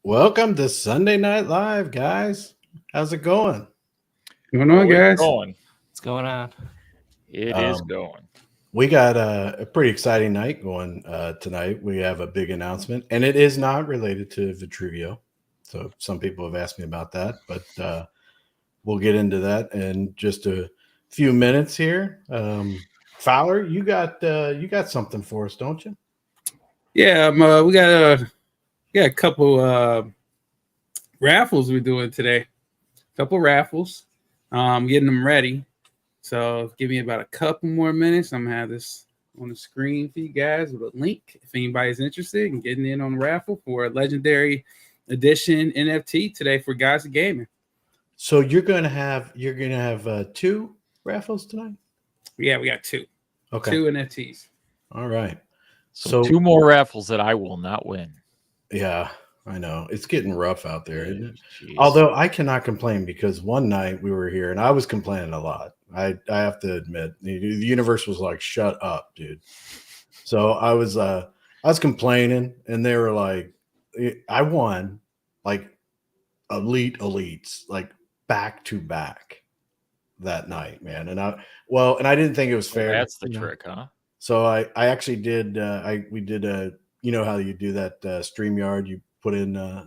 Welcome to Sunday Night Live, guys. How's it going? Going on, guys? What's going on? It is going. We got a pretty exciting night going tonight. We have a big announcement, and it is not related to Vitruvio. So some people have asked me about that, but we'll get into that in just a few minutes here. Fowler, you got something for us, don't you? Yeah, we got a couple raffles we're doing today. Couple raffles. Getting them ready. So give me about a couple more minutes. I'm gonna have this on the screen for you guys with a link if anybody's interested in getting in on the raffle for a legendary edition NFT today for Guys of Gaming. So you're gonna have two raffles tonight? Yeah, we got two. Okay. Two NFTs. All right. So two more raffles that I will not win. Yeah, I know. It's getting rough out there, isn't it? Jeez. Although I cannot complain because one night we were here and I was complaining a lot. I have to admit, the universe was like, "Shut up, dude." So I was complaining, and they were like, I won like elites like back to back that night, man. And I didn't think it was fair. That's the trick, huh? So I actually did. We did a. You know how you do that StreamYard? You put in. I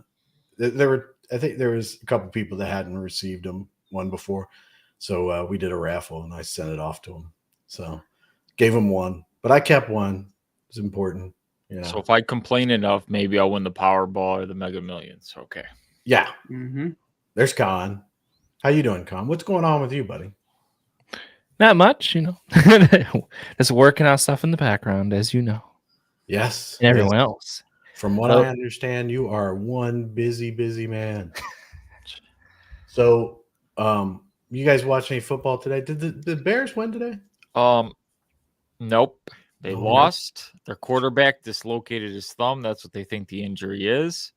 think there was a couple people that hadn't received them one before, so we did a raffle and I sent it off to them. So gave them one, but I kept one. It's important, you know. So if I complain enough, maybe I'll win the Powerball or the Mega Millions. Okay. Yeah. Mm-hmm. There's Con. How you doing, Con? What's going on with you, buddy? Not much, Just working on stuff in the background, as you know. Yes. And everyone else. From what I understand, you are one busy man. So, you guys watch any football today? Did the Bears win today? Nope. They lost. Their quarterback dislocated his thumb. That's what they think the injury is.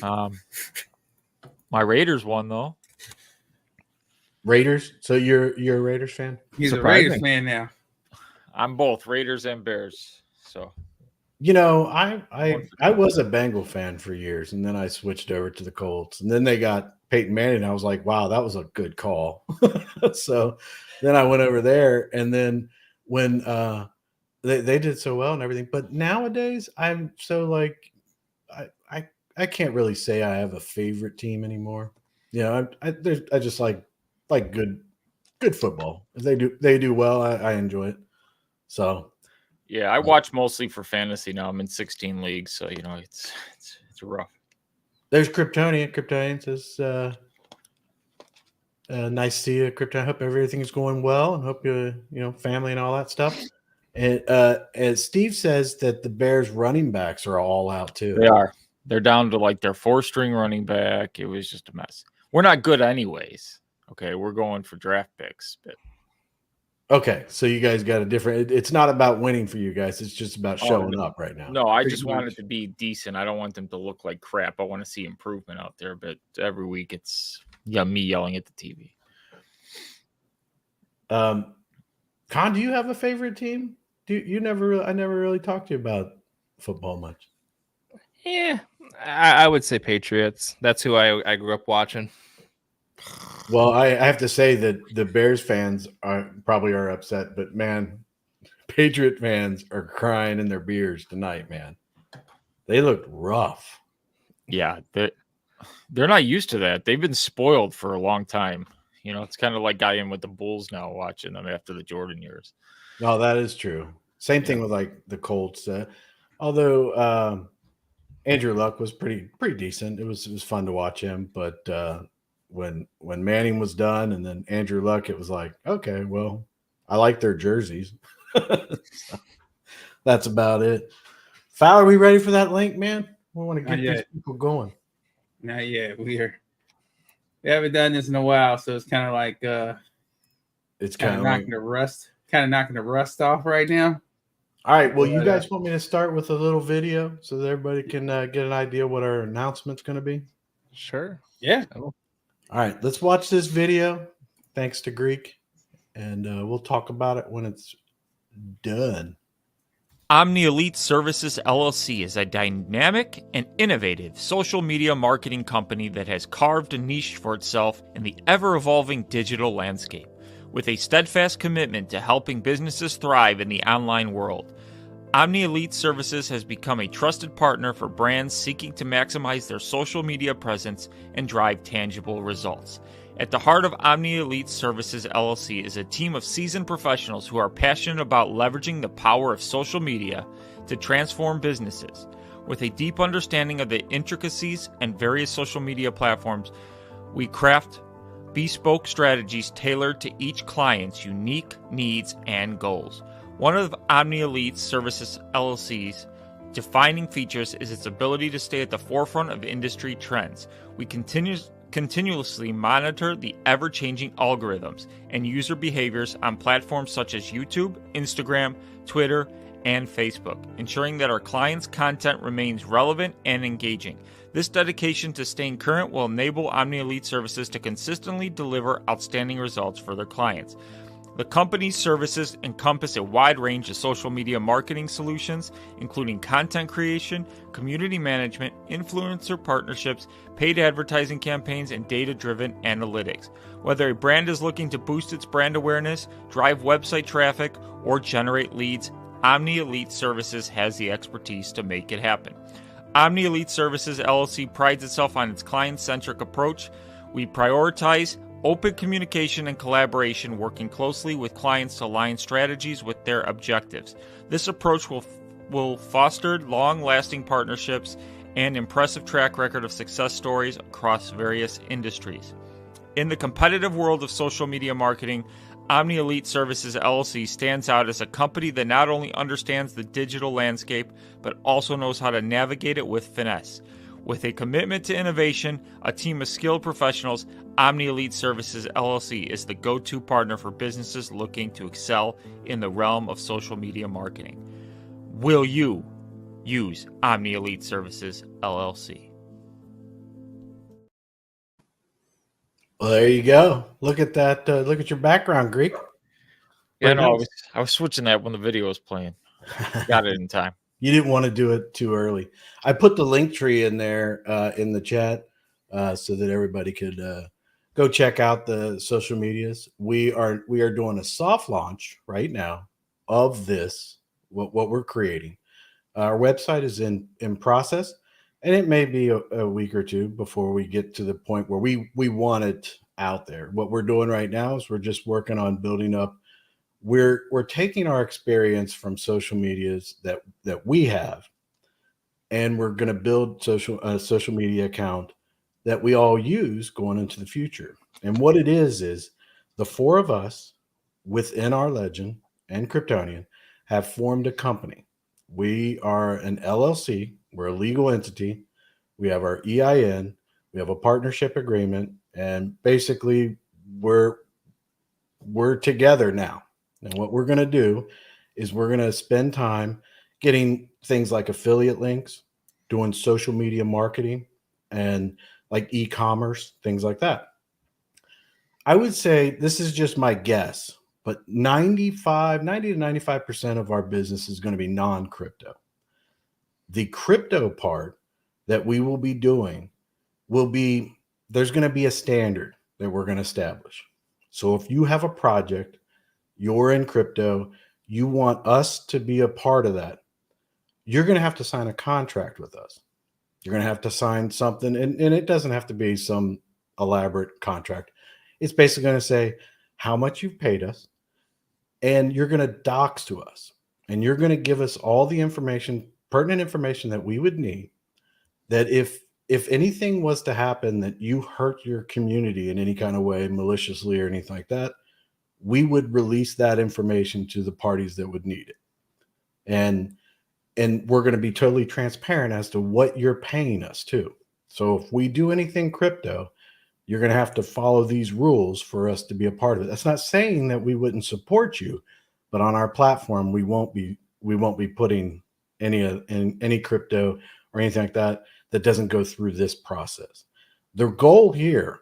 My Raiders won though. Raiders. So you're a Raiders fan? He's a Raiders fan now. I'm both Raiders and Bears. So, I was a Bengal fan for years, and then I switched over to the Colts, and then they got Peyton Manning. And I was like, wow, that was a good call. So then I went over there, and then when they did so well and everything, but nowadays I'm so like I can't really say I have a favorite team anymore. I just like good football. If they do well, I enjoy it. So yeah, I watch mostly for fantasy now. I'm in 16 leagues, so it's rough. There's Kryptonian. Kryptonian says, nice to see you, Kryptonian. I hope everything is going well, and hope family and all that stuff. And as Steve says that the Bears running backs are all out too. They are. They're down to like their 4-string running back. It was just a mess. We're not good anyways. Okay, we're going for draft picks, but. Okay, so you guys got a different. It's not about winning for you guys. It's just about showing up right now. No, I just want it to be decent. I don't want them to look like crap. I want to see improvement out there. But every week it's me yelling at the TV. Con, do you have a favorite team? I never really talked to you about football much. Yeah, I would say Patriots. That's who I grew up watching. Well, I have to say that the Bears fans probably are upset, but man, Patriot fans are crying in their beers tonight, man. They looked rough. Yeah, they're not used to that. They've been spoiled for a long time. It's kind of like I am with the Bulls now, watching them after the Jordan years. No, that is true. Same thing with like the Colts. Although Andrew Luck was pretty decent. It was fun to watch him, but when Manning was done and then Andrew Luck, it was like, okay, well, I like their jerseys. So that's about it. Fowler, are we ready for that link, man? We want to get these people going. Not yet. We haven't done this in a while, so it's kind of like it's kind of knocking the rust off right now. All right. Well, you guys want me to start with a little video so that everybody can get an idea what our announcement's going to be? Sure. Yeah. All right, let's watch this video. Thanks to Greek, and we'll talk about it when it's done. Omni Elite Services LLC is a dynamic and innovative social media marketing company that has carved a niche for itself in the ever-evolving digital landscape, with a steadfast commitment to helping businesses thrive in the online world. Omni Elite Services has become a trusted partner for brands seeking to maximize their social media presence and drive tangible results. At the heart of Omni Elite Services LLC is a team of seasoned professionals who are passionate about leveraging the power of social media to transform businesses. With a deep understanding of the intricacies and various social media platforms, we craft bespoke strategies tailored to each client's unique needs and goals. One of Omni Elite Services LLC's defining features is its ability to stay at the forefront of industry trends. We continuously monitor the ever-changing algorithms and user behaviors on platforms such as YouTube, Instagram, Twitter, and Facebook, ensuring that our clients' content remains relevant and engaging. This dedication to staying current will enable Omni Elite Services to consistently deliver outstanding results for their clients. The company's services encompass a wide range of social media marketing solutions, including content creation, community management, influencer partnerships, paid advertising campaigns, and data-driven analytics. Whether a brand is looking to boost its brand awareness, drive website traffic, or generate leads, Omni Elite Services has the expertise to make it happen. Omni Elite Services LLC prides itself on its client-centric approach. We prioritize open communication and collaboration, working closely with clients to align strategies with their objectives. This approach will foster long-lasting partnerships and impressive track record of success stories across various industries. In the competitive world of social media marketing, Omni Elite Services LLC stands out as a company that not only understands the digital landscape, but also knows how to navigate it with finesse. With a commitment to innovation, a team of skilled professionals, Omni Elite Services LLC is the go-to partner for businesses looking to excel in the realm of social media marketing. Will you use Omni Elite Services LLC? Well, there you go. Look at that. Look at your background, Greek. Yeah, Very no, nice. I was switching that when the video was playing. Got it in time. You didn't want to do it too early. I put the link tree in there in the chat so that everybody could go check out the social medias. We are doing a soft launch right now of this, what we're creating. Our website is in process, and it may be a week or two before we get to the point where we want it out there. What we're doing right now is we're just working on building up. We're taking our experience from social medias that we have, and we're going to build a social media account that we all use going into the future. And what it is the four of us within our legend and Kryptonian have formed a company. We are an LLC. We're a legal entity. We have our EIN. We have a partnership agreement, and basically we're together now. And what we're going to do is we're going to spend time getting things like affiliate links, doing social media marketing, and like e-commerce, things like that. I would say this is just my guess, but 90 to 95% of our business is going to be non-crypto. The crypto part that we will be doing there's going to be a standard that we're going to establish. So if you have a project, you're in crypto, you want us to be a part of that, you're going to have to sign a contract with us. You're going to have to sign something, and it doesn't have to be some elaborate contract. It's basically going to say how much you've paid us, and you're going to dox to us, and you're going to give us all the information, pertinent information that we would need, that if anything was to happen that you hurt your community in any kind of way, maliciously or anything like that, we would release that information to the parties that would need it. And we're going to be totally transparent as to what you're paying us too. So if we do anything crypto, you're going to have to follow these rules for us to be a part of it. That's not saying that we wouldn't support you, but on our platform, we won't be putting any crypto or anything like that doesn't go through this process. The goal here,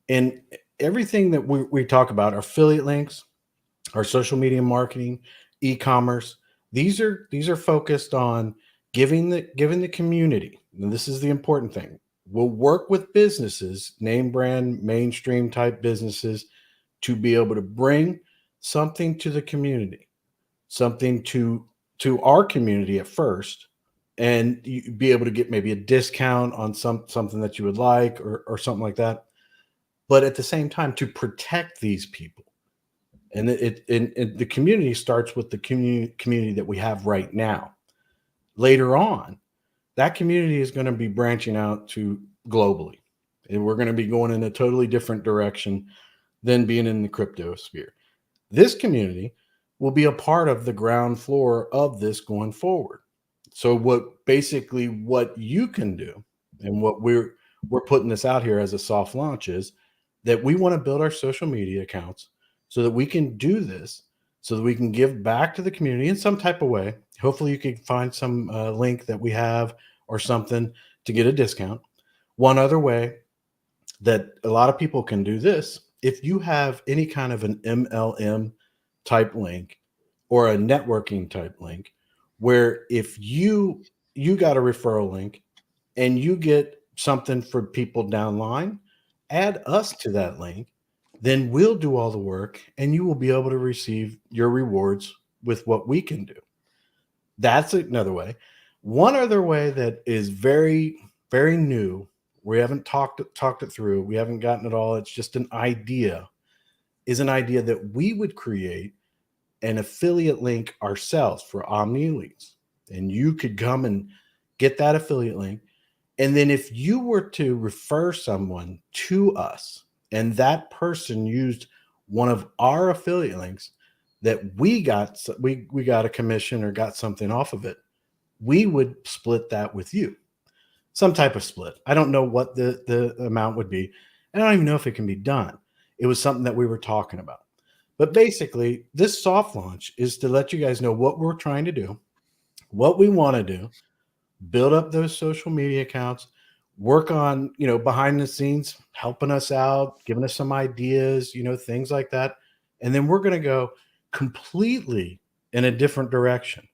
and everything that we talk about, our affiliate links, our social media marketing, e-commerce, These are focused on giving the community, and this is the important thing. We'll work with businesses, name brand, mainstream type businesses, to be able to bring something to the community, something to our community at first, and you be able to get maybe a discount on something that you would like, or something like that. But at the same time, to protect these people. And the community starts with the community that we have right now. Later on, that community is going to be branching out to globally. And we're going to be going in a totally different direction than being in the crypto sphere. This community will be a part of the ground floor of this going forward. So what you can do, and what we're putting this out here as a soft launch, is that we want to build our social media accounts so that we can do this, so that we can give back to the community in some type of way. Hopefully you can find some link that we have or something to get a discount. One other way that a lot of people can do this, if you have any kind of an MLM type link or a networking type link, where if you got a referral link and you get something for people downline, add us to that link, then we'll do all the work and you will be able to receive your rewards with what we can do. That's another way. One other way that is very, very new, we haven't talked it through, we haven't gotten it all, it's just an idea, is an idea that we would create an affiliate link ourselves for Omni Elites. And you could come and get that affiliate link. And then if you were to refer someone to us and that person used one of our affiliate links that we got a commission or got something off of it, we would split that with you. Some type of split. I don't know what the amount would be. And I don't even know if it can be done. It was something that we were talking about. But basically, this soft launch is to let you guys know what we're trying to do, what we want to do, build up those social media accounts, work on, behind the scenes, helping us out, giving us some ideas, things like that. And then we're going to go completely in a different direction.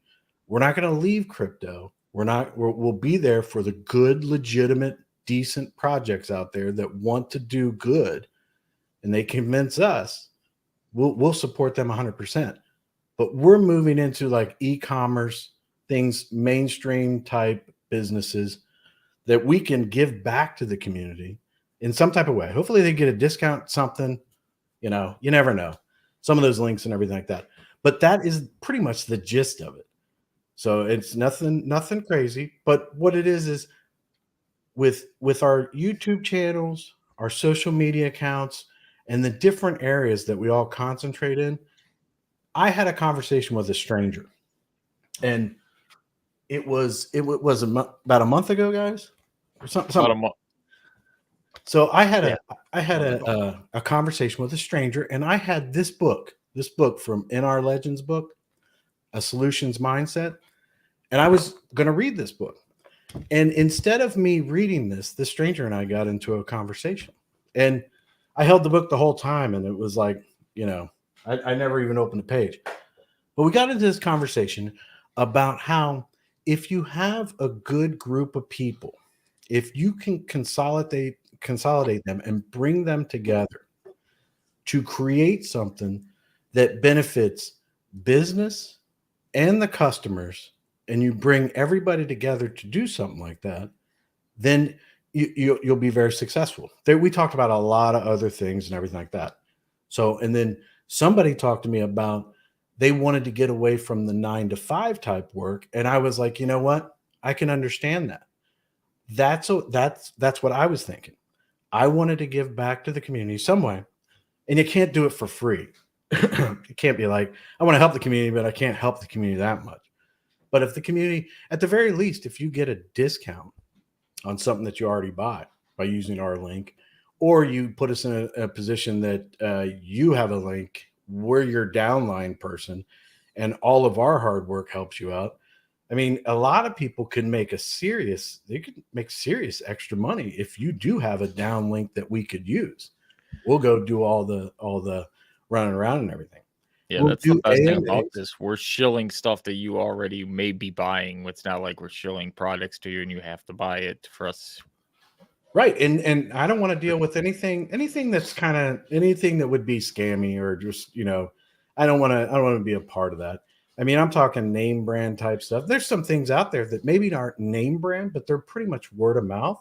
We're not going to leave crypto. We'll be there for the good, legitimate, decent projects out there that want to do good, and they convince us. We'll support them 100%. But we're moving into like e-commerce things, mainstream type businesses that we can give back to the community in some type of way. Hopefully they get a discount, something, you never know. Some of those links and everything like that. But that is pretty much the gist of it. So it's nothing crazy. But what it is with our YouTube channels, our social media accounts, and the different areas that we all concentrate in, I had a conversation with a stranger, and it was about a month ago, guys, or something. About a month. So I had a conversation with a stranger, and I had this book from NR Legends book, A Solutions Mindset, and I was going to read this book. And instead of me reading this, the stranger and I got into a conversation, and I held the book the whole time, and it was like, I never even opened the page. But we got into this conversation about how if you have a good group of people, if you can consolidate them and bring them together to create something that benefits business and the customers, and you bring everybody together to do something like that, then you'll be very successful. We talked about a lot of other things and everything like that. So, and then somebody talked to me about they wanted to get away from the 9-to-5 type work. And I was like, you know what? I can understand that. That's what I was thinking. I wanted to give back to the community some way. And you can't do it for free. You can't be like, I want to help the community, but I can't help the community that much. But if the community, at the very least, if you get a discount on something that you already bought by using our link, or you put us in a position that you have a link, we're your downline person, and all of our hard work helps you out. I mean, a lot of people can make serious extra money if you do have a down link that we could use. We'll go do all the running around and everything. Yeah, We'll that's the do best thing about AMAs. this. We're shilling stuff that you already may be buying. It's not like we're shilling products to you and you have to buy it for us. Right. And I don't want to deal with anything that's kind of anything that would be scammy or just, I don't want to be a part of that. I mean, I'm talking name brand type stuff. There's some things out there that maybe aren't name brand, but they're pretty much word of mouth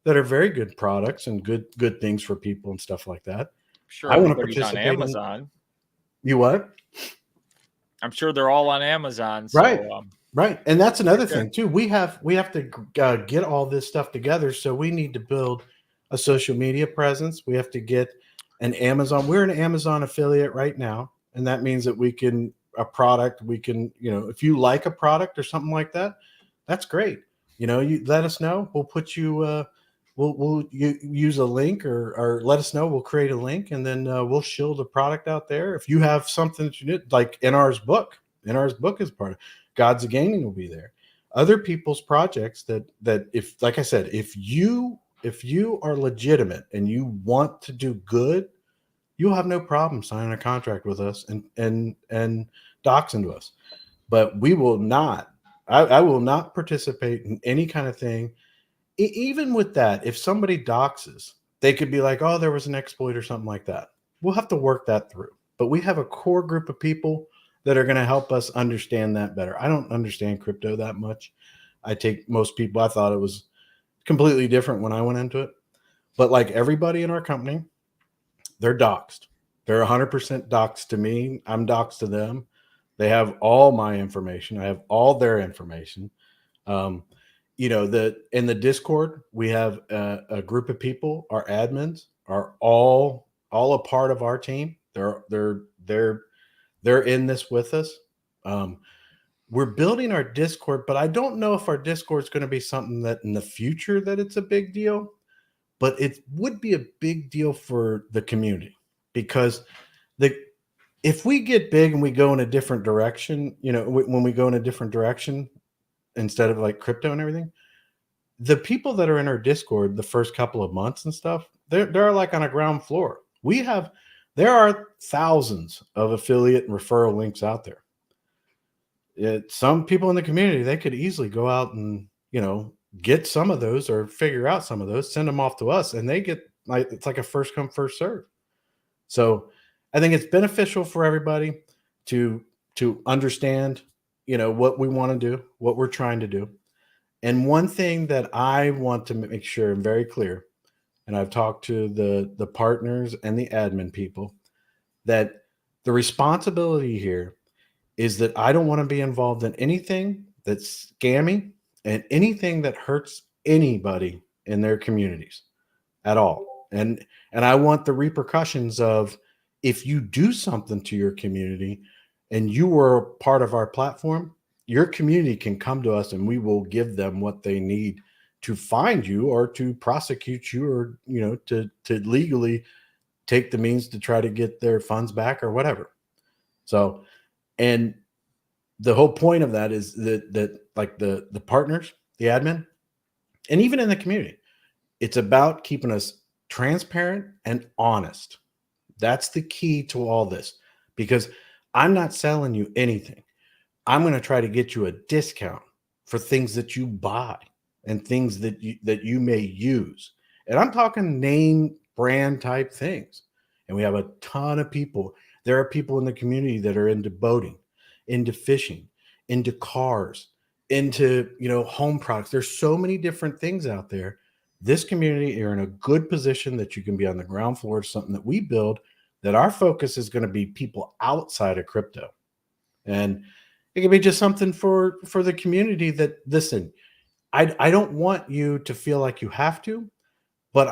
that are very good products and good things for people and stuff like that. Sure, I want to everybody's on participate in. Amazon. You what? I'm sure they're all on Amazon. So, Right. Right. And that's another Okay. thing too. We have to get all this stuff together. So we need to build a social media presence. We have to get an Amazon. We're an Amazon affiliate right now. And that means that we can if you like a product or something like that, that's great. You let us know. We'll put you, you use a link or let us know. We'll create a link and then we'll shield the product out there. If you have something that you need, like NR's book is part of Gods of Gaming will be there. Other people's projects that if, like I said, if you are legitimate and you want to do good, you'll have no problem signing a contract with us and doxing to us. But we will not. I will not participate in any kind of thing. Even with that, if somebody doxes, they could be like, "Oh, there was an exploit or something like that." We'll have to work that through. But we have a core group of people that are going to help us understand that better. I don't understand crypto that much. I thought it was completely different when I went into it. But like everybody in our company, they're doxed. They're 100% doxed to me. I'm doxed to them. They have all my information. I have all their information. In the Discord, we have a group of people. Our admins are all a part of our team. They're in this with us. We're building our Discord, but I don't know if our Discord is going to be something that in the future that it's a big deal, but it would be a big deal for the community because if we get big and we go in a different direction, when we go in a different direction instead of like crypto and everything, the people that are in our Discord the first couple of months and stuff, they're like on a ground floor. There are thousands of affiliate and referral links out there. Some people in the community, they could easily go out and, get some of those or figure out some of those, send them off to us, and they get it's like a first come, first serve. So I think it's beneficial for everybody to understand, what we want to do, what we're trying to do. And one thing that I want to make sure I'm very clear, and I've talked to the partners and the admin people, that the responsibility here is that I don't want to be involved in anything that's scammy and anything that hurts anybody in their communities at all. And I want the repercussions of if you do something to your community and you were a part of our platform, your community can come to us and we will give them what they need to find you or to prosecute you or, to legally take the means to try to get their funds back or whatever. So, and the whole point of that is that like the partners, the admin, and even in the community, it's about keeping us transparent and honest. That's the key to all this, because I'm not selling you anything. I'm going to try to get you a discount for things that you buy and things that you may use. And I'm talking name brand type things. And we have a ton of people. There are people in the community that are into boating, into fishing, into cars, into, home products. There's so many different things out there. This community, you're in a good position that you can be on the ground floor of something that we build, that our focus is going to be people outside of crypto. And it can be just something for the community that, listen, I don't want you to feel like you have to, but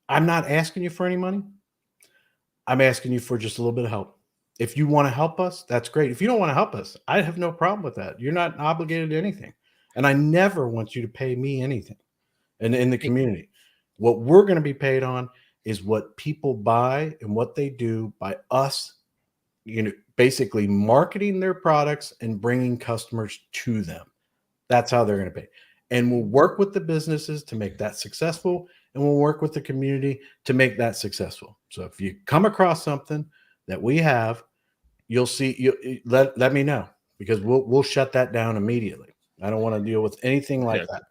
I'm not asking you for any money. I'm asking you for just a little bit of help. If you want to help us, that's great. If you don't want to help us, I have no problem with that. You're not obligated to anything. And I never want you to pay me anything. And in the community, what we're going to be paid on is what people buy and what they do by us, basically marketing their products and bringing customers to them. That's how they're going to pay. And we'll work with the businesses to make that successful. And we'll work with the community to make that successful. So if you come across something that we have you'll see. Let me know, because we'll shut that down immediately. I don't want to deal with anything like that.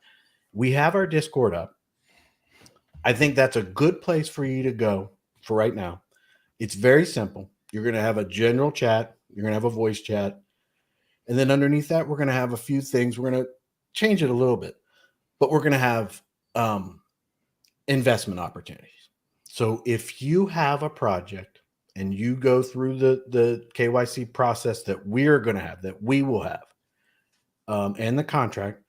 We have our Discord up. I think that's a good place for you to go for right now. It's very simple. You're going to have a general chat. You're going to have a voice chat. And then underneath that, we're going to have a few things. We're going to change it a little bit, but we're going to have investment opportunities. So if you have a project and you go through the KYC process that we're going to have, that we will have, and the contract,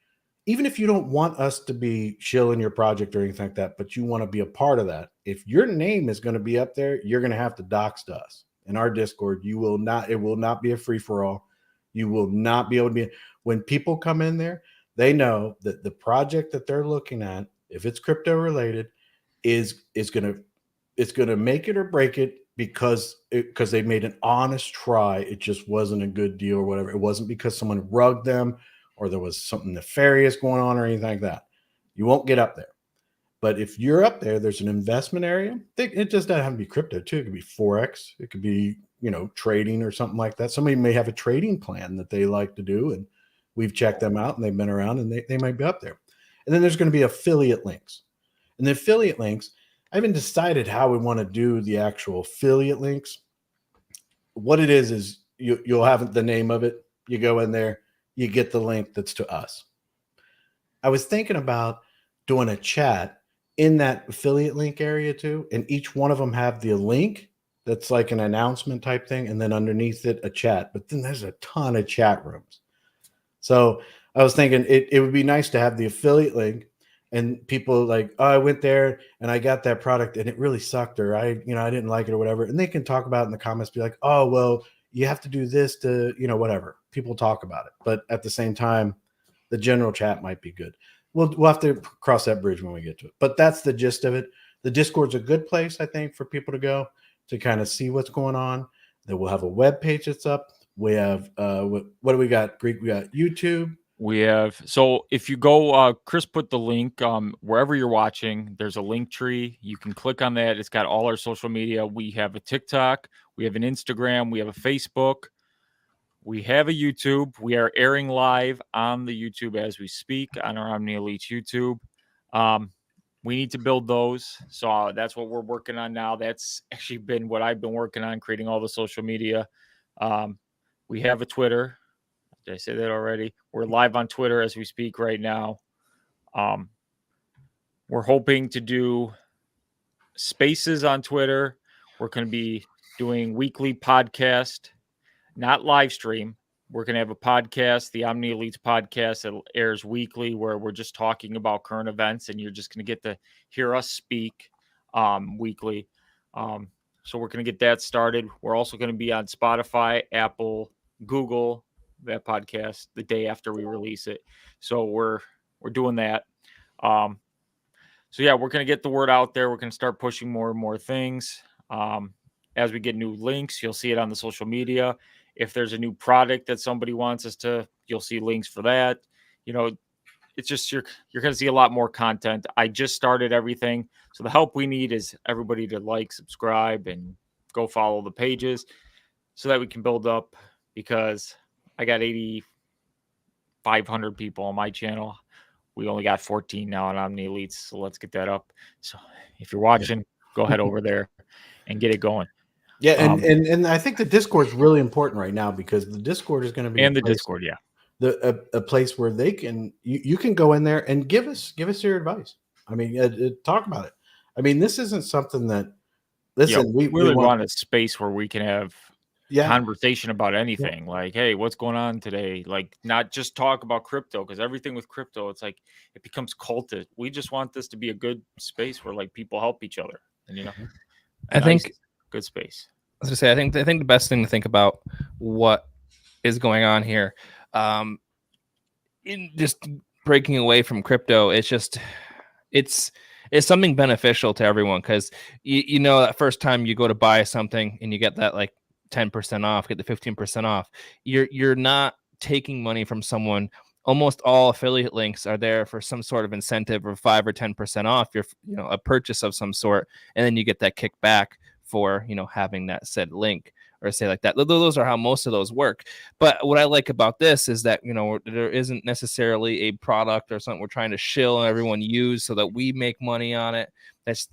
even if you don't want us to be shilling your project or anything like that, but you want to be a part of that, if your name is going to be up there, you're going to have to dox to us. In our Discord, it will not be a free-for-all. You will not be able to be. When people come in there, they know that the project that they're looking at, if it's crypto related, is going to make it or break it because they made an honest try. It just wasn't a good deal or whatever. It wasn't because someone rugged them or there was something nefarious going on or anything like that. You won't get up there. But if you're up there, there's an investment area. It just doesn't have to be crypto too. It could be Forex. It could be, trading or something like that. Somebody may have a trading plan that they like to do, and we've checked them out and they've been around and they might be up there. And then there's going to be affiliate links. And the affiliate links, I haven't decided how we want to do the actual affiliate links. What it is you'll have the name of it. You go in there, you get the link that's to us. I was thinking about doing a chat in that affiliate link area too, and each one of them have the link that's like an announcement type thing, and then underneath it a chat. But then there's a ton of chat rooms. So I was thinking it would be nice to have the affiliate link, and people like, oh, I went there and I got that product and it really sucked, or I didn't like it or whatever. And they can talk about it in the comments, be like, oh, well, you have to do this to, whatever. People talk about it. But at the same time, the general chat might be good. We'll have to cross that bridge when we get to it. But that's the gist of it. The Discord's a good place, I think, for people to go to kind of see what's going on. Then we'll have a web page that's up. We have what do we got, Greek? We got YouTube. We have, so if you go, Chris put the link wherever you're watching, there's a link tree. You can click on that. It's got all our social media. We have a TikTok, we have an Instagram, we have a Facebook, we have a YouTube. We are airing live on the YouTube as we speak on our Omni Elite YouTube. We need to build those. So that's what we're working on now. That's actually been what I've been working on, creating all the social media. We have a Twitter. Did I say that already? We're live on Twitter as we speak right now. We're hoping to do spaces on Twitter. We're going to be doing weekly podcast, not live stream. We're going to have a podcast, the Omni Elites podcast, that airs weekly, where we're just talking about current events, and you're just going to get to hear us speak weekly. So we're going to get that started. We're also going to be on Spotify, Apple, Google, that podcast the day after we release it. So we're doing that. So yeah, we're going to get the word out there. We're going to start pushing more and more things. As we get new links, you'll see it on the social media. If there's a new product that somebody wants us to, you'll see links for that. It's just, you're going to see a lot more content. I just started everything. So the help we need is everybody to like, subscribe, and go follow the pages so that we can build up, because I got 8,500 people on my channel. We only got 14 now on Omni Elites, so let's get that up. So if you're watching, go head over there and get it going. Yeah, and I think the Discord is really important right now, because the Discord is going to be Discord, yeah, a place where they can you can go in there and give us your advice. I mean, talk about it. I mean, this isn't something that we really want a space where we can have conversation about anything. Like, hey, what's going on today? Like, not just talk about crypto, because everything with crypto, it's like it becomes culted. We just want this to be a good space where like people help each other, and I think good space. I was gonna say, I think the best thing to think about what is going on here, in just breaking away from crypto, it's something beneficial to everyone, because that first time you go to buy something and you get that like 10% off, get the 15% off, you're not taking money from someone. Almost all affiliate links are there for some sort of incentive, or 5 or 10% off your a purchase of some sort, and then you get that kickback for having that said link or say like that. Those are how most of those work. But what I like about this is that, there isn't necessarily a product or something we're trying to shill and everyone use so that we make money on it. That's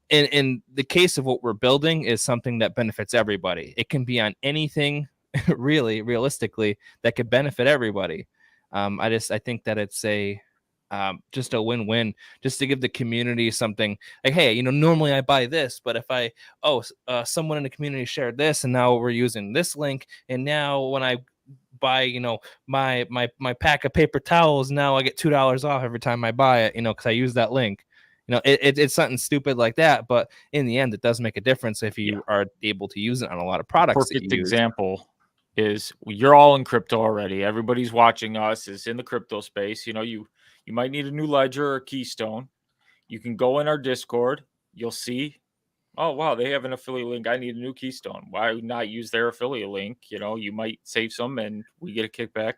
in the case of what we're building is something that benefits everybody. It can be on anything really realistically that could benefit everybody. I think that it's just a win-win, just to give the community something like, hey, normally I buy this, but if someone in the community shared this and now we're using this link, and now when I buy, my pack of paper towels, now I get $2 off every time I buy it, because I use that link. It's something stupid like that, but in the end, it does make a difference if you are able to use it on a lot of products. Perfect example is you're all in crypto already. Everybody's watching us is in the crypto space. You might need a new ledger or keystone. You can go in our Discord. You'll see, oh, wow, they have an affiliate link. I need a new keystone. Why not use their affiliate link? You might save some and we get a kickback.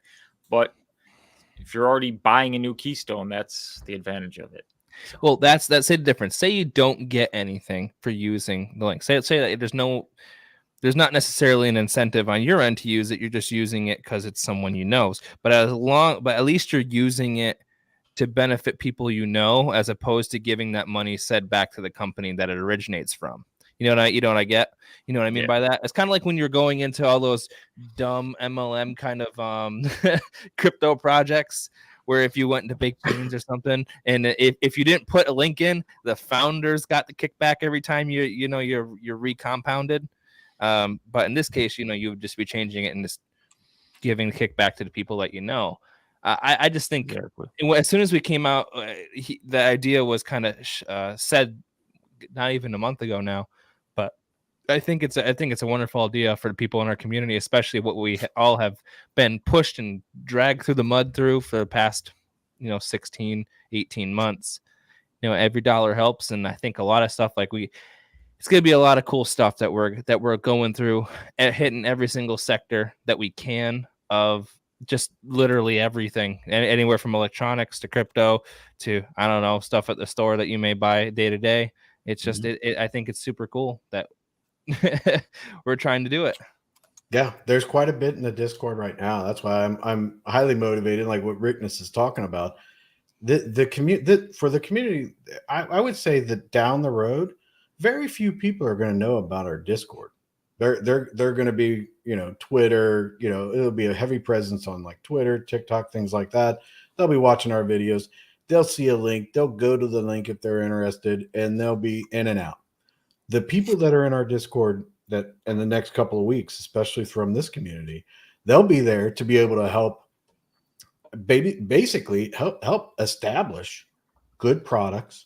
But if you're already buying a new keystone, that's the advantage of it. So. Well, that's the difference. Say you don't get anything for using the link. Say that there's not necessarily an incentive on your end to use it. You're just using it because it's someone you know. But at least you're using it to benefit people as opposed to giving that money said back to the company that it originates from. You know what I get? You know what I mean by that? It's kind of like when you're going into all those dumb MLM kind of crypto projects, where if you went into baked beans or something, and if you didn't put a link in, the founders got the kickback every time you're recompounded. But in this case, you would just be changing it and just giving the kickback to the people that I just think as soon as we came out, the idea was kind of said not even a month ago now, but I think it's a wonderful idea for the people in our community, especially what we all have been pushed and dragged through the mud through for the past 16, 18 months. Every dollar helps, and I think a lot of stuff it's going to be a lot of cool stuff that we're going through and hitting every single sector that we can of just literally everything, anywhere from electronics to crypto to, I don't know, stuff at the store that you may buy day to day. It's just, I think it's super cool that we're trying to do it. Yeah, there's quite a bit in the Discord right now. That's why I'm highly motivated, like what Rickness is talking about. The community, I would say that down the road, very few people are going to know about our Discord. They're going to be, Twitter, it'll be a heavy presence on like Twitter, TikTok, things like that. They'll be watching our videos. They'll see a link. They'll go to the link if they're interested, and they'll be in and out. The people that are in our Discord that in the next couple of weeks, especially from this community, they'll be there to be able to help basically help establish good products,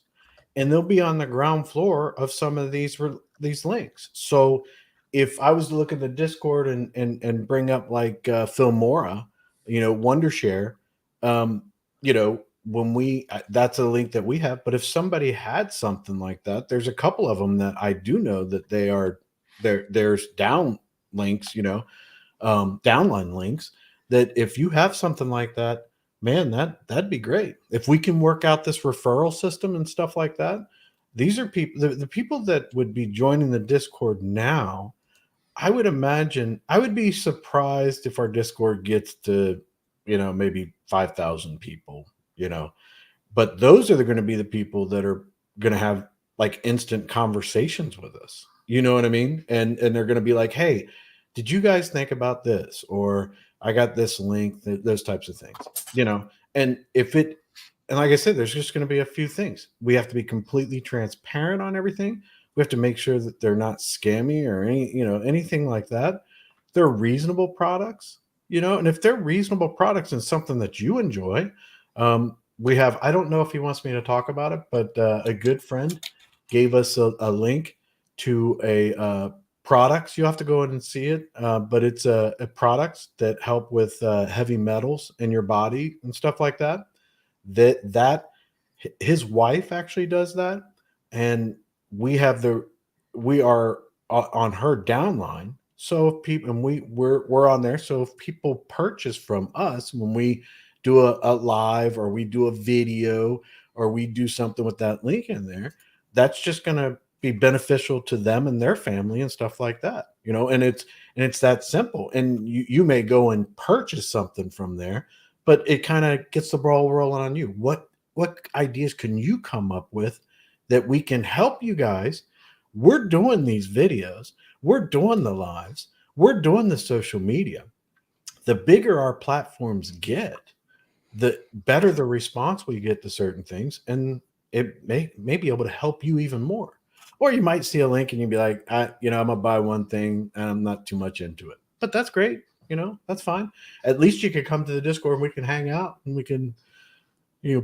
and they'll be on the ground floor of some of these links. So if I was to look at the Discord and bring up like Filmora, Wondershare, when that's a link that we have. But if somebody had something like that, there's a couple of them that I do know that there's down links, downline links, that if you have something like that, man, that'd be great. If we can work out this referral system and stuff like that, these are people, the people that would be joining the Discord now. I would imagine, I would be surprised if our Discord gets to, maybe 5,000 people, but those are going to be the people that are going to have like instant conversations with us. You know what I mean? And they're going to be like, hey, did you guys think about this? Or I got this link, those types of things, and and like I said, there's just going to be a few things. We have to be completely transparent on everything. We have to make sure that they're not scammy or anything like that. They're reasonable products, and if they're reasonable products and something that you enjoy, we have, I don't know if he wants me to talk about it, but a good friend gave us a link to a products. You have to go in and see it, but it's a products that help with heavy metals in your body and stuff like that. That his wife actually does that, and we are on her downline. So if people, and we're on there. So if people purchase from us when we do a live or we do a video or we do something with that link in there, that's just going to be beneficial to them and their family and stuff like that, you know, and it's that simple. And you may go and purchase something from there, but it kind of gets the ball rolling on you. What ideas can you come up with that we can help you guys? We're doing these videos, we're doing the lives, we're doing the social media. The bigger our platforms get, the better the response we get to certain things, and it may be able to help you even more. Or you might see a link and you'd be like, I'm gonna buy one thing and I'm not too much into it. But that's great, that's fine. At least you can come to the Discord and we can hang out and we can,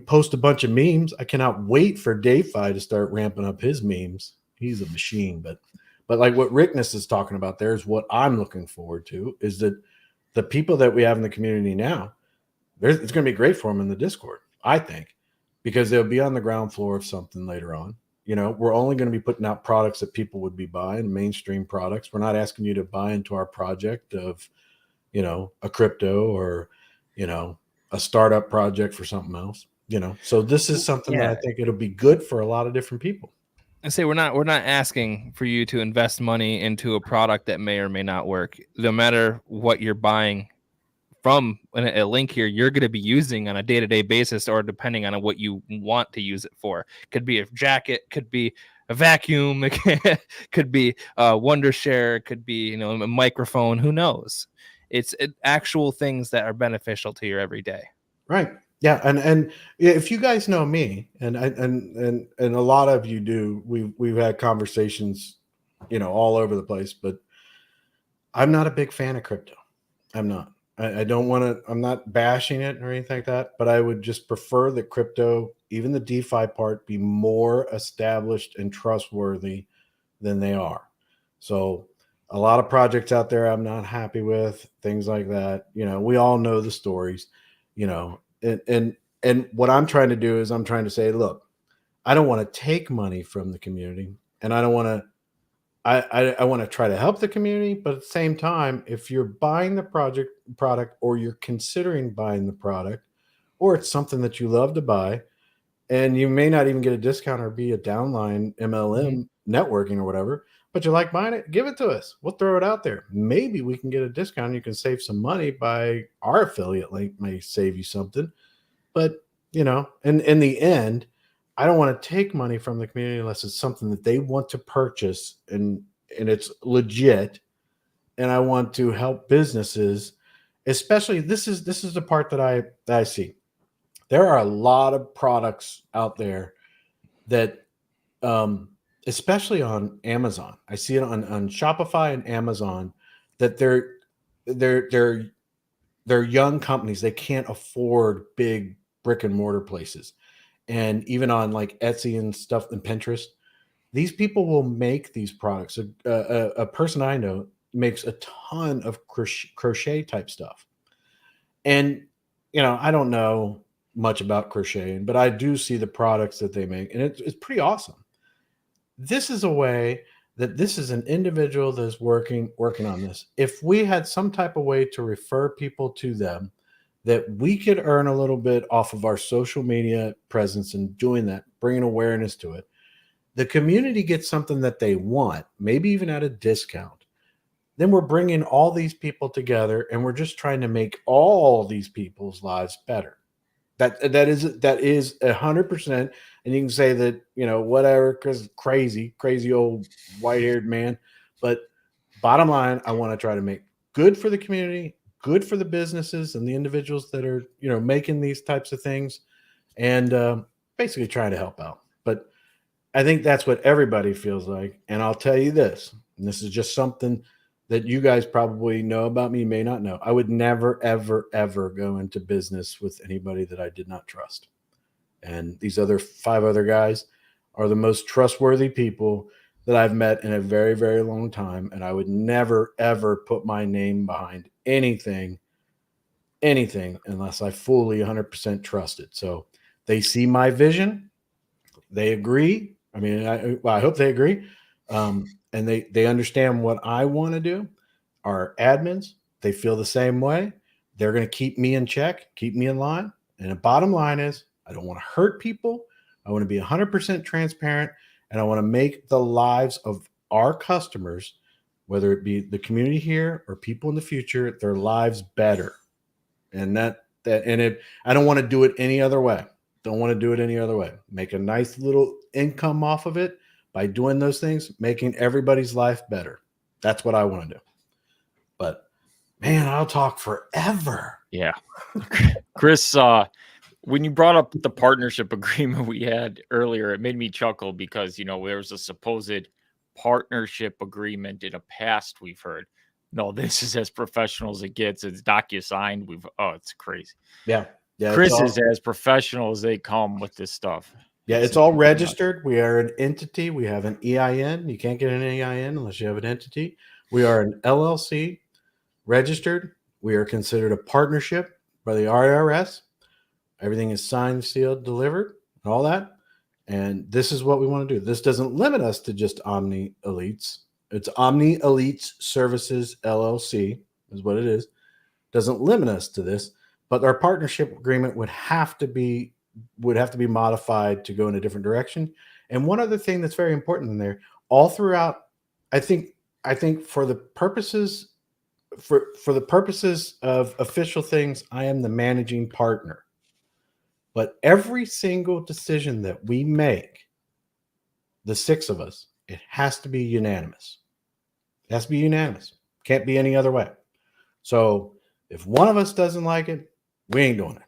post a bunch of memes. I cannot wait for DayFi to start ramping up his memes. He's a machine. But like what Rickness is talking about there is what I'm looking forward to, is that the people that we have in the community now, it's going to be great for them in the Discord, I think, because they'll be on the ground floor of something later on. We're only going to be putting out products that people would be buying, mainstream products. We're not asking you to buy into our project of, a crypto or, a startup project for something else, So this is something that I think it'll be good for a lot of different people. I say we're not asking for you to invest money into a product that may or may not work. No matter what you're buying from a link here, you're going to be using on a day-to-day basis, or depending on what you want to use it for. Could be a jacket, could be a vacuum, it could be a Wondershare, could be a microphone. Who knows? It's actual things that are beneficial to your everyday. Right. Yeah, and if you guys know me, and a lot of you do, we've had conversations, all over the place. But I'm not a big fan of crypto. I'm not. I don't want to. I'm not bashing it or anything like that. But I would just prefer that crypto, even the DeFi part, be more established and trustworthy than they are. So a lot of projects out there I'm not happy with, things like that. We all know the stories. And what I'm trying to do is I'm trying to say, look, I don't want to take money from the community, and I don't want to. I want to try to help the community, but at the same time, if you're buying the product, or you're considering buying the product, or it's something that you love to buy, and you may not even get a discount or be a downline MLM networking or whatever, but you like buying it, give it to us. We'll throw it out there. Maybe we can get a discount. You can save some money by our affiliate link, may save you something. But, in the end, I don't want to take money from the community unless it's something that they want to purchase and it's legit. And I want to help businesses, especially this is the part that I see. There are a lot of products out there that, especially on Amazon, I see it on Shopify and Amazon, that they're young companies. They can't afford big brick and mortar places. And even on like Etsy and stuff and Pinterest, these people will make these products. A person I know makes a ton of crochet type stuff. And, I don't know much about crocheting, but I do see the products that they make, and it's pretty awesome. This is a way that this is an individual that's working on this. If we had some type of way to refer people to them, that we could earn a little bit off of our social media presence and doing that, bringing awareness to it, the community gets something that they want, maybe even at a discount. Then we're bringing all these people together, and we're just trying to make all these people's lives better. That is 100%. And you can say that, whatever, because crazy old white-haired man. But bottom line, I want to try to make good for the community, good for the businesses and the individuals that are, making these types of things, and basically trying to help out. But I think that's what everybody feels like. And I'll tell you this, and this is just something that you guys probably know about me, may not know. I would never, ever, ever go into business with anybody that I did not trust. And these 5 other guys are the most trustworthy people that I've met in a very, very long time. And I would never, ever put my name behind anything unless I fully 100% trust it. So they see my vision. They agree. I mean, I hope they agree. And they understand what I want to do. Our admins, they feel the same way. They're going to keep me in check, keep me in line. And the bottom line is, I don't want to hurt people. I want to be 100% transparent. and I want to make the lives of our customers, whether it be the community here or people in the future, their lives better. And I don't want to do it any other way. Don't want to do it any other way. Make a nice little income off of it by doing those things, making everybody's life better. That's what I want to do. But man, I'll talk forever. Yeah. Chris, when you brought up the partnership agreement we had earlier, it made me chuckle because, there was a supposed partnership agreement in a past we've heard. No, this is as professional as it gets. It's DocuSign. It's crazy. Yeah. Chris is as professional as they come with this stuff. Yeah, it's all registered. We are an entity. We have an EIN. You can't get an EIN unless you have an entity. We are an LLC, registered. We are considered a partnership by the IRS. Everything is signed, sealed, delivered, and all that. And this is what we want to do. This doesn't limit us to just Omni Elites. It's Omni Elite Services, LLC is what it is. Doesn't limit us to this, but our partnership agreement would have to be modified to go in a different direction. And one other thing that's very important in there, all throughout, I think for the purposes of official things, I am the managing partner. But every single decision that we make, the 6 of us, it has to be unanimous. It has to be unanimous. Can't be any other way. So if one of us doesn't like it, we ain't doing it.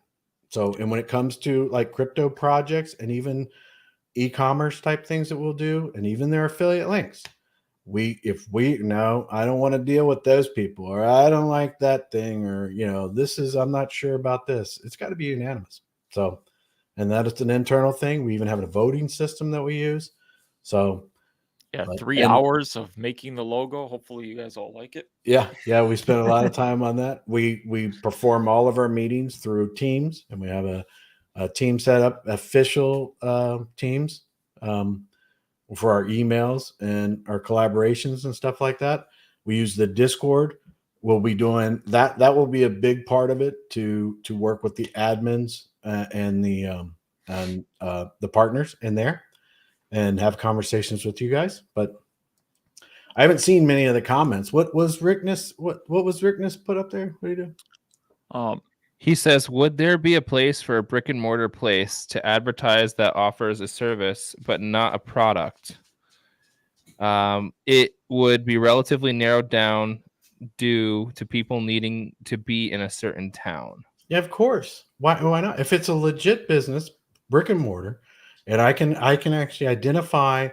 So, and when it comes to like crypto projects and even e-commerce type things that we'll do, and even their affiliate links, I don't want to deal with those people, or I don't like that thing, or, I'm not sure about this. It's got to be unanimous. So, and that is an internal thing. We even have a voting system that we use. So, yeah, 3 hours of making the logo. Hopefully you guys all like it. Yeah. We spent a lot of time on that. We perform all of our meetings through Teams, and we have a team set up, official teams for our emails and our collaborations and stuff like that. We use the Discord. We'll be doing that. That will be a big part of it to work with the admins and the partners in there, and have conversations with you guys. But I haven't seen many of the comments. What was Rickness put up there? What do you do? He says, would there be a place for a brick and mortar place to advertise that offers a service but not a product? It would be relatively narrowed down due to people needing to be in a certain town. Yeah, of course. Why not? If it's a legit business, brick and mortar, and I can actually identify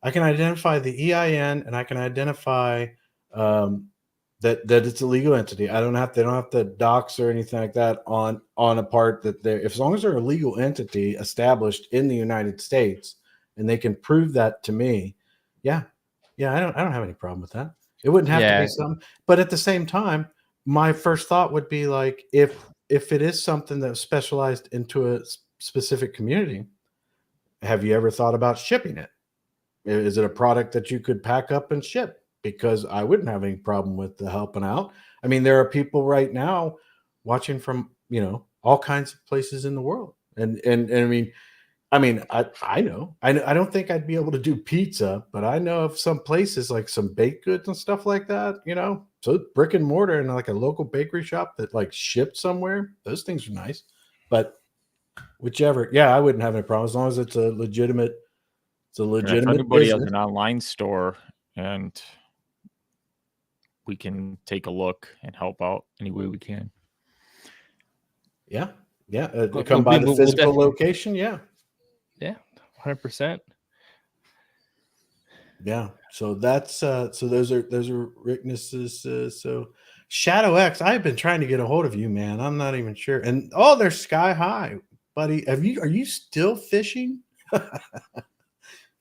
the EIN, and I can identify that it's a legal entity. They don't have to dox or anything like that on a part that as long as they're a legal entity established in the United States, and they can prove that to me. Yeah, I don't have any problem with that. It wouldn't have to be something, but at the same time, my first thought would be like, if it is something that's specialized into a specific community, have you ever thought about shipping it? Is it a product that you could pack up and ship? Because I wouldn't have any problem with the helping out. I mean, there are people right now watching from, all kinds of places in the world. And I know. I don't think I'd be able to do pizza, but I know of some places like some baked goods and stuff like that, So brick and mortar and like a local bakery shop that like shipped somewhere, those things are nice. But whichever, I wouldn't have any problem as long as it's a legitimate. It's a legitimate. If anybody business. has an online store, and we can take a look and help out any way we can. Yeah. Come by the physical location. Yeah. 100%. Yeah. So that's so those are Ricknesses. So Shadow X, I've been trying to get a hold of you, man. I'm not even sure. And they're sky high, buddy. Are you still fishing?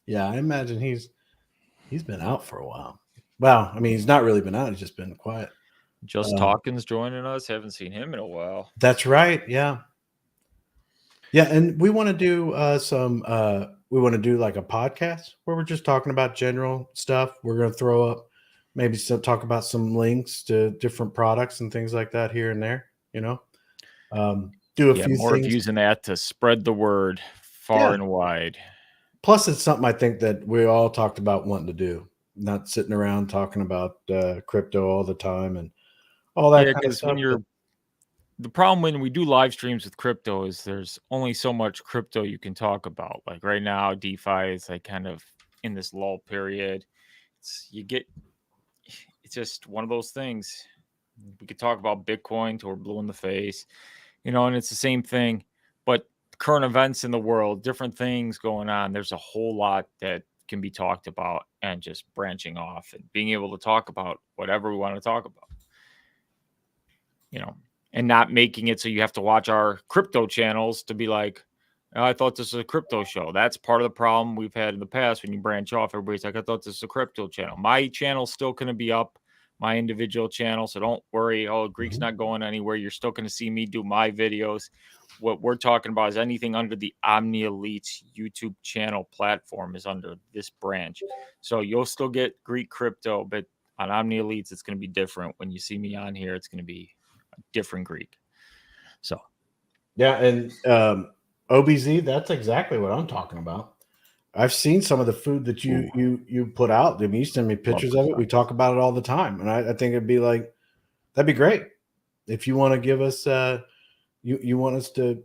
Yeah, I imagine he's been out for a while. Well, I mean, he's not really been out. He's just been quiet. Just Talkins joining us. Haven't seen him in a while. That's right. Yeah. Yeah, and we want to do we want to do like a podcast where we're just talking about general stuff. We're going to throw up maybe talk about some links to different products and things like that here and there, do a few more things. of using that to spread the word far and wide. plus it's something I think that we all talked about wanting to do, not sitting around talking about crypto all the time and all that Yeah, kind of because stuff. when you're the problem when we do live streams with crypto is there's only so much crypto you can talk about. Like right now, DeFi is like kind of in this lull period. It's just one of those things. We could talk about Bitcoin till we're blue in the face, and it's the same thing. But current events in the world, different things going on. There's a whole lot that can be talked about, and just branching off and being able to talk about whatever we want to talk about. And not making it so you have to watch our crypto channels to be like, "Oh, I thought this was a crypto show." That's part of the problem we've had in the past when you branch off. Everybody's like, "I thought this was a crypto channel." My channel's still going to be up, my individual channel. So don't worry. Oh, Greek's not going anywhere. You're still going to see me do my videos. What we're talking about is anything under the Omni Elite YouTube channel platform is under this branch. So you'll still get Greek crypto, but on Omni Elites, it's going to be different. When you see me on here, it's going to be different Greek. So Yeah, and OBZ, that's exactly what I'm talking about. I've seen some of the food that you put out. I mean, you send me pictures of it. We talk about it all the time, and I think it'd be like that'd be great if you want to give us you want us to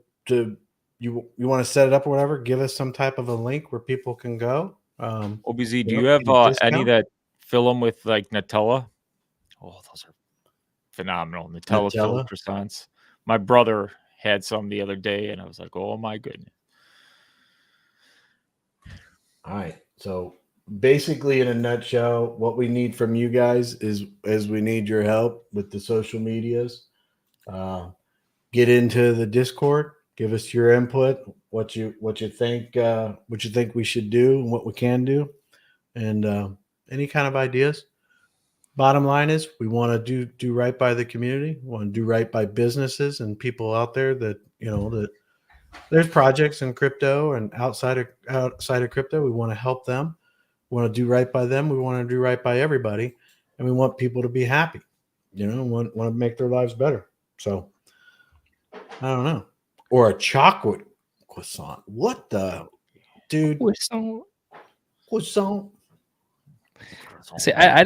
you want to set it up or whatever. Give us some type of a link where people can go. OBZ, do you have any that fill them with like Nutella? Oh, those are phenomenal. Nutella filled croissants. My brother had some the other day, and I was like, "Oh my goodness!" All right. So basically, in a nutshell, what we need from you guys is we need your help with the social medias. Get into the Discord. Give us your input. What you think? What you think we should do and what we can do, and any kind of ideas. Bottom line is, we want to do right by the community. We want to do right by businesses and people out there that that there's projects in crypto and outside of crypto. We want to help them. We want to do right by them. We want to do right by everybody, and we want people to be happy. Want to make their lives better. So I don't know, or a chocolate croissant. What the dude? Croissant. See, I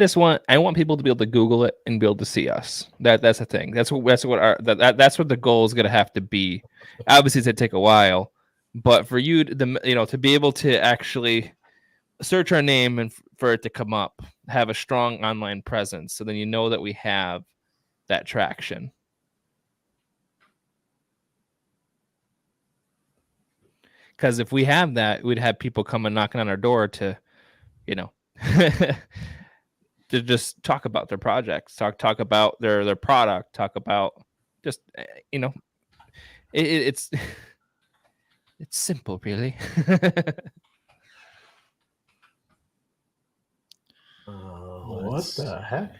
want people to be able to Google it and be able to see us. That's the thing. That's what the goal is going to have to be. Obviously, it's going to take a while, but for you to be able to actually search our name and for it to come up, have a strong online presence, so then you know that we have that traction. Because if we have that, we'd have people coming knocking on our door to, to just talk about their projects, talk about their product, talk about just it's simple, really. What the heck?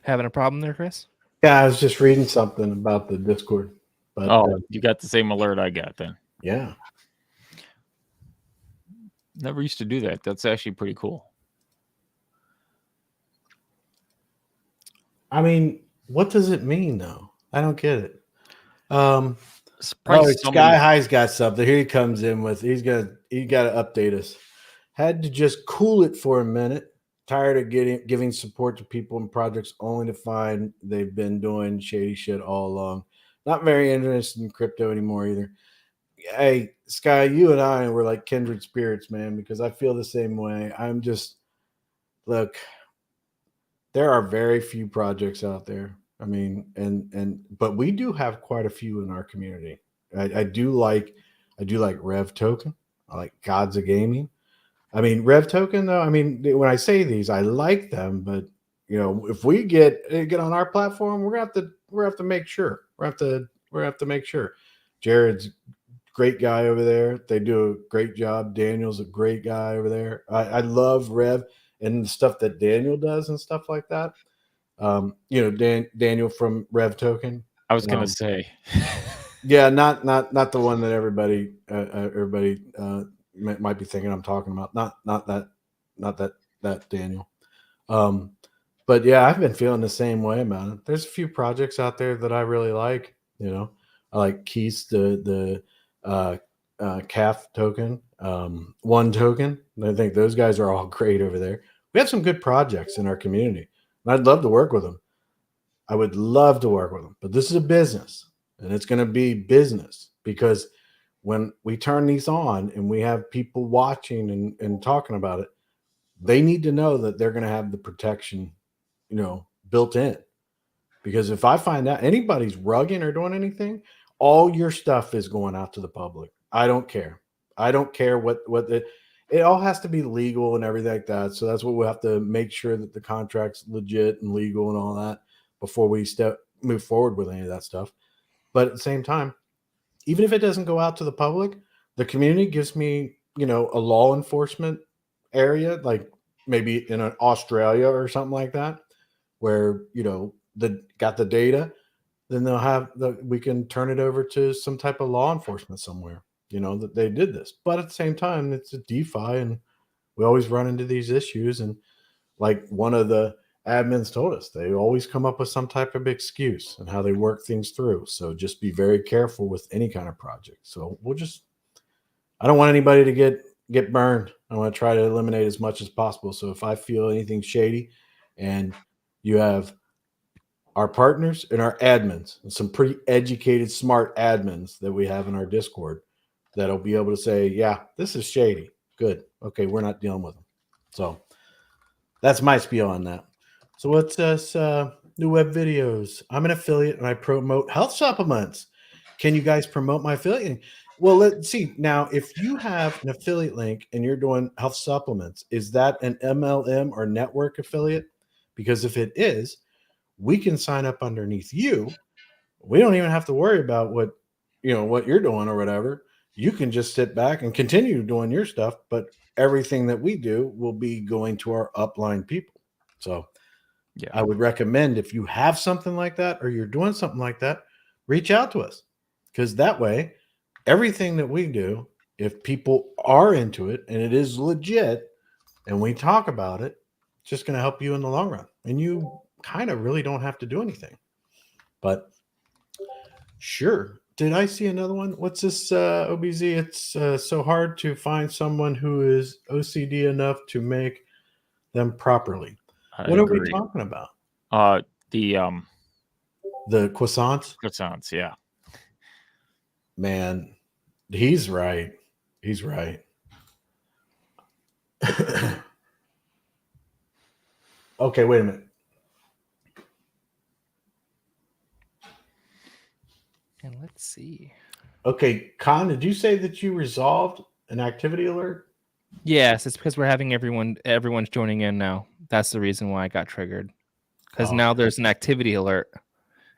Having a problem there, Chris? Yeah, I was just reading something about the Discord. But, you got the same alert I got then. Yeah. Never used to do that. That's actually pretty cool. I mean, what does it mean though? I don't get it. Sky High's got something. Here he comes in with he got to update us. Had to just cool it for a minute. Tired of giving support to people and projects only to find they've been doing shady shit all along. Not very interested in crypto anymore either. Hey, Sky, you and I were like kindred spirits, man, because I feel the same way. I'm just, look, there are very few projects out there. I mean, but we do have quite a few in our community. I do like Rev Token. I like Gods of Gaming. I mean, Rev Token though. I mean, when I say these, I like them, but if we get on our platform, we're gonna have to make sure. We're gonna have to make sure. Jared's a great guy over there. They do a great job. Daniel's a great guy over there. I love Rev and the stuff that Daniel does and stuff like that. Daniel from Rev Token. I was gonna say, yeah, not the one that everybody might be thinking I'm talking about. Not that Daniel. But yeah, I've been feeling the same way about it. There's a few projects out there that I really like. I like Keith's the calf token, one token. I think those guys are all great over there. We have some good projects in our community, and I'd love to work with them. I would love to work with them, but this is a business, and it's going to be business because when we turn these on and we have people watching and talking about it, they need to know that they're going to have the protection, built in. Because if I find out anybody's rugging or doing anything, all your stuff is going out to the public. I don't care. I don't care what it all has to be legal and everything like that. So that's what we'll have to make sure that the contract's legit and legal and all that before we move forward with any of that stuff. But at the same time, even if it doesn't go out to the public, the community gives me, a law enforcement area, like maybe in Australia or something like that, where, got the data, then they'll have we can turn it over to some type of law enforcement somewhere, that they did this. But at the same time, it's a DeFi and we always run into these issues. And like one of the admins told us, they always come up with some type of excuse and how they work things through. So just be very careful with any kind of project. So I don't want anybody to get burned. I want to try to eliminate as much as possible. So if I feel anything shady, and you have our partners and our admins and some pretty educated, smart admins that we have in our Discord that'll be able to say, yeah, this is shady. Good. Okay, we're not dealing with them. So that's my spiel on that. So what's this new web videos? I'm an affiliate and I promote health supplements. Can you guys promote my affiliate? Well, let's see. Now, if you have an affiliate link and you're doing health supplements, is that an MLM or network affiliate? Because if it is, we can sign up underneath you. We don't even have to worry about what you're doing or whatever. You can just sit back and continue doing your stuff, but everything that we do will be going to our upline people. So yeah, I would recommend if you have something like that or you're doing something like that, reach out to us, because that way, everything that we do, if people are into it and it is legit and we talk about it, it's just going to help you in the long run. And you kind of really don't have to do anything. But sure. Did I see another one? What's this, OBZ? It's so hard to find someone who is OCD enough to make them properly. What are we talking about? The croissants? Croissants, yeah. Man, he's right. He's right. Okay, wait a minute. And let's see. Okay, Con, did you say that you resolved an activity alert? Yes, it's because we're having everyone's joining in now. That's the reason why I got triggered. Because now there's an activity alert.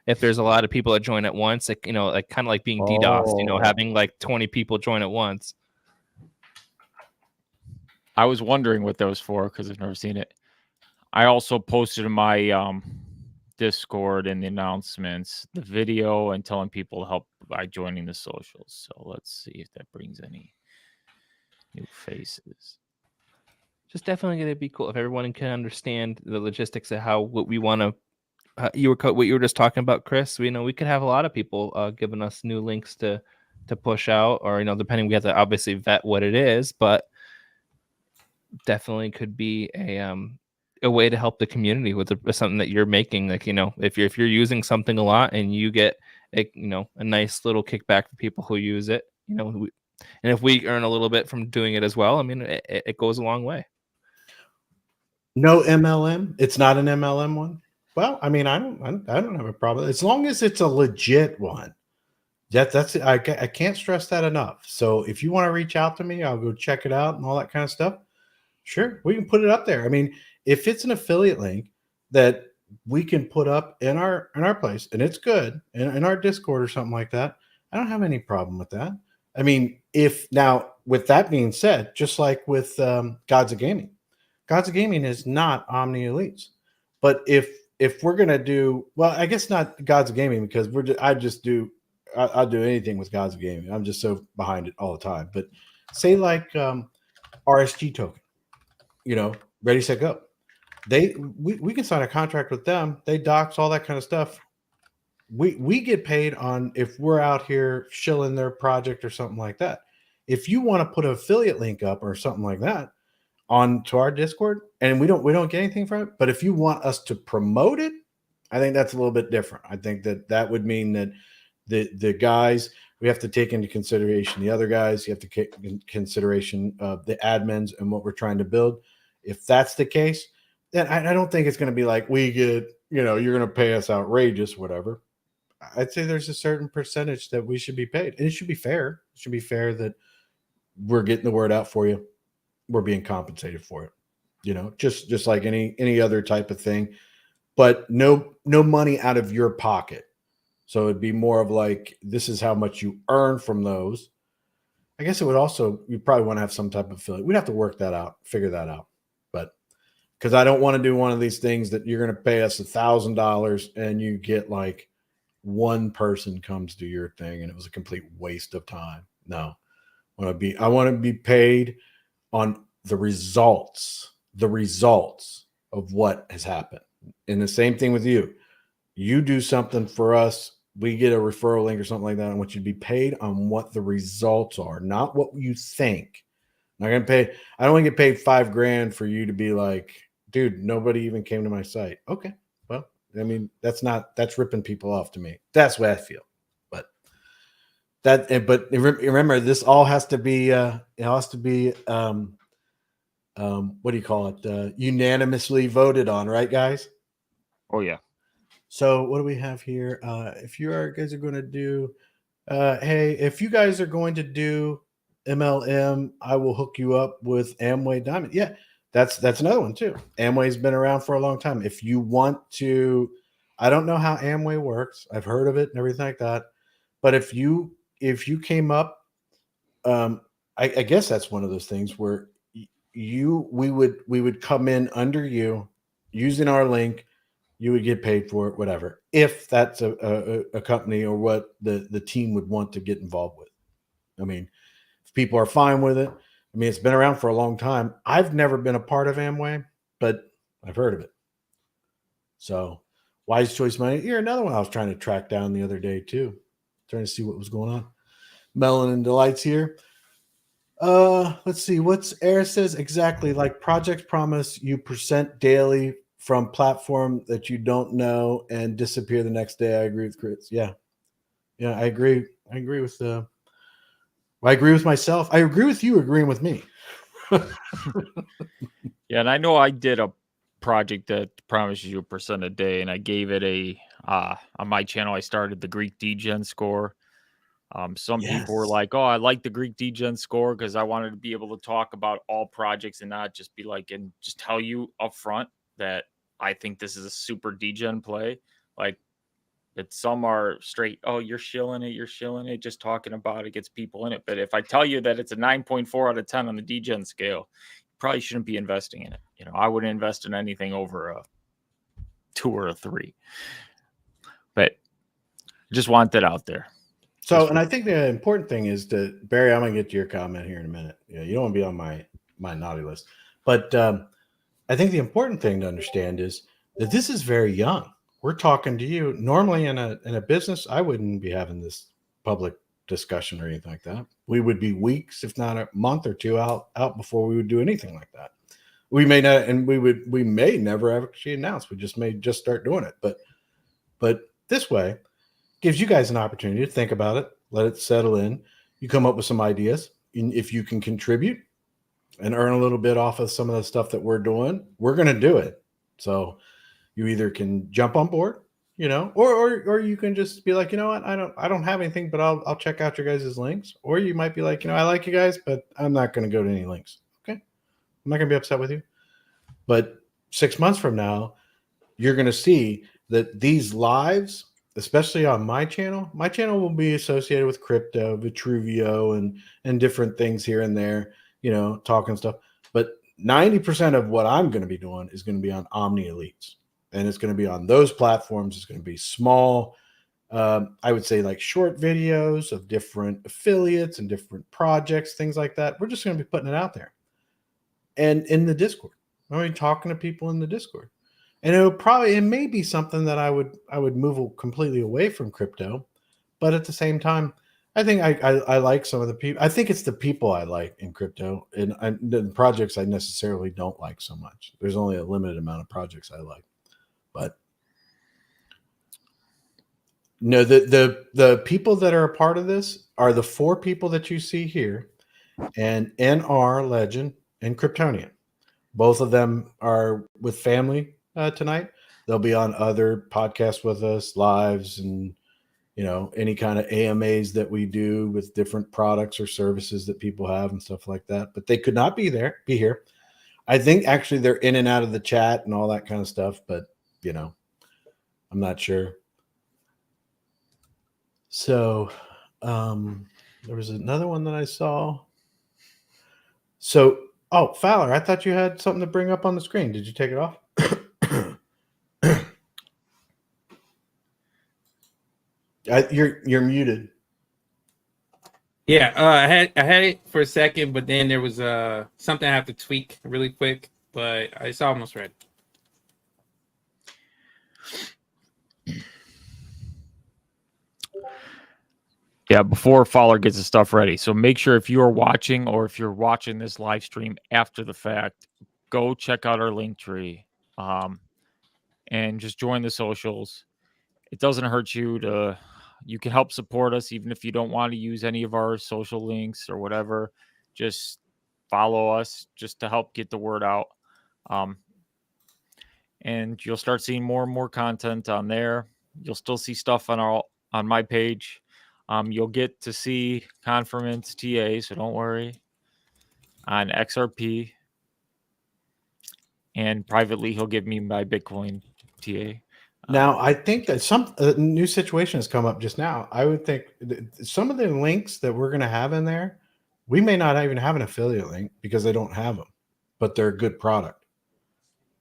If there's a lot of people that join at once, like kind of like being DDoSed, having like 20 people join at once. I was wondering what that was for because I've never seen it. I also posted in my Discord and the announcements the video and telling people to help by joining the socials. So let's see if that brings any new faces. Just definitely going to be cool if everyone can understand the logistics of what we want to. What you were just talking about, Chris. We could have a lot of people giving us new links to push out, or depending, we have to obviously vet what it is, but definitely could be a way to help the community with something that you're making. Like if you're using something a lot and you get a nice little kickback for people who use it, and if we earn a little bit from doing it as well, I mean it goes a long way. No MLM. It's not an MLM one. Well, I mean, I don't have a problem as long as it's a legit one. I can't stress that enough. So if you want to reach out to me, I'll go check it out and all that kind of stuff. Sure, we can put it up there. I mean, if it's an affiliate link that we can put up in our place and it's good in our Discord or something like that, I don't have any problem with that. I mean, with that being said, just like with Gods of Gaming is not Omni Elites, but if we're gonna do, well, I guess not Gods of Gaming, because I'll do anything with Gods of Gaming. I'm just so behind it all the time. But say like RSG token, ready, set, go. we can sign a contract with them. They docs all that kind of stuff. We get paid on if we're out here shilling their project or something like that. If you want to put an affiliate link up or something like that on to our Discord, and we don't get anything from it, but if you want us to promote it, I think that's a little bit different. I think that would mean that the guys, we have to take into consideration the other guys. You have to take in consideration the admins and what we're trying to build. If that's the case, then I don't think it's going to be like we get, you're going to pay us outrageous, whatever. I'd say there's a certain percentage that we should be paid, and it should be fair. It should be fair that we're getting the word out for you. We're being compensated for it, just like any other type of thing, but no money out of your pocket. So it'd be more of like, this is how much you earn from those. I guess it would also, you probably want to have some type of affiliate. We'd have to work that out, figure that out. But because I don't want to do one of these things that you're going to pay us $1,000 and you get like one person comes to your thing and it was a complete waste of time. No, I want to be paid on the results of what has happened. And the same thing with you. You do something for us, we get a referral link or something like that. I want you to be paid on what the results are, not what you think. I'm not going to pay. I don't want to get paid $5,000 for you to be like, dude, nobody even came to my site. Okay. Well, I mean, that's ripping people off to me. That's what I feel. But remember, this all has to be, what do you call it? Unanimously voted on, right, guys? Oh yeah. So what do we have here? If you guys are going to do, hey, if you guys are going to do MLM, I will hook you up with Amway Diamond. Yeah, that's another one too. Amway's been around for a long time. If you want to, I don't know how Amway works. I've heard of it and everything like that. But if you came up, I guess that's one of those things where we would come in under you using our link. You would get paid for it, whatever, if that's a company or what the team would want to get involved with. I mean, if people are fine with it, I mean, it's been around for a long time. I've never been a part of Amway, but I've heard of it. So Wise Choice Money, you're another one I was trying to track down the other day too, trying to see what was going on. Melanin Delights here. Let's see. What's Air says exactly like Projects promise you % daily from platform that you don't know and disappear the next day. I agree with Chris. Yeah, I agree. I agree with I agree with myself. I agree with you agreeing with me. Yeah, and I know I did a project that promises you a % a day, and I gave it on my channel. I started the Greek Degen score. Some people were like, "Oh, I like the Greek Degen score because I wanted to be able to talk about all projects and not just be like and just tell you up front that I think this is a super degen play." Like that some are straight, "Oh, you're shilling it, just talking about it gets people in it." But if I tell you that it's a 9.4 out of 10 on the degen scale, you probably shouldn't be investing in it. I wouldn't invest in anything over a 2 or a 3. But just want that out there. So, and I think the important thing is to Barry, I'm going to get to your comment here in a minute. You don't want to be on my naughty list, but I think the important thing to understand is that this is very young. We're talking to you. Normally in a business, I wouldn't be having this public discussion or anything like that. We would be weeks, if not a month or two out before we would do anything like that. We may not, and we may never actually announce. We just may just start doing it. But this way gives you guys an opportunity to think about it, let it settle in. You come up with some ideas. And if you can contribute and earn a little bit off of some of the stuff that we're doing, we're going to do it. So you either can jump on board, or you can just be like, you know what, I don't have anything, but I'll check out your guys' links. Or you might be like, I like you guys, but I'm not going to go to any links. Okay. I'm not going to be upset with you. But 6 months from now, you're going to see that these lives, especially on my channel will be associated with crypto, Vitruvio, and different things here and there, talking stuff. But 90% of what I'm going to be doing is going to be on Omni Elites. And it's going to be on those platforms. It's going to be small, I would say like short videos of different affiliates and different projects, things like that. We're just going to be putting it out there. And in the Discord. I'm only talking to people in the Discord. And it may be something that I would move completely away from crypto, but at the same time, I think I like some of the people. I think it's the people I like in crypto, and the projects I necessarily don't like so much. There's only a limited amount of projects I like, but no, the people that are a part of this are the 4 people that you see here, and NR Legend and Kryptonian. Both of them are with family tonight. They'll be on other podcasts with us, lives, and any kind of AMAs that we do with different products or services that people have and stuff like that. But they could not be here. I think actually they're in and out of the chat and all that kind of stuff, but I'm not sure. So there was another one that I saw. So, Fowler, I thought you had something to bring up on the screen. Did you take it off? You're muted. Yeah, I had it for a second, but then there was something I have to tweak really quick, but it's almost ready. Yeah, before Fowler gets his stuff ready. So make sure if you are watching or if you're watching this live stream after the fact, go check out our link tree and just join the socials. It doesn't hurt you can help support us even if you don't want to use any of our social links or whatever. Just follow us just to help get the word out. And you'll start seeing more and more content on there. You'll still see stuff on my page. You'll get to see Confirmance TA, so don't worry, on XRP. And privately, he'll give me my Bitcoin TA. Now, I think that some new situation has come up just now. I would think some of the links that we're going to have in there, we may not even have an affiliate link because they don't have them, but they're a good product.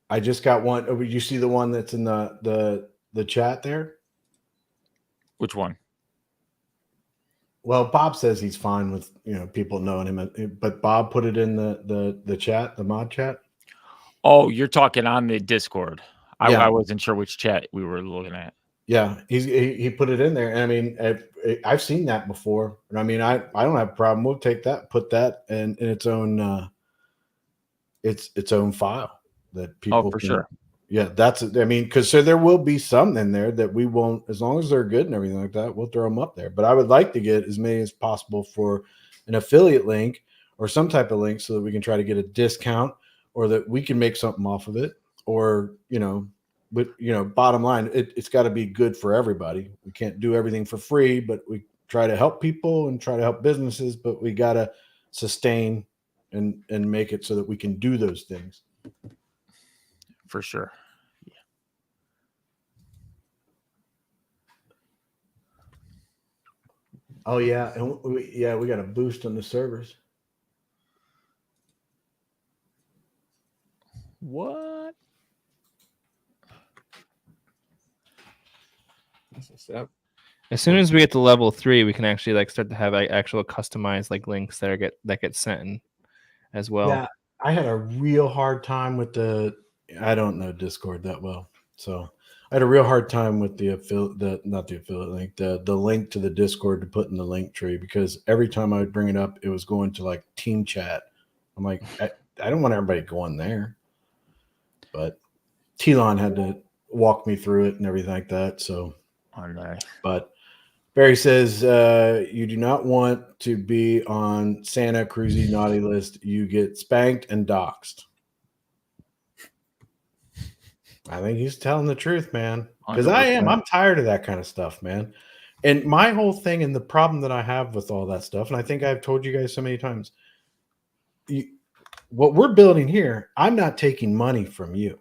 I just got one. Oh, you see the one that's in the chat there? Which one? Well, Bob says he's fine with people knowing him, but Bob put it in the chat, the mod chat. Oh, you're talking on the Discord. Yeah. I wasn't sure which chat we were looking at. Yeah, he put it in there. And I mean, I've seen that before. And I mean, I don't have a problem. We'll take that, put that in its own its own file that people. Oh, for sure. Yeah, because there will be some in there that we won't, as long as they're good and everything like that, we'll throw them up there. But I would like to get as many as possible for an affiliate link or some type of link so that we can try to get a discount or that we can make something off of it, or but bottom line, it's got to be good for everybody. We can't do everything for free, but we try to help people and try to help businesses, but we got to sustain and make it so that we can do those things. For sure. Yeah. Oh yeah, and we got a boost on the servers. What? As soon as we get to level 3, we can actually start to have actual customized links that get sent in as well. Yeah, I had a real hard time with I don't know Discord that well, so I had a real hard time with not the affiliate link, the link to the Discord to put in the link tree, because every time I would bring it up, it was going to team chat. I'm like, I don't want everybody going there, but Telon had to walk me through it and everything like that. So, but Barry says you do not want to be on Santa Cruzy naughty list. You get spanked and doxxed. I think he's telling the truth, man. Because I'm tired of that kind of stuff, man. And my whole thing and the problem that I have with all that stuff, and I think I've told you guys so many times, what we're building here, I'm not taking money from you.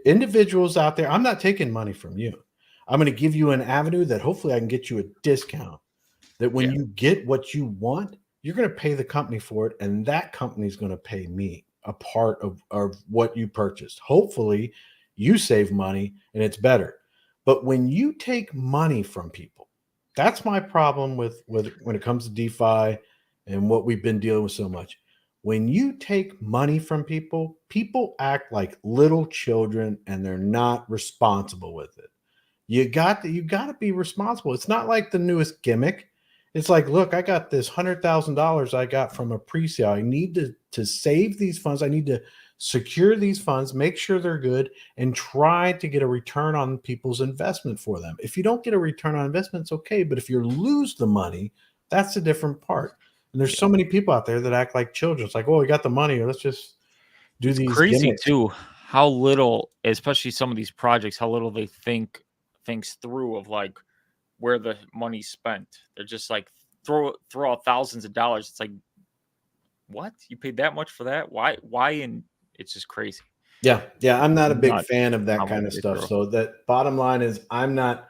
Individuals out there, I'm not taking money from you. I'm going to give you an avenue that hopefully I can get you a discount, that when you get what you want, you're going to pay the company for it, and that company is going to pay me a part of what you purchased. Hopefully you save money and it's better. But when you take money from people, that's my problem with when it comes to DeFi and what we've been dealing with so much. when you take money from people, people act like little children and they're not responsible with it. You got to be responsible. It's not like the newest gimmick. It's like, look, I got this $100,000 I got from a pre-sale. I need to save these funds. I need to secure these funds, make sure they're good, and try to get a return on people's investment for them. If you don't get a return on investment, it's okay. But if you lose the money, that's a different part. And there's so many people out there that act like children. It's like, oh, we got the money. Let's just do these Crazy gimmicks. too, how little, especially some of these projects, how little they think things through of like where the money's spent. They're just like throw out thousands of dollars. It's like, what? You paid that much for that? Why? And it's just crazy. Yeah. I'm not a big Not fan of that how kind much of they stuff. throw. So that bottom line is I'm not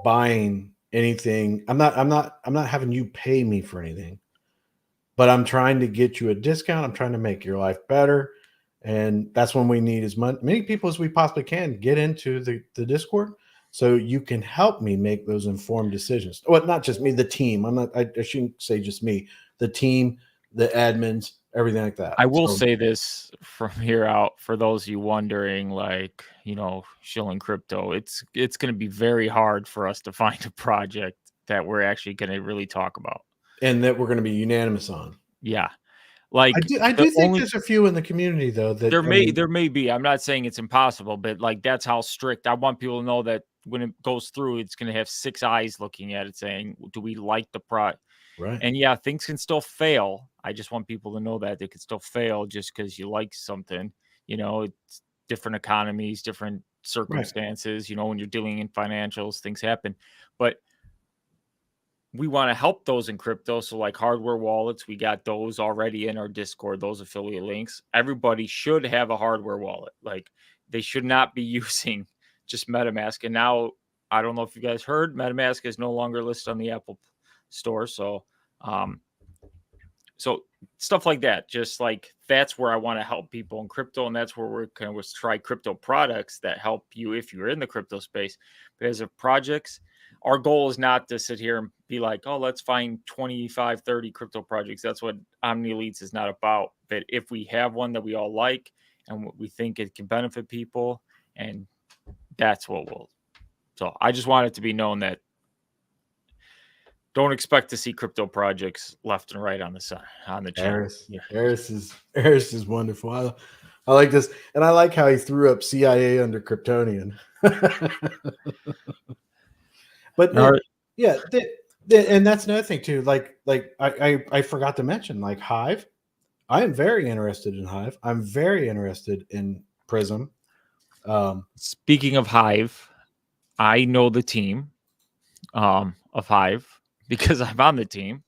buying anything. I'm not having you pay me for anything. But I'm trying to get you a discount. I'm trying to make your life better. And that's when we need as many people as we possibly can get into the Discord so you can help me make those informed decisions. Well, not just me, the team. I shouldn't say just me, the team, the admins, everything like that. I will say this from here out for those of you wondering, like, shilling crypto, it's going to be very hard for us to find a project that we're actually going to really talk about. And that we're going to be unanimous on. Yeah. Like I do think there's a few in the community though that there may be. I'm not saying it's impossible, but like that's how strict. I want people to know that when it goes through, it's going to have 6 eyes looking at it saying, do we like the product? right. And yeah, things can still fail. I just want people to know that they can still fail just because you like something. It's different economies, different circumstances. When you're dealing in financials, things happen. But we want to help those in crypto. So like hardware wallets, we got those already in our Discord, those affiliate links. Everybody should have a hardware wallet. Like they should not be using just MetaMask. And now, I don't know if you guys heard, MetaMask is no longer listed on the Apple Store. So, so stuff like that, just like that's where I want to help people in crypto. And that's where we're kind of try crypto products that help you if you're in the crypto space. Because of projects, our goal is not to sit here and be like, oh, let's find 25, 30 crypto projects. That's what Omni Elites is not about. But if we have one that we all like and we think it can benefit people, and that's what we'll. So I just want it to be known that don't expect to see crypto projects left and right on the side, on the channel. Harris is wonderful. I like this. And I like how he threw up CIA under Kryptonian. But and that's another thing too. Like I forgot to mention, like Hive. I am very interested in Hive. I'm very interested in Prism. Speaking of Hive, I know the team of Hive because I'm on the team.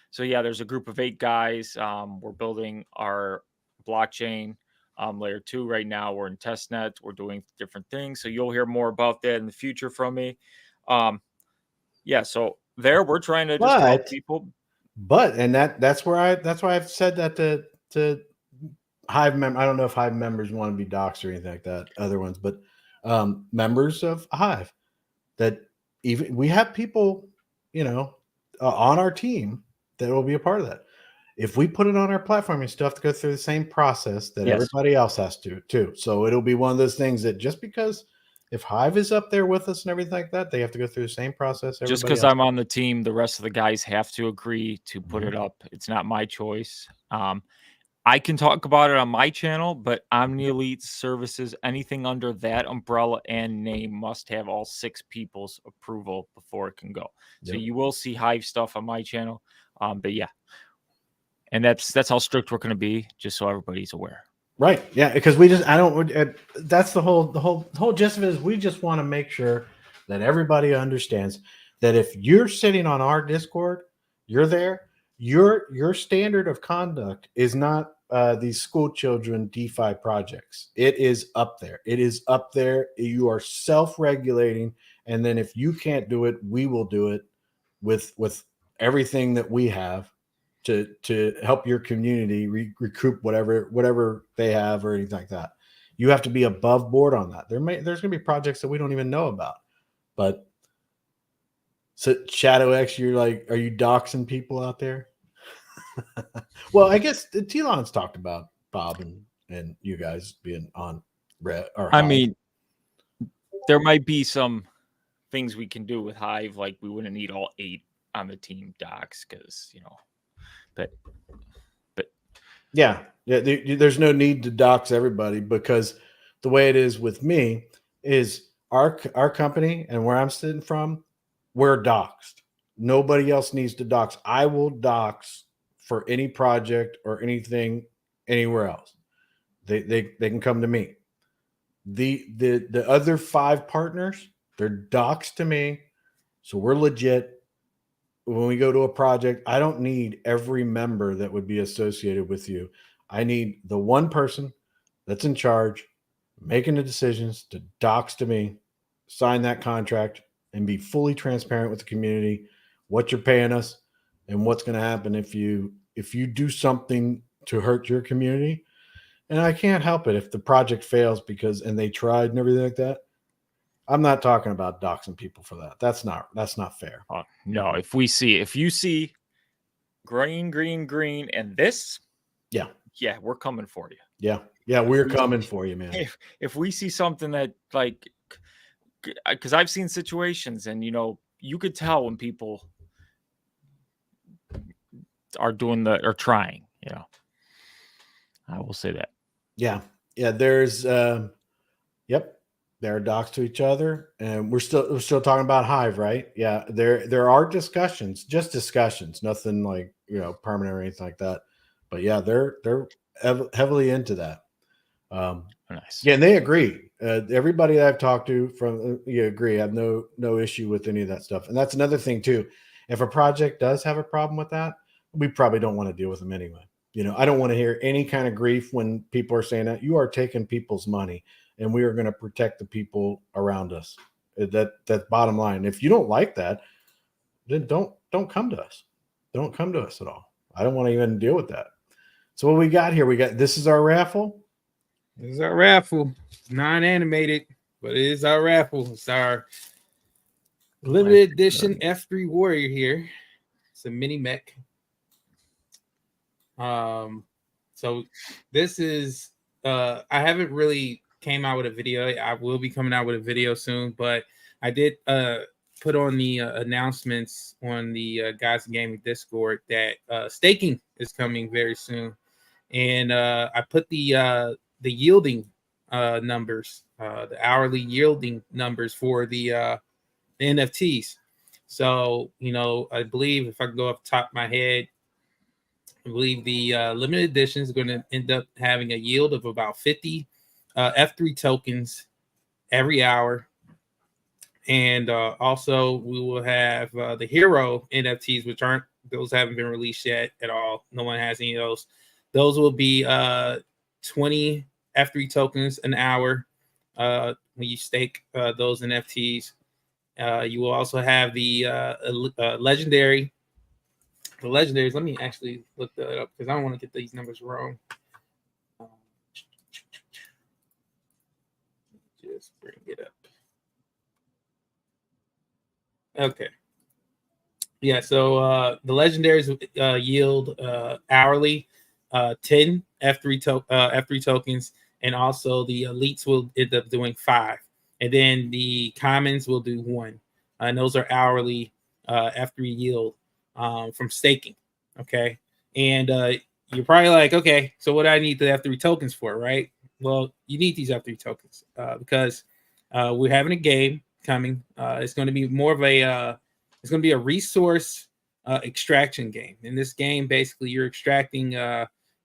So yeah, there's a group of 8 guys. We're building our blockchain layer 2 right now. We're in testnet. We're doing different things. So you'll hear more about that in the future from me. So there we're trying to just help people. But that's why I've said that to Hive I don't know if Hive members want to be doxxed or anything like that, other ones, but members of Hive, that even we have people, on our team that will be a part of that. If we put it on our platform, you still have to go through the same process that everybody else has to too. So it'll be one of those things that just because if Hive is up there with us and everything like that, they have to go through the same process. Just because I'm on the team, the rest of the guys have to agree to put it up. It's not my choice. I can talk about it on my channel, but Omni Elite Services, anything under that umbrella and name must have all 6 people's approval before it can go. So you will see Hive stuff on my channel. But yeah. And that's how strict we're going to be, just so everybody's aware. Right. Yeah. Because that's the whole gist of it is we just want to make sure that everybody understands that if you're sitting on our Discord, you're there, your standard of conduct is not these school children DeFi projects. It is up there. It is up there. You are self-regulating. And then if you can't do it, we will do it with everything that we have to help your community recoup whatever they have or anything like that. You have to be above board on that. There's going to be projects that we don't even know about. But so Shadow X, you're like, are you doxing people out there? Well, I guess Telon's talked about Bob and you guys being on Red or I Hive. mean, there might be some things we can do with Hive, like we wouldn't need all 8 on the team docs because but yeah, there's no need to dox everybody, because the way it is with me is our company and where I'm sitting from, we're doxed. Nobody else needs to dox. I will dox for any project or anything anywhere else. They can come to me. The other 5 partners, they're doxed to me, so we're legit. When we go to a project, I don't need every member that would be associated with you. I need the one person that's in charge, making the decisions, to dox to me, sign that contract, and be fully transparent with the community, what you're paying us, and what's going to happen if you do something to hurt your community. And I can't help it if the project fails and they tried and everything like that. I'm not talking about doxing people for that. That's not fair. no, if you see green, and this, Yeah, we're coming for you. Yeah, we're coming for you, man. If we see something that, like, because I've seen situations, and you could tell when people are trying. I will say that. Yeah. There's yep. They're docs to each other, and we're still talking about Hive, right? Yeah, there are discussions, just discussions, nothing like permanent or anything like that. But yeah, they're heavily into that. Nice. Yeah, and they agree. Everybody that I've talked to from agree. I have no issue with any of that stuff. And that's another thing too. If a project does have a problem with that, we probably don't want to deal with them anyway. I don't want to hear any kind of grief when people are saying that. You are taking people's money, and we are going to protect the people around us. That's bottom line. If you don't like that, then don't come to us. Don't come to us at all. I don't want to even deal with that. So what we got here? This is our raffle. This is our raffle. Non-animated, but it is our raffle. It's our limited edition F3 Warrior here. It's a mini mech. So this is I haven't really came out with a video. I will be coming out with a video soon, but I did put on the announcements on the Guys in Gaming Discord that staking is coming very soon, and I put the yielding numbers, the hourly yielding numbers for the NFTs. So I believe, if I can go off the top of my head, I believe the limited edition is going to end up having a yield of about 50 F3 tokens every hour. And also we will have the hero NFTs, which haven't been released yet at all. No one has any of those. Those will be 20 F3 tokens an hour when you stake those NFTs. You will also have the legendary. The legendaries, let me actually look that up because I don't want to get these numbers wrong. Just bring it up. Okay. Yeah, so the legendaries yield hourly 10 F3 tokens, and also the elites will end up doing 5. And then the commons will do 1. And those are hourly F3 yield from staking. Okay. And you're probably like, okay, so what do I need the F3 tokens for, right? Well, you need these F3 tokens because we're having a game coming. It's going to be more of a it's going to be a resource extraction game. In this game, basically, you're extracting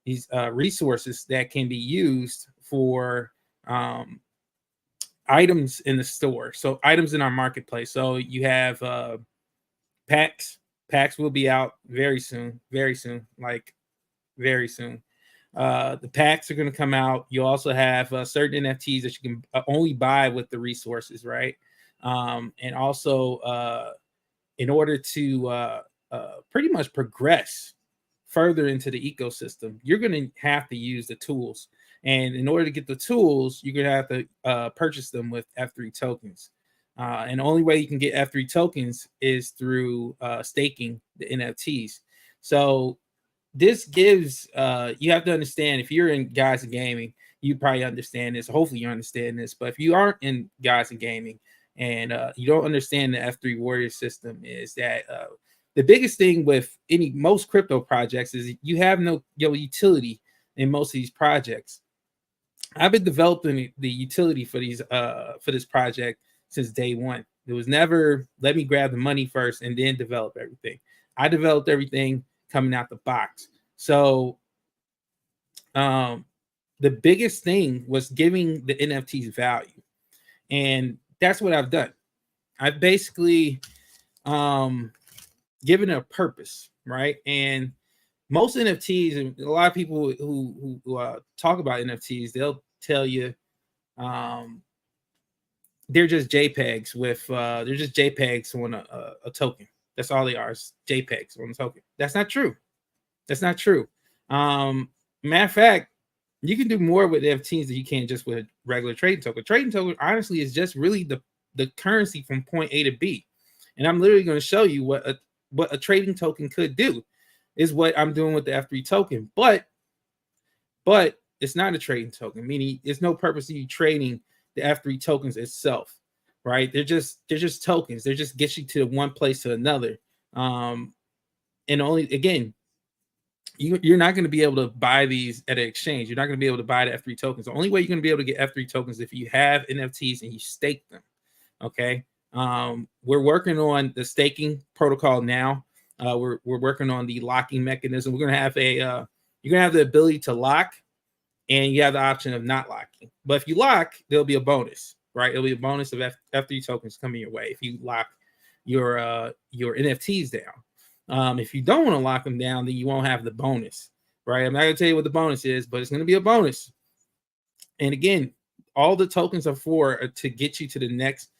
these resources that can be used for items in the store. So items in our marketplace. So you have packs. Packs will be out very soon, like very soon. The packs are going to come out. You also have certain NFTs that you can only buy with the resources, right? And also, in order to pretty much progress further into the ecosystem, you're going to have to use the tools. And in order to get the tools, you're going to have to purchase them with F3 tokens. And the only way you can get F3 tokens is through staking the NFTs. So this gives you have to understand, if you're in guys and gaming, you probably understand this. Hopefully you understand this. But if you aren't in guys and gaming and you don't understand the F3 Warrior system, is that the biggest thing with most crypto projects is you have no utility in most of these projects. I've been developing the utility for this project since day one. It was never let me grab the money first and then develop everything. I developed everything coming out the box. So the biggest thing was giving the NFTs value. And that's what I've done. I've basically given it a purpose, right? And most NFTs, and a lot of people who talk about NFTs, they'll tell you they're just JPEGs on a token. That's all they are, is JPEGs on a token. That's not true. That's not true. Matter of fact, you can do more with NFTs than you can just with a regular trading token. Trading token, honestly, is just really the currency from point A to B. And I'm literally going to show you what a trading token could do, is what I'm doing with the F3 token. But it's not a trading token, meaning there's no purpose in you trading the F3 tokens itself, right? They're just tokens. They just get you to one place to another. And only, again, you're not going to be able to buy these at an exchange. You're not going to be able to buy the F3 tokens. The only way you're going to be able to get F3 tokens is if you have NFTs and you stake them. Okay. We're working on the staking protocol now. We're working on the locking mechanism. We're going to have you're going to have the ability to lock, and you have the option of not locking. But if you lock, there'll be a bonus, right? It'll be a bonus of F3 tokens coming your way if you lock your NFTs down. If you don't want to lock them down, then you won't have the bonus, right? I'm not going to tell you what the bonus is, but it's going to be a bonus. And again, all the tokens are to get you to the next,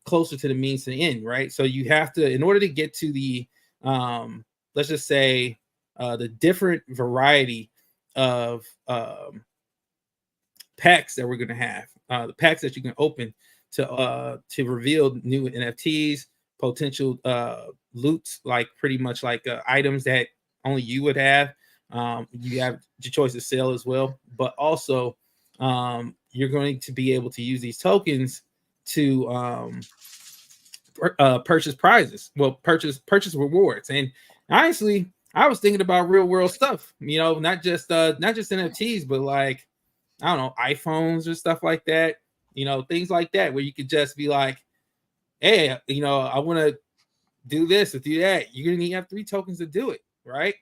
closer to the means to the end, right? So you have to, in order to get to the, let's just say, the different variety of packs that we're going to have, the packs that you can open to reveal new NFTs, potential loots, like pretty much like items that only you would have. You have your choice of sale as well, but also you're going to be able to use these tokens to purchase prizes. Well, purchase rewards. And honestly, I was thinking about real world stuff, not just NFTs, but like, I don't know, iPhones or stuff like that, things like that, where you could just be like, hey, I want to do this or do that. You're going to need to have 3 tokens to do it, right?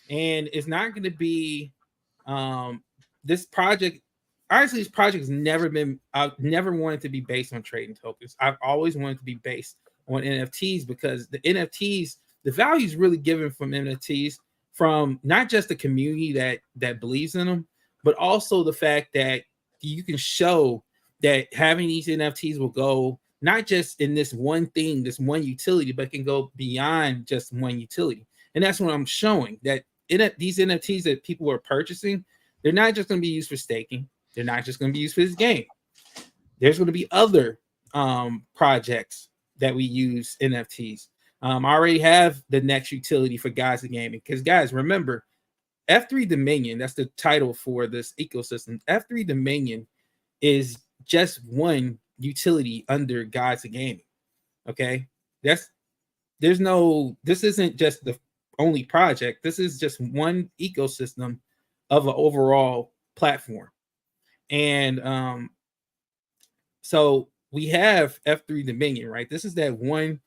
And it's not going to be this project. Honestly, this project has I've never wanted to be based on trading tokens. I've always wanted to be based on NFTs, because the NFTs, the value is really given from NFTs, from not just the community that believes in them, but also the fact that you can show that having these NFTs will go not just in this one thing, this one utility, but can go beyond just one utility. And that's what I'm showing, that these NFTs that people are purchasing, they're not just going to be used for staking. They're not just going to be used for this game. There's going to be other projects that we use NFTs. I already have the next utility for guys in gaming, because guys, remember, F3 Dominion, that's the title for this ecosystem. F3 Dominion is just one utility under guys in gaming. Okay, this isn't just the only project. This is just one ecosystem of an overall platform. And so we have F3 Dominion, right? This is that one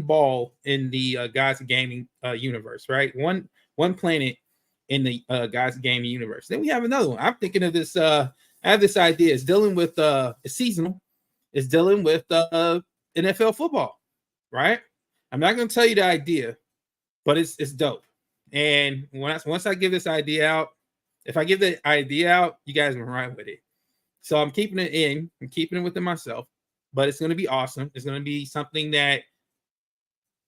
ball in the guys in gaming universe, right? One planet in the guys in gaming universe. Then we have another one. I'm thinking of this. I have this idea. It's dealing with it's seasonal. It's dealing with NFL football, right? I'm not going to tell you the idea, but it's dope. And once I give this idea out, if I give the idea out, you guys will run with it. So I'm keeping it in. I'm keeping it within myself, but it's going to be awesome. It's going to be something that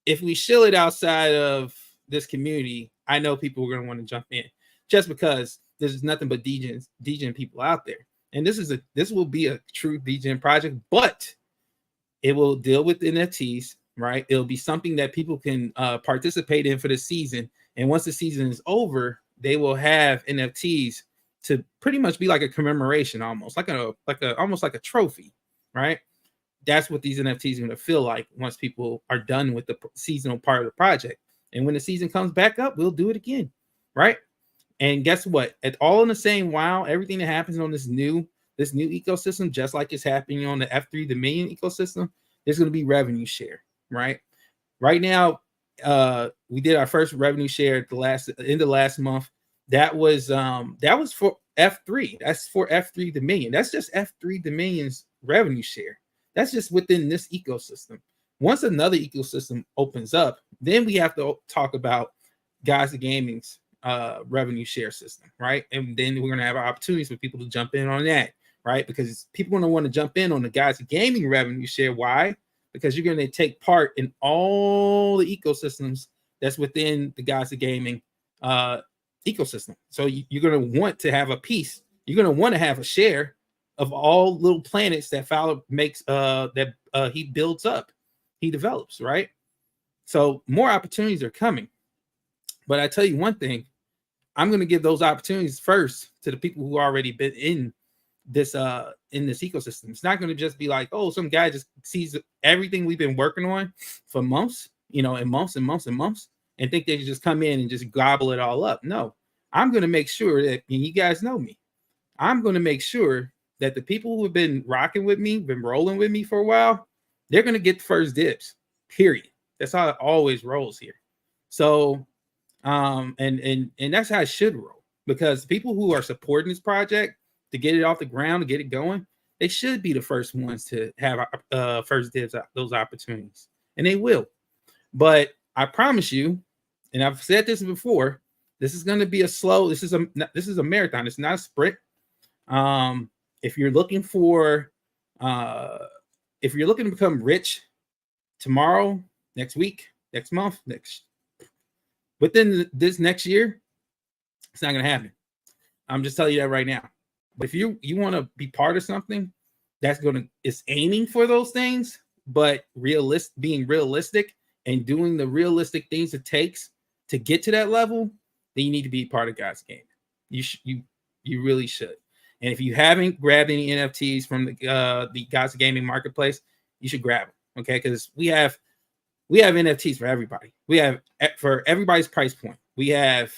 if we shill it outside of this community, I know people are going to want to jump in, just because there's nothing but DGen people out there. And this will be a true DGen project, but it will deal with NFTs, right? It'll be something that people can participate in for the season And once the season is over, they will have NFTs to pretty much be like a commemoration, almost like a trophy, right? That's what these NFTs are going to feel like once people are done with the seasonal part of the project. And when the season comes back up, we'll do it again, right? And guess what? It's all in the same WoW. Everything that happens on this new ecosystem, just like it's happening on the F3 Dominion ecosystem, there's going to be revenue share, right? Right now, we did our first revenue share at the end of last month. That was for F3. That's for F3 Dominion. That's just F3 Dominion's revenue share. That's just within this ecosystem. Once another ecosystem opens up, then we have to talk about Guys of Gaming's revenue share system, right? And then we're going to have opportunities for people to jump in on that, right? Because people are going to want to jump in on the Guys of Gaming revenue share. Why? Because you're going to take part in all the ecosystems that's within the Guys of Gaming ecosystem. So you're going to want to have a piece. You're going to want to have a share of all little planets that Fowler makes, he builds up, he develops, right? So more opportunities are coming. But I tell you one thing, I'm going to give those opportunities first to the people who already been in this ecosystem. It's not going to just be like, oh, some guy just sees everything we've been working on for months, and months and months and months, and think they can just come in and just gobble it all up. No, I'm going to make sure that, and you guys know me, I'm going to make sure that the people who have been rocking with me, been rolling with me for a while, they're going to get the first dibs, period. That's how it always rolls here. So, and that's how it should roll, because people who are supporting this project to get it off the ground, to get it going, they should be the first ones to have first dibs at those opportunities, and they will. But I promise you, and I've said this before, this is going to be this is a marathon. It's not a sprint. If you're looking to become rich tomorrow, next week, next month, within this next year, it's not going to happen. I'm just telling you that right now. But if you want to be part of something it's aiming for those things, but being realistic and doing the realistic things it takes to get to that level, then you need to be part of God's game. You really should. And if you haven't grabbed any NFTs from the Guys of Gaming marketplace, you should grab them, okay? Because we have NFTs for everybody. We have for everybody's price point. We have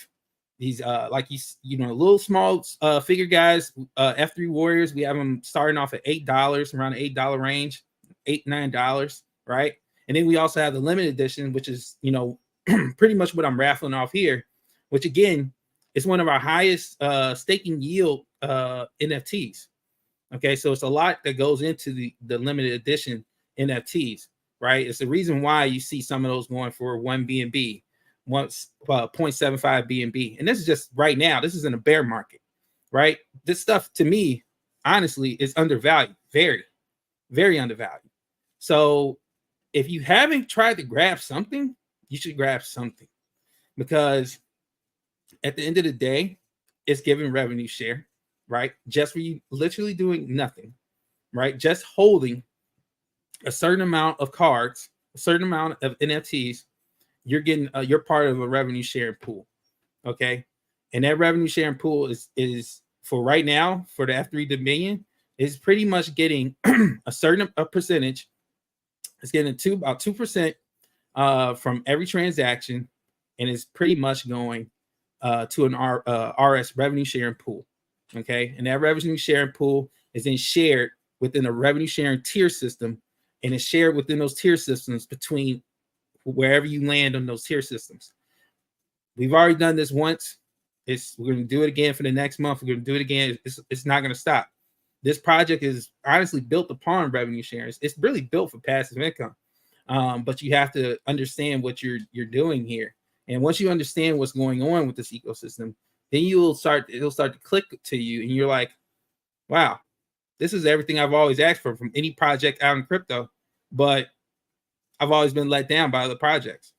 these little small figure guys, F3 Warriors. We have them starting off at $8, around the $8 range, $8-9, right? And then we also have the limited edition, which is pretty much what I'm raffling off here, which again is one of our highest staking yield NFTs. Okay, so it's a lot that goes into the limited edition NFTs, right? It's the reason why you see some of those going for 1 BNB, 0.75 BNB. And this is just right now, this is in a bear market, right? This stuff to me, honestly, is undervalued, very, very undervalued. So if you haven't tried to grab something, you should grab something, because at the end of the day, it's giving revenue share, right? Just for you literally doing nothing, right? Just holding a certain amount of cards, a certain amount of NFTs, you're part of a revenue sharing pool, okay? And that revenue sharing pool is for right now, for the F3 Dominion, is pretty much getting a certain percentage. It's getting about 2% from every transaction, and it's pretty much going to an RS revenue sharing pool, okay? And that revenue sharing pool is then shared within a revenue sharing tier system, and it's shared within those tier systems between wherever you land on those tier systems. We've already done this once. We're going to do it again for the next month. We're going to do it again. It's not going to stop. This project is honestly built upon revenue sharing. It's really built for passive income. But you have to understand what you're doing here. And once you understand what's going on with this ecosystem, then it'll start to click to you, and you're like, wow, this is everything I've always asked for from any project out in crypto, but I've always been let down by other projects.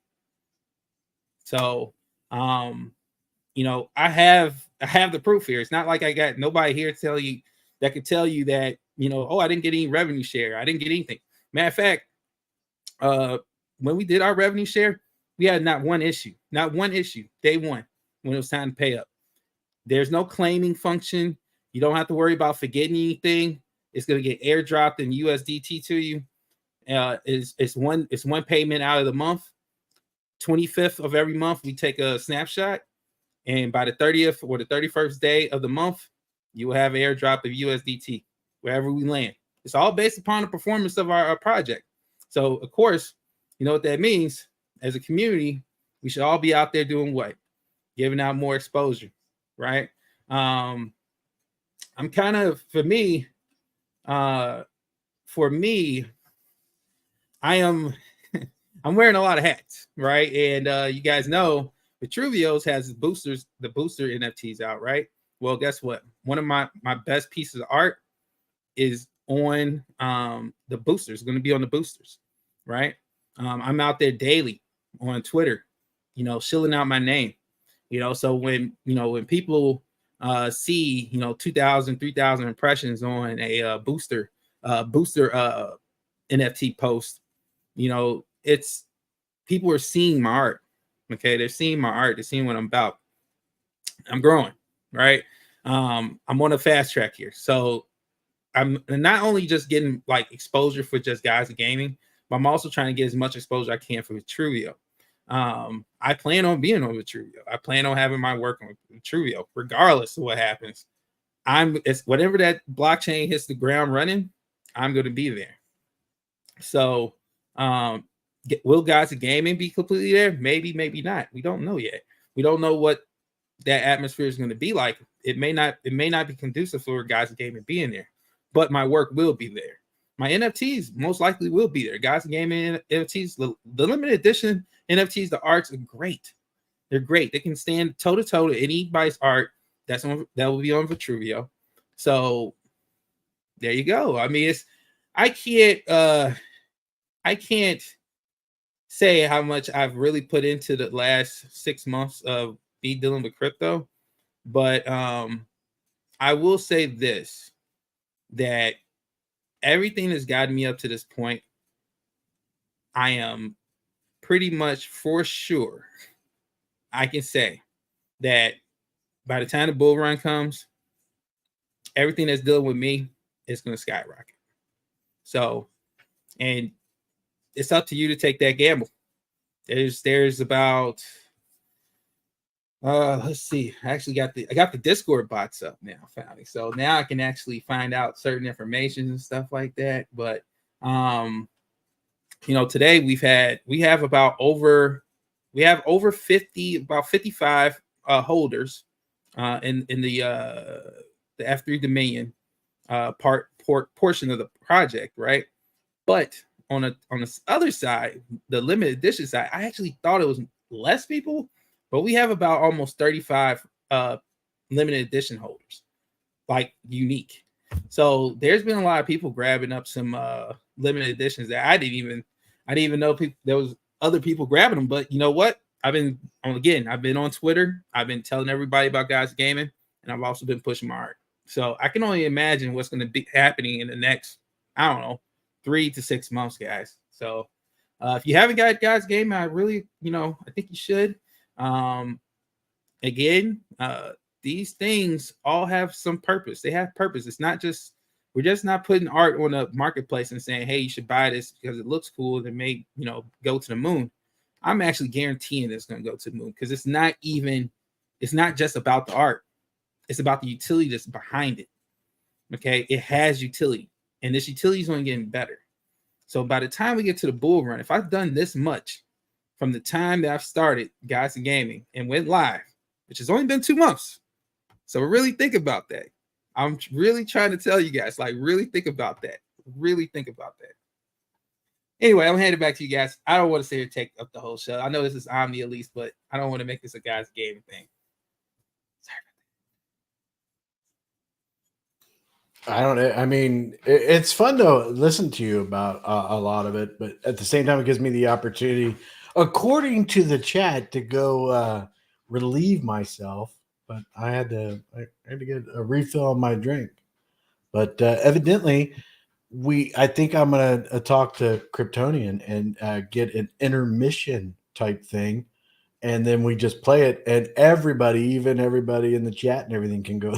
So, I have the proof here. It's not like I got nobody here that could tell you that, oh, I didn't get any revenue share. I didn't get anything. Matter of fact, when we did our revenue share, We had not one issue day one when it was time to pay up. There's no claiming function. You don't have to worry about forgetting anything. It's going to get airdropped in USDT to you. It's one payment out of the month. 25th of every month, we take a snapshot. And by the 30th or the 31st day of the month, you will have an airdrop of USDT wherever we land. It's all based upon the performance of our project. So, of course, you know what that means. As a community, we should all be out there doing what? Giving out more exposure, right? I'm kind of, for me, I am, I'm wearing a lot of hats, right? And you guys know Vitruvios has the booster NFTs out, right? Well, guess what? One of my best pieces of art is on the boosters, going to be on the boosters, right? I'm out there daily on Twitter, shilling out my name, so when people see, 2,000, 3,000 impressions on a booster NFT post, it's people are seeing my art. Okay, they're seeing my art, they're seeing what I'm about. I'm growing, right? I'm on a fast track here. So I'm not only just getting like exposure for just guys in gaming, but I'm also trying to get as much exposure I can for Vitruvio. I plan on being on Vitruvio. I plan on having my work on Vitruvio, regardless of what happens. It's whatever that blockchain hits the ground running, I'm going to be there. So, will guys in gaming be completely there? Maybe, maybe not. We don't know yet. We don't know what that atmosphere is going to be like. It may not be conducive for guys in gaming being there, but my work will be there. My NFTs most likely will be there. Guys in gaming NFTs, the limited edition NFTs, the arts are great. They're great. They can stand toe to toe to anybody's art that will be on Vitruvio. So there you go. I mean, I can't say how much I've really put into the last 6 months of me dealing with crypto, but I will say this, that everything that's gotten me up to this point, I am pretty much for sure, I can say that by the time the bull run comes, everything that's dealing with me is going to skyrocket. So, and it's up to you to take that gamble. There's about let's see. I got the Discord bots up now, finally. So now I can actually find out certain information and stuff like that. But today we have over 55 holders in the F3 Dominion portion of the project, right? But on the other side, the limited edition side, I actually thought it was less people, but we have about almost 35 limited edition holders, like unique. So there's been a lot of people grabbing up some limited editions that I didn't even know there was other people grabbing them. But you know what? I've been on Twitter. I've been telling everybody about Guys Gaming, and I've also been pushing my art. So I can only imagine what's going to be happening in the next, 3 to 6 months, guys. So if you haven't got Guys Gaming, I really, I think you should. Again, these things all have some purpose. They have purpose. It's not just, we're just not putting art on a marketplace and saying, hey, you should buy this because it looks cool and it may, go to the moon. I'm actually guaranteeing it's going to go to the moon, because it's not just about the art. It's about the utility that's behind it. Okay. It has utility, and this utility is only getting better. So by the time we get to the bull run, if I've done this much from the time that I've started Guys and Gaming and went live, which has only been 2 months. So really think about that. I'm really trying to tell you guys, really think about that. Really think about that. Anyway, I'm handing it back to you guys. I don't want to sit here and take up the whole show. I know this is Omni Elite, but I don't want to make this a Guys Gaming thing. It's fun to listen to you about a lot of it, but at the same time, it gives me the opportunity, according to the chat, to go relieve myself. But I had to get a refill on my drink. But evidently, I think I'm going to talk to Kryptonian and get an intermission type thing. And then we just play it, and everybody, even everybody in the chat and everything, can go.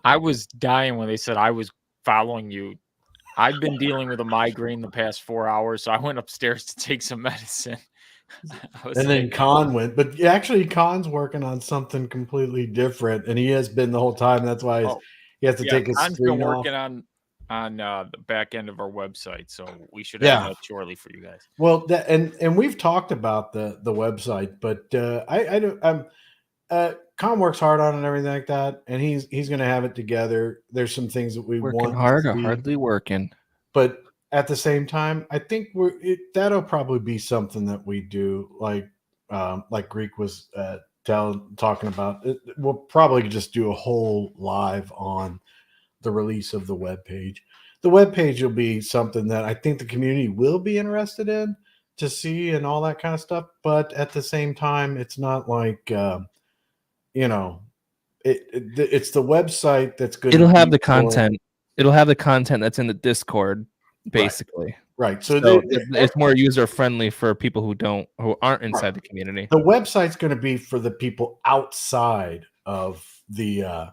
I was dying when they said I was following you. I've been dealing with a migraine the past 4 hours, so I went upstairs to take some medicine. And then Con went, but actually Con's working on something completely different, and he has been the whole time. That's why he has to take his Con's screen been off. working on the back end of our website, so we should have that shortly for you guys. Well, and we've talked about the website, but I don't. Con works hard on it and everything like that, and he's going to have it together. There's some things that we Working want hard to or see, hardly working. but at the same time, I think that'll probably be something that we do, like Greek was talking about. We'll probably just do a whole live on the release of the web page. The web page will be something that I think the community will be interested in to see and all that kind of stuff. But at the same time, it's not like it's the website that's good. It'll have the content. It'll have the content that's in the Discord, basically. Right. So it's more user friendly for people who aren't inside the community. The website's going to be for the people outside of the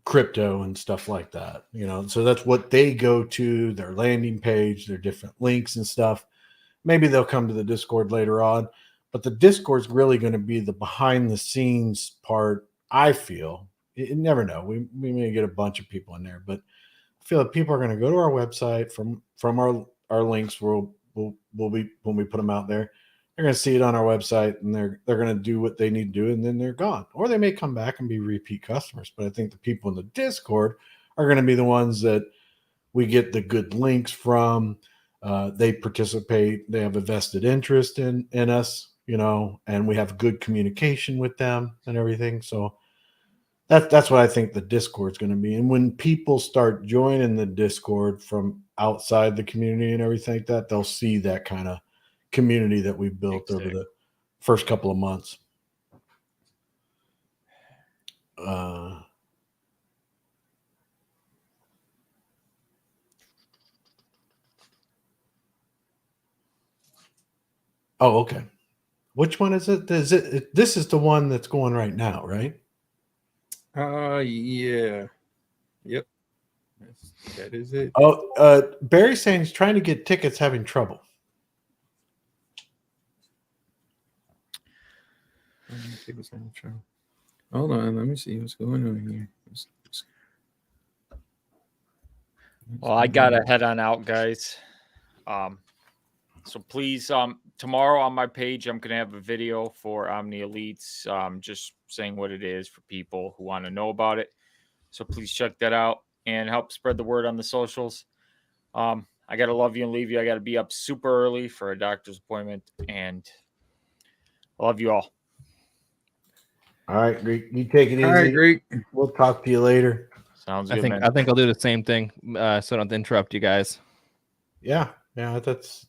crypto and stuff like that. So that's what they go to, their landing page, their different links and stuff. Maybe they'll come to the Discord later on, but the Discord's really going to be the behind the scenes part. I feel you never know. We may get a bunch of people in there, but I feel that people are going to go to our website from our links. We'll be, when we put them out there, they're going to see it on our website, and they're going to do what they need to do, and then they're gone. Or they may come back and be repeat customers. But I think the people in the Discord are going to be the ones that we get the good links from. They participate. They have a vested interest in us, and we have good communication with them and everything. So that's what I think the Discord is going to be. And when people start joining the Discord from outside the community and everything like that, they'll see that kind of community that we built over the first couple of months. Okay. Which one is it? This is the one that's going right now, right? Yeah. Yep. That is it. Barry's saying he's trying to get tickets, having trouble. Hold on, let me see what's going on here. Well, I gotta head on out, guys. So please, tomorrow on my page, I'm gonna have a video for Omni Elites, just saying what it is for people who want to know about it. So please check that out and help spread the word on the socials. I gotta love you and leave you. I gotta be up super early for a doctor's appointment, and I love you all. All right, Greek. You take it easy. All right, Greek. We'll talk to you later. Sounds good, man. I think I'll do the same thing, so I don't have to interrupt you guys. Yeah, that's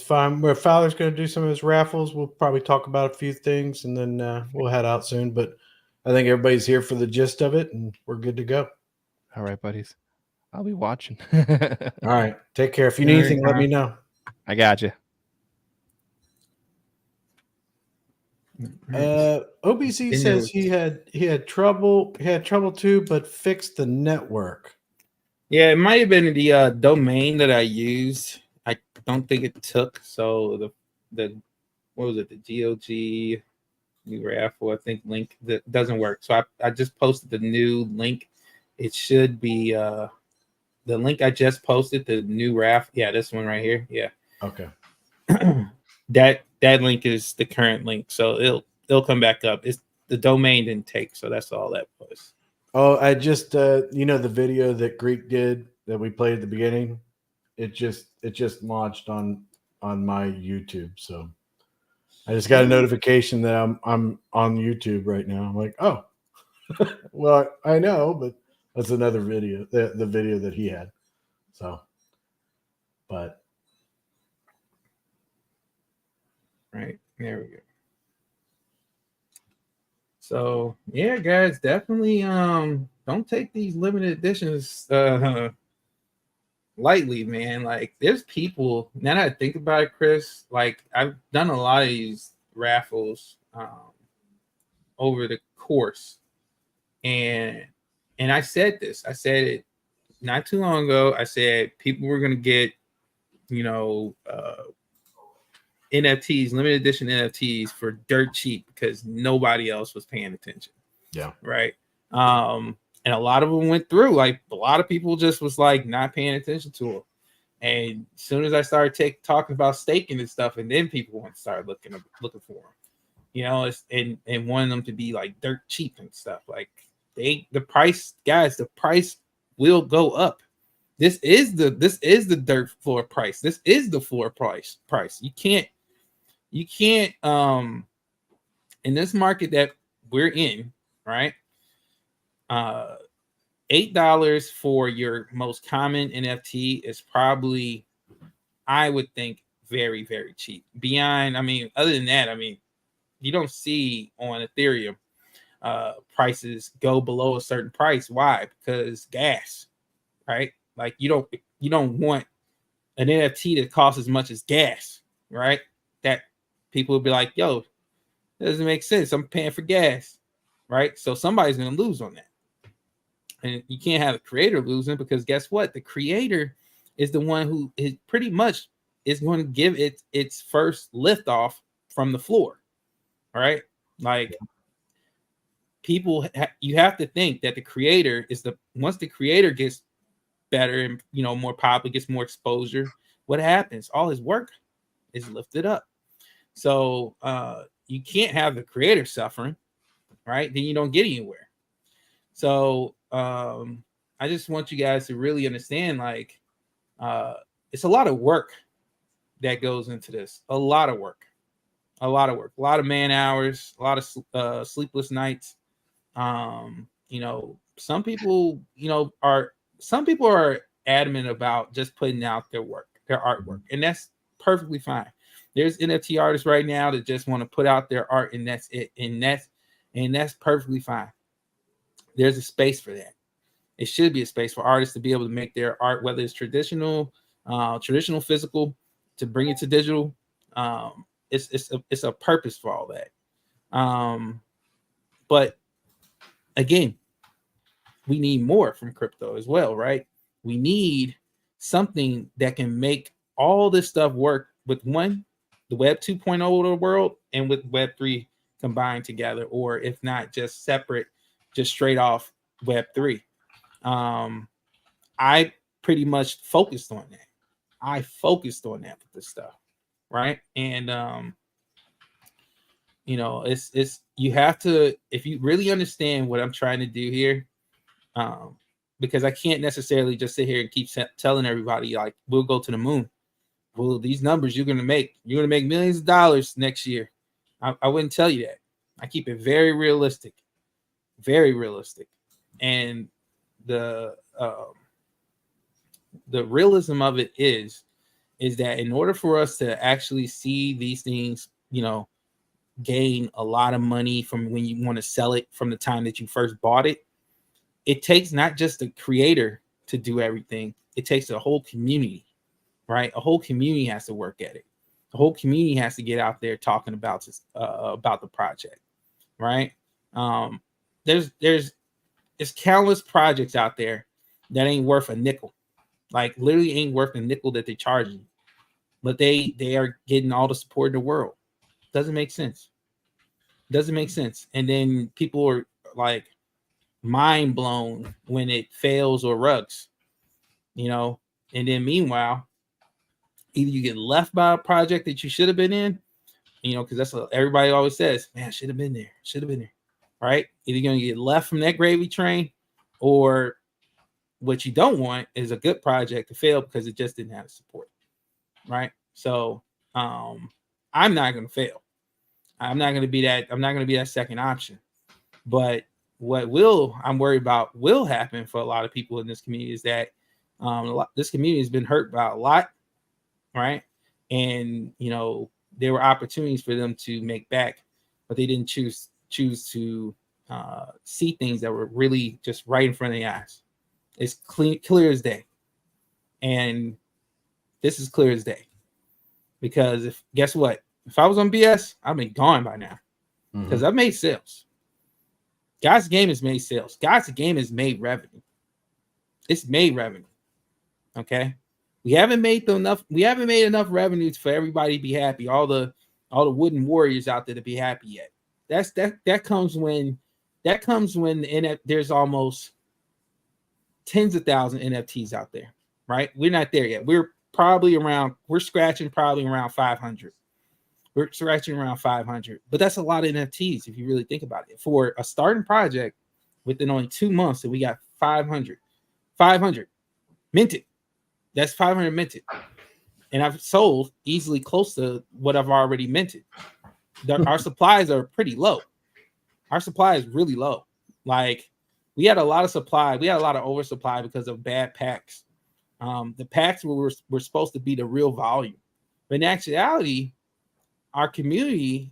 fine. Where Fowler's going to do some of his raffles, we'll probably talk about a few things, and then we'll head out soon. But I think everybody's here for the gist of it, and we're good to go. All right, buddies. I'll be watching. All right. Take care. If you need anything, let me know. I got you. OBC says he had trouble. He had trouble too, but fixed the network. Yeah, it might have been the domain that I used. I don't think it took. So the what was it? The GOG new Raffle, I think, link that doesn't work. So I just posted the new link. It should be the link I just posted, the new Raffle. Yeah, this one right here. Yeah. Okay. that link is the current link, so it'll come back up. It's the domain didn't take, so that's all that was. Oh, I just the video that Greek did that we played at the beginning, it just launched on my YouTube. So I just got a notification that I'm on YouTube right now. I'm like, oh, well, I know, but that's another video, the video that he had. So, but right, there we go. So yeah, guys, definitely don't take these limited editions lightly, man. Like there's people, now that I think about it, Chris, like I've done a lot of these raffles over the course. And I said this, I said it not too long ago. I said people were gonna get, NFTs, limited edition NFTs for dirt cheap because nobody else was paying attention. Yeah. Right. And a lot of them went through. Like a lot of people just was like not paying attention to them. And as soon as I started talking about staking and stuff, and then people want to start looking for them, and wanting them to be like dirt cheap and stuff. Like the price will go up. This is the dirt floor price. This is the floor price. You can't in this market that we're in, right? $8 for your most common NFT is probably, I would think, very, very cheap. Beyond, other than that, you don't see on Ethereum prices go below a certain price. Why? Because gas, right? Like you don't want an NFT that costs as much as gas, right? That people will be like, yo, that doesn't make sense. I'm paying for gas, right? So somebody's going to lose on that. And you can't have the creator losing, because guess what? The creator is the one who is pretty much is going to give it its first lift off from the floor, right? Like people, you have to think that the creator is once the creator gets better and more popular, gets more exposure, what happens? All his work is lifted up. So you can't have the creator suffering, right? Then you don't get anywhere. So I just want you guys to really understand, like, it's a lot of work that goes into this. A lot of work, a lot of man hours, a lot of sleepless nights. Some people are adamant about just putting out their work, their artwork, and that's perfectly fine. There's NFT artists right now that just want to put out their art, and that's it, and that's perfectly fine. There's a space for that. It should be a space for artists to be able to make their art, whether it's traditional physical, to bring it to digital. It's a purpose for all that. But again, we need more from crypto as well, right? We need something that can make all this stuff work with the Web 2.0 of the world, and with Web 3 combined together, or if not just separate, just straight off Web 3. I pretty much focused on that. With this stuff, right? And it's you have to, if you really understand what I'm trying to do here, because I can't necessarily just sit here and keep telling everybody like we'll go to the moon. Well, these numbers you're gonna make millions of dollars next year. I wouldn't tell you that. I keep it very realistic, and the realism of it is that in order for us to actually see these things, gain a lot of money from when you want to sell it from the time that you first bought it, it takes not just the creator to do everything. It takes a whole community, right? A whole community has to work at it. The whole community has to get out there talking about the project, right? There's countless projects out there that ain't worth a nickel, like literally ain't worth a nickel that they charge you, but they are getting all the support in the world. Doesn't make sense. And then people are like mind blown when it fails or rugs, and then meanwhile, either you get left by a project that you should have been in, because that's what everybody always says, man, should have been there, right? Either you're going to get left from that gravy train, or what you don't want is a good project to fail because it just didn't have support, right? So I'm not going to fail. I'm not going to be that second option. But what I'm worried about will happen for a lot of people in this community is that this community has been hurt by a lot, right? And there were opportunities for them to make back, but they didn't choose to see things that were really just right in front of their eyes. It's clear as day. And this is clear as day. Because guess what? If I was on BS, I'd be gone by now. Because I've made sales. God's game has made sales. God's game has made revenue. It's made revenue. Okay. We haven't made enough revenue for everybody to be happy. All the wooden warriors out there to be happy yet. That comes when there's almost tens of thousands NFTs out there, right? We're not there yet. We're scratching probably around 500. We're scratching around 500, but that's a lot of NFTs if you really think about it. For a starting project within only 2 months, and we got 500 minted. That's 500 minted. And I've sold easily close to what I've already minted. Our supplies are pretty low. Our supply is really low. Like, we had a lot of supply. We had a lot of oversupply because of bad packs. The packs were supposed to be the real volume. But in actuality, our community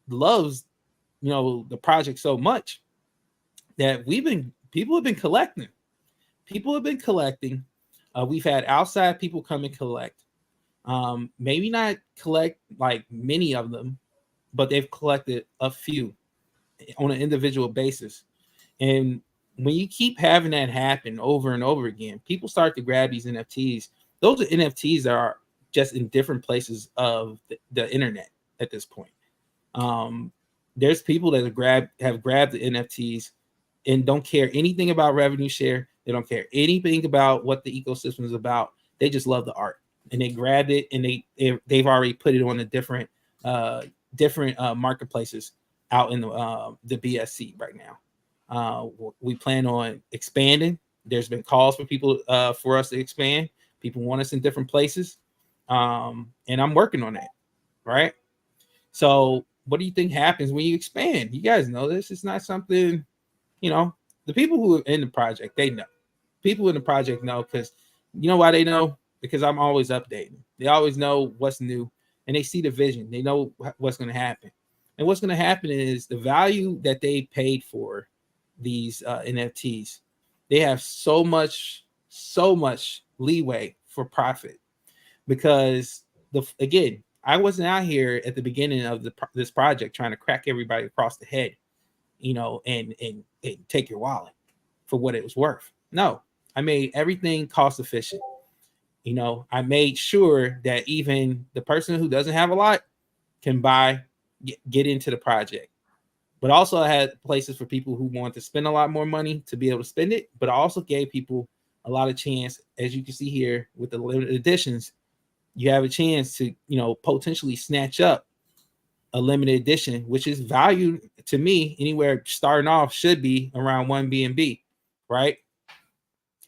loves, the project so much that people have been collecting. People have been collecting. We've had outside people come and collect. Maybe not collect like many of them, but they've collected a few on an individual basis. And when you keep having that happen over and over again, people start to grab these NFTs. Those are NFTs that are just in different places of the internet at this point. There's people that have grabbed the NFTs and don't care anything about revenue share. They don't care anything about what the ecosystem is about. They just love the art, and they grabbed it, and they've already put it on the different marketplaces out in the BSC right now. We plan on expanding. There's been calls for people for us to expand. People want us in different places, and I'm working on that. Right. So, what do you think happens when you expand? You guys know this. It's not something, the people who are in the project, they know. People in the project know, because you know why they know? Because I'm always updating. They always know what's new, and they see the vision. They know what's going to happen. And what's going to happen is the value that they paid for these NFTs, they have so much leeway for profit, because again, I wasn't out here at the beginning of this project trying to crack everybody across the head, and take your wallet for what it was worth. No, I made everything cost efficient. I made sure that even the person who doesn't have a lot can get into the project. But also I had places for people who want to spend a lot more money to be able to spend it, but I also gave people a lot of chance. As you can see here with the limited editions, you have a chance to, potentially snatch up a limited edition, which is valued to me anywhere starting off should be around 1 BNB, right?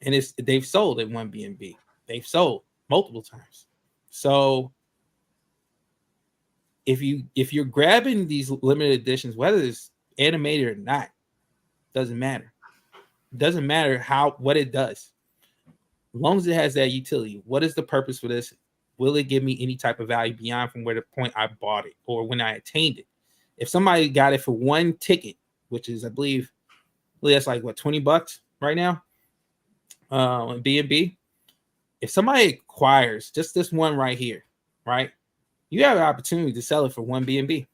And they've sold at 1 BNB. They've sold multiple times. So if you're grabbing these limited editions, whether it's animated or not, doesn't matter. It doesn't matter what it does. As long as it has that utility, what is the purpose for this? Will it give me any type of value beyond from where the point I bought it or when I attained it? If somebody got it for one ticket, which is, I believe that's like what, $20 right now, on BNB. If somebody acquires just this one right here, right, you have an opportunity to sell it for 1 BNB.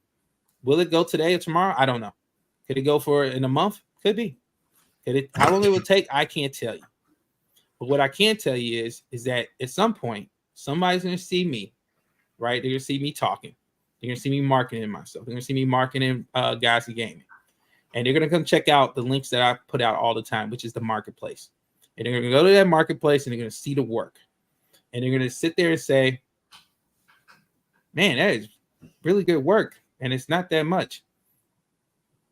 Will it go today or tomorrow? I don't know. Could it go for in a month? Could be. How long it will take? I can't tell you. But what I can tell you is that at some point, somebody's going to see me, right? They're going to see me talking. They're going to see me marketing myself. They're going to see me marketing Guys Who Gaming. And they're going to come check out the links that I put out all the time, which is the marketplace. And they're going to go to that marketplace and they're going to see the work. And they're going to sit there and say, man, that is really good work. And it's not that much.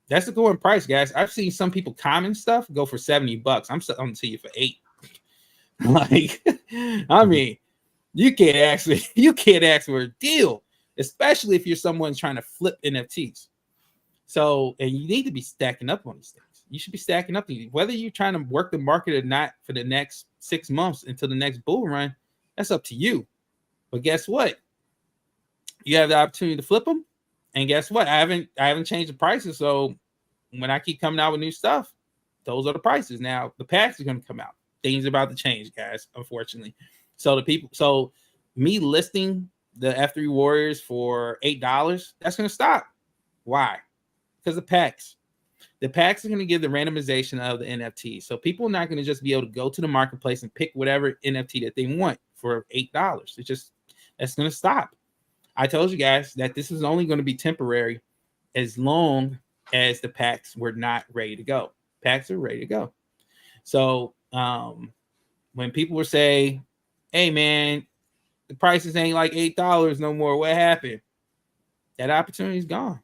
That's the going price, guys. I've seen some people comment stuff go for $70. I'm selling to you for $8. Like, I mean, you can't ask for a deal, especially if you're someone trying to flip NFTs. So, and you need to be stacking up on these things. You should be stacking up these, whether you're trying to work the market or not for the next 6 months until the next bull run. That's up to you. But guess what? You have the opportunity to flip them. And guess what? I haven't changed the prices. So when I keep coming out with new stuff, those are the prices. Now the packs are going to come out. things are about to change, guys, unfortunately. So me listing the F3 Warriors for $8, that's going to stop. Why? Because the packs. The packs are going to give the randomization of the NFT. So people are not going to just be able to go to the marketplace and pick whatever NFT that they want for $8. That's going to stop. I told you guys that this is only going to be temporary as long as the packs were not ready to go. Packs are ready to go. So when people would say, hey, man, the prices ain't like $8 no more, what happened? That opportunity is gone.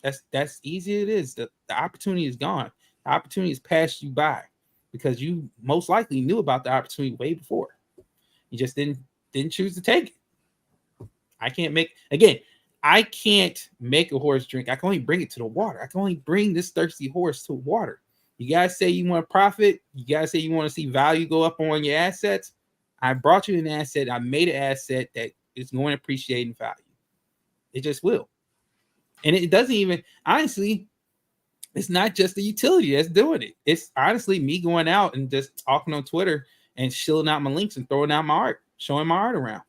That's easy it is. The opportunity is gone. The opportunity has passed you by because you most likely knew about the opportunity way before. You just didn't choose to take it. I can't make a horse drink. I can only bring it to the water. I can only bring this thirsty horse to water. You guys say you want to profit. You guys say you want to see value go up on your assets. I brought you an asset. I made an asset that is going to appreciate in value. It just will. And it doesn't even, honestly, it's not just the utility that's doing it. It's honestly me going out and just talking on Twitter and shilling out my links and throwing out my art, showing my art around.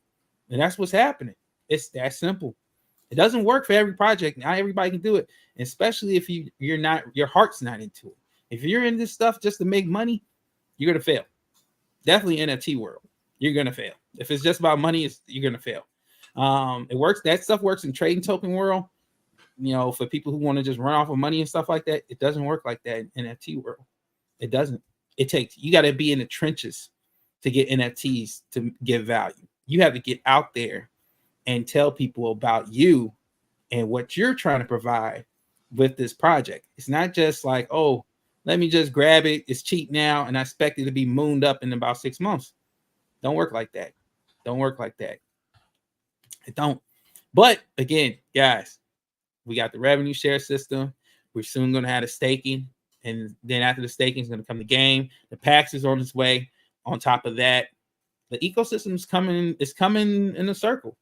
And that's what's happening. It's that simple. It doesn't work for every project. Not everybody can do it, especially if you're not, your heart's not into it. If you're in this stuff just to make money, you're gonna fail. Definitely NFT world, you're gonna fail. If it's just about money, you're gonna fail. It works. That stuff works in trading token world. You know, for people who want to just run off of money and stuff like that, it doesn't work like that in NFT world. It doesn't. You got to be in the trenches to get NFTs to give value. You have to get out there and tell people about you and what you're trying to provide with this project. It's not just like, oh, let me just grab it. It's cheap now, and I expect it to be mooned up in about 6 months. Don't work like that. Don't work like that. It don't. But again, guys, we got the revenue share system. We're soon going to have the staking. And then after the staking is going to come the game. The PAX is on its way. On top of that, the ecosystem is coming in a circle.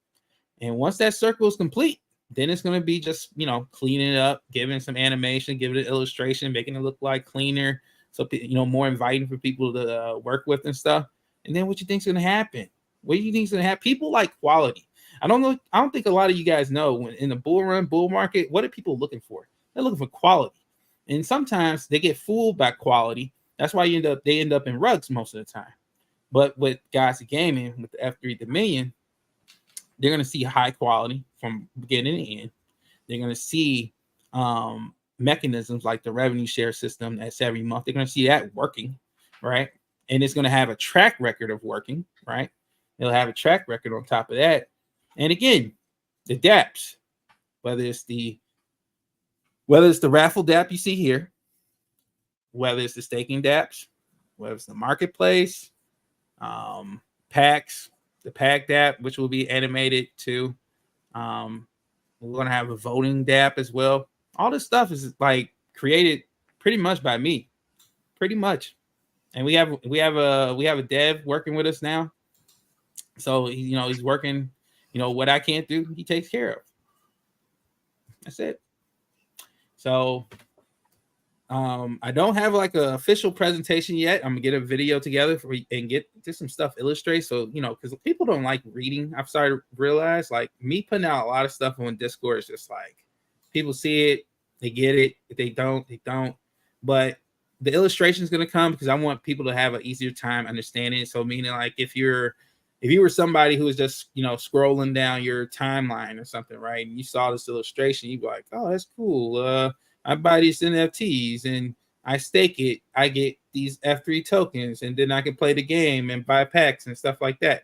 And once that circle is complete, then it's going to be just, cleaning it up, giving some animation, giving it an illustration, making it look like cleaner. So, more inviting for people to work with and stuff. And then what you think is going to happen? What do you think is going to happen? People like quality. I don't think a lot of you guys know when in the bull market, what are people looking for? They're looking for quality. And sometimes they get fooled by quality. That's why they end up in rugs most of the time. But with guys gaming, with the F3 Dominion, they're going to see high quality from beginning to end. They're going to see mechanisms like the revenue share system that's every month. They're going to see that working, right? And it's going to have a track record of working, right? It'll have a track record on top of that. And again, the dApps, whether it's the Raffle dApp you see here, whether it's the staking dApps, whether it's the marketplace, packs, the pack dApp, which will be animated too. We're gonna have a voting dApp as well. All this stuff is like created pretty much by me, pretty much. And we have a dev working with us now. So he's working. What I can't do, he takes care of. That's it. So I don't have like an official presentation yet. I'm gonna get a video together and get just some stuff illustrated. So because people don't like reading. I've started to realize like me putting out a lot of stuff on Discord is just like people see it, they get it. If they don't, they don't. But the illustration is gonna come because I want people to have an easier time understanding it. So meaning like if you were somebody who was just, scrolling down your timeline or something, right? And you saw this illustration, you'd be like, oh, that's cool. I buy these NFTs and I stake it. I get these F3 tokens and then I can play the game and buy packs and stuff like that.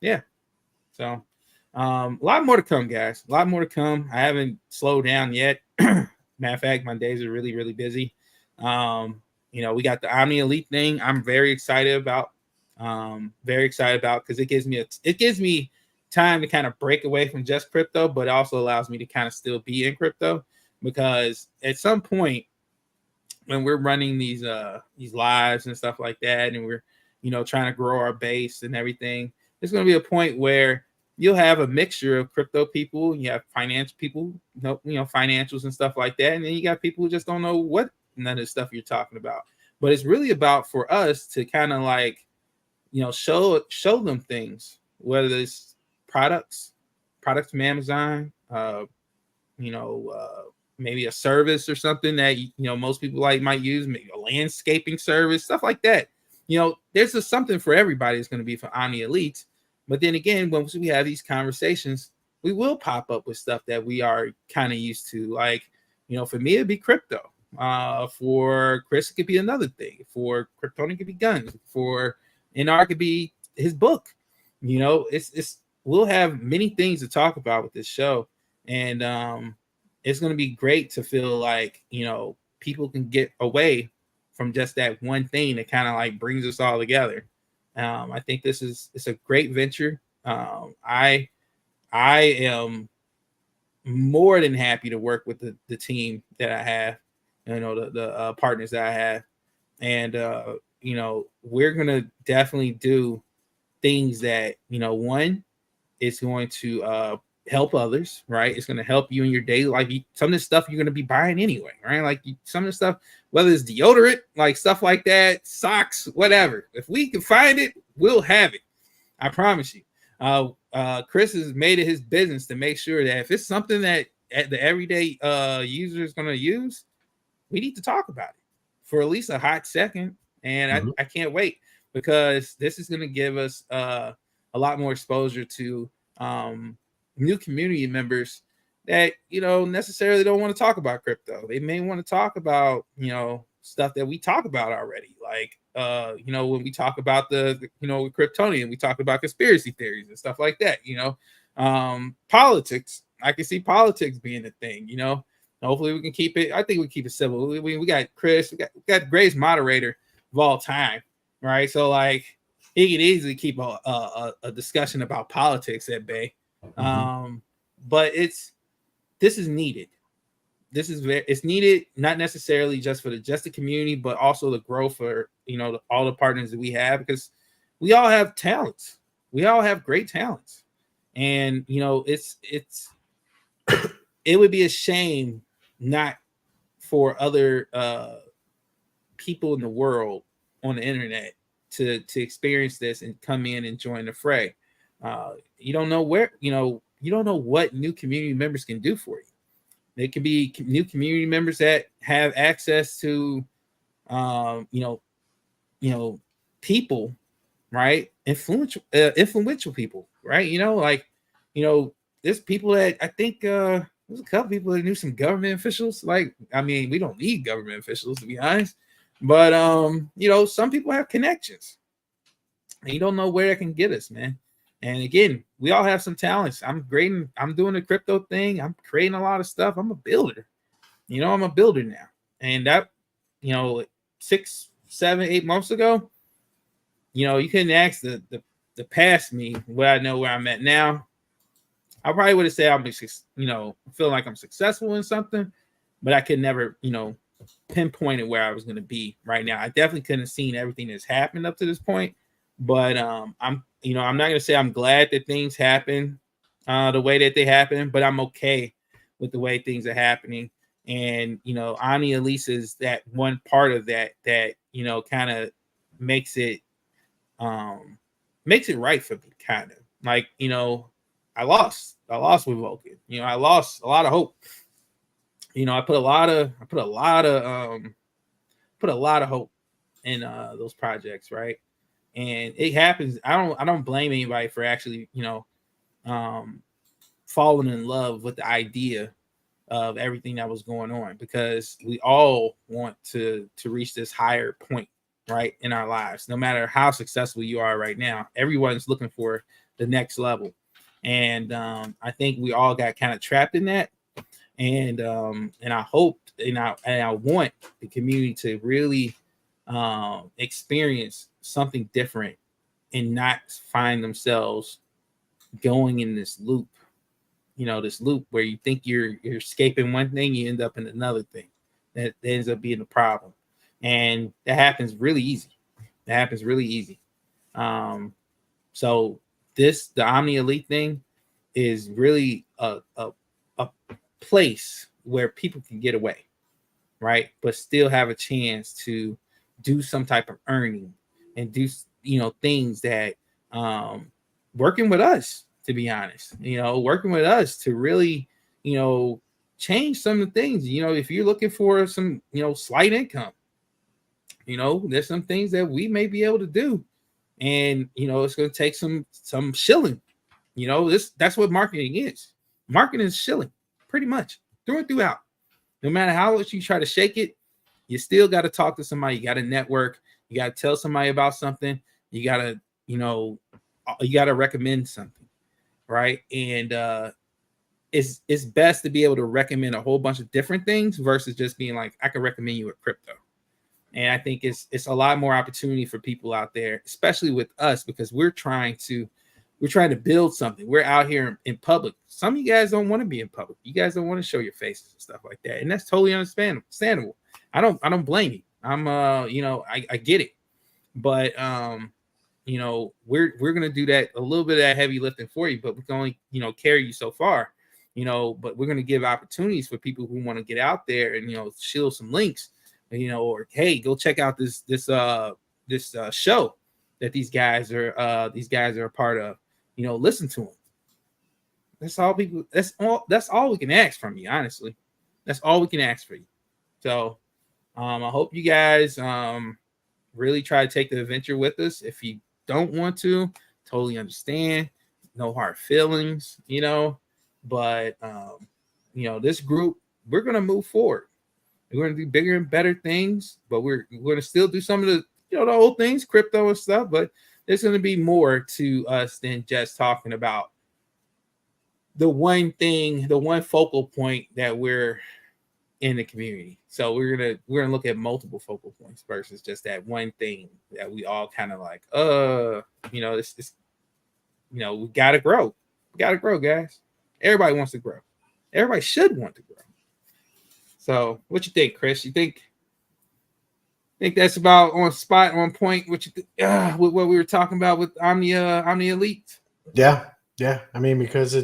Yeah. So a lot more to come, guys. A lot more to come. I haven't slowed down yet. Matter of fact, my days are really, really busy. We got the Omni Elite thing. I'm very excited about. Because it gives me time to kind of break away from just crypto, but it also allows me to kind of still be in crypto, because at some point when we're running these lives and stuff like that, and we're trying to grow our base and everything, there's going to be a point where you'll have a mixture of crypto people, you have finance people, financials and stuff like that, and then you got people who just don't know what none of the stuff you're talking about. but it's really about for us to kind of like, show them things, whether it's products from Amazon, maybe a service or something that most people might use, maybe a landscaping service, stuff like that. There's just something for everybody. It's going to be for Omni Elite. But then again, once we have these conversations, we will pop up with stuff that we are kind of used to. Like, for me, it'd be crypto. For Chris, it could be another thing. For Kryptonian, it could be guns. For NR, it could be his book. It's we'll have many things to talk about with this show, and it's going to be great to feel like people can get away from just that one thing that kind of like brings us all together. I think it's a great venture. I am more than happy to work with the team that I have, the partners that I have, and we're gonna definitely do things that one, it's going to help others, right? It's going to help you in your daily life. Some of this stuff you're going to be buying anyway, right? Like some of the stuff, whether it's deodorant, like stuff like that, socks, whatever. If we can find it, we'll have it. I promise you. Chris has made it his business to make sure that if it's something that the everyday user is going to use, we need to talk about it for at least a hot second. And I can't wait, because this is going to give us a lot more exposure to new community members that necessarily don't want to talk about crypto. They may want to talk about stuff that we talk about already, like when we talk about the Kryptonian, we talk about conspiracy theories and stuff like that. Politics. I can see politics being a thing. Hopefully we can keep it. I think we keep it civil. We got Chris. We got the greatest moderator of all time, right? So like he could easily keep a discussion about politics at bay. But this is needed. It's needed, not necessarily just for the community, but also the growth for all the partners that we have, because we all have talents. We all have great talents, and it's it would be a shame not for other people in the world on the internet to experience this and come in and join the fray. You don't know where you don't know what new community members can do for you. They can be new community members that have access to, people, right? Influential people, right? There's people that I think there's a couple people that knew some government officials. We don't need government officials, to be honest, but some people have connections, and you don't know where that can get us, man. And again, we all have some talents. I'm doing the crypto thing. I'm creating a lot of stuff. I'm a builder. I'm a builder now. And that, 6, 7, 8 months ago, you couldn't ask the past me where I know where I'm at now. I probably would have said I'm, feel like I'm successful in something, but I could never, pinpoint it where I was going to be right now. I definitely couldn't have seen everything that's happened up to this point. But I'm not going to say I'm glad that things happen the way that they happen, but I'm okay with the way things are happening. And, Omni Elite is that one part of that kind of makes it right for me, kind of like, I lost with Vulcan. I lost a lot of hope. I put a lot of hope in those projects, right? And it happens. I don't blame anybody for actually, falling in love with the idea of everything that was going on, because we all want to reach this higher point, right, in our lives. No matter how successful you are right now, everyone's looking for the next level. And I think we all got kind of trapped in that. And I hope and I want the community to really experience something different and not find themselves going in this loop, this loop where you think you're escaping one thing, you end up in another thing that ends up being a problem. And that happens really easy. So the Omni Elite thing is really a place where people can get away, right? But still have a chance to do some type of earning and do, things that working with us, to be honest, working with us to really, change some of the things. If you're looking for some, slight income, there's some things that we may be able to do. And, it's going to take some shilling. That's what marketing is. Marketing is shilling, pretty much, through and throughout. No matter how much you try to shake it, you still got to talk to somebody. You got to network. You got to tell somebody about something. You got to, you got to recommend something, right? And it's best to be able to recommend a whole bunch of different things versus just being like, I can recommend you a crypto. And I think it's a lot more opportunity for people out there, especially with us, because we're trying to build something. We're out here in public. Some of you guys don't want to be in public. You guys don't want to show your faces and stuff like that. And that's totally understandable. I don't blame you. I'm I get it. But we're gonna do that, a little bit of that heavy lifting for you, but we can only, carry you so far, but we're gonna give opportunities for people who want to get out there and shield some links, or hey, go check out this show that these guys are a part of. Listen to them. That's all we can ask from you, honestly. That's all we can ask for you. So I hope you guys really try to take the adventure with us. If you don't want to, totally understand. No hard feelings, but this group, we're gonna move forward. We're gonna do bigger and better things, but we're gonna still do some of the the old things, crypto and stuff, but there's going to be more to us than just talking about the one thing, the one focal point that we're in the community. So we're gonna look at multiple focal points versus just that one thing that we all kind of like, this we gotta grow. We gotta grow, guys. Everybody wants to grow. Everybody should want to grow. So what you think, Chris? You think that's about on spot, on point, with what we were talking about with Omni Elite? Yeah. I mean, because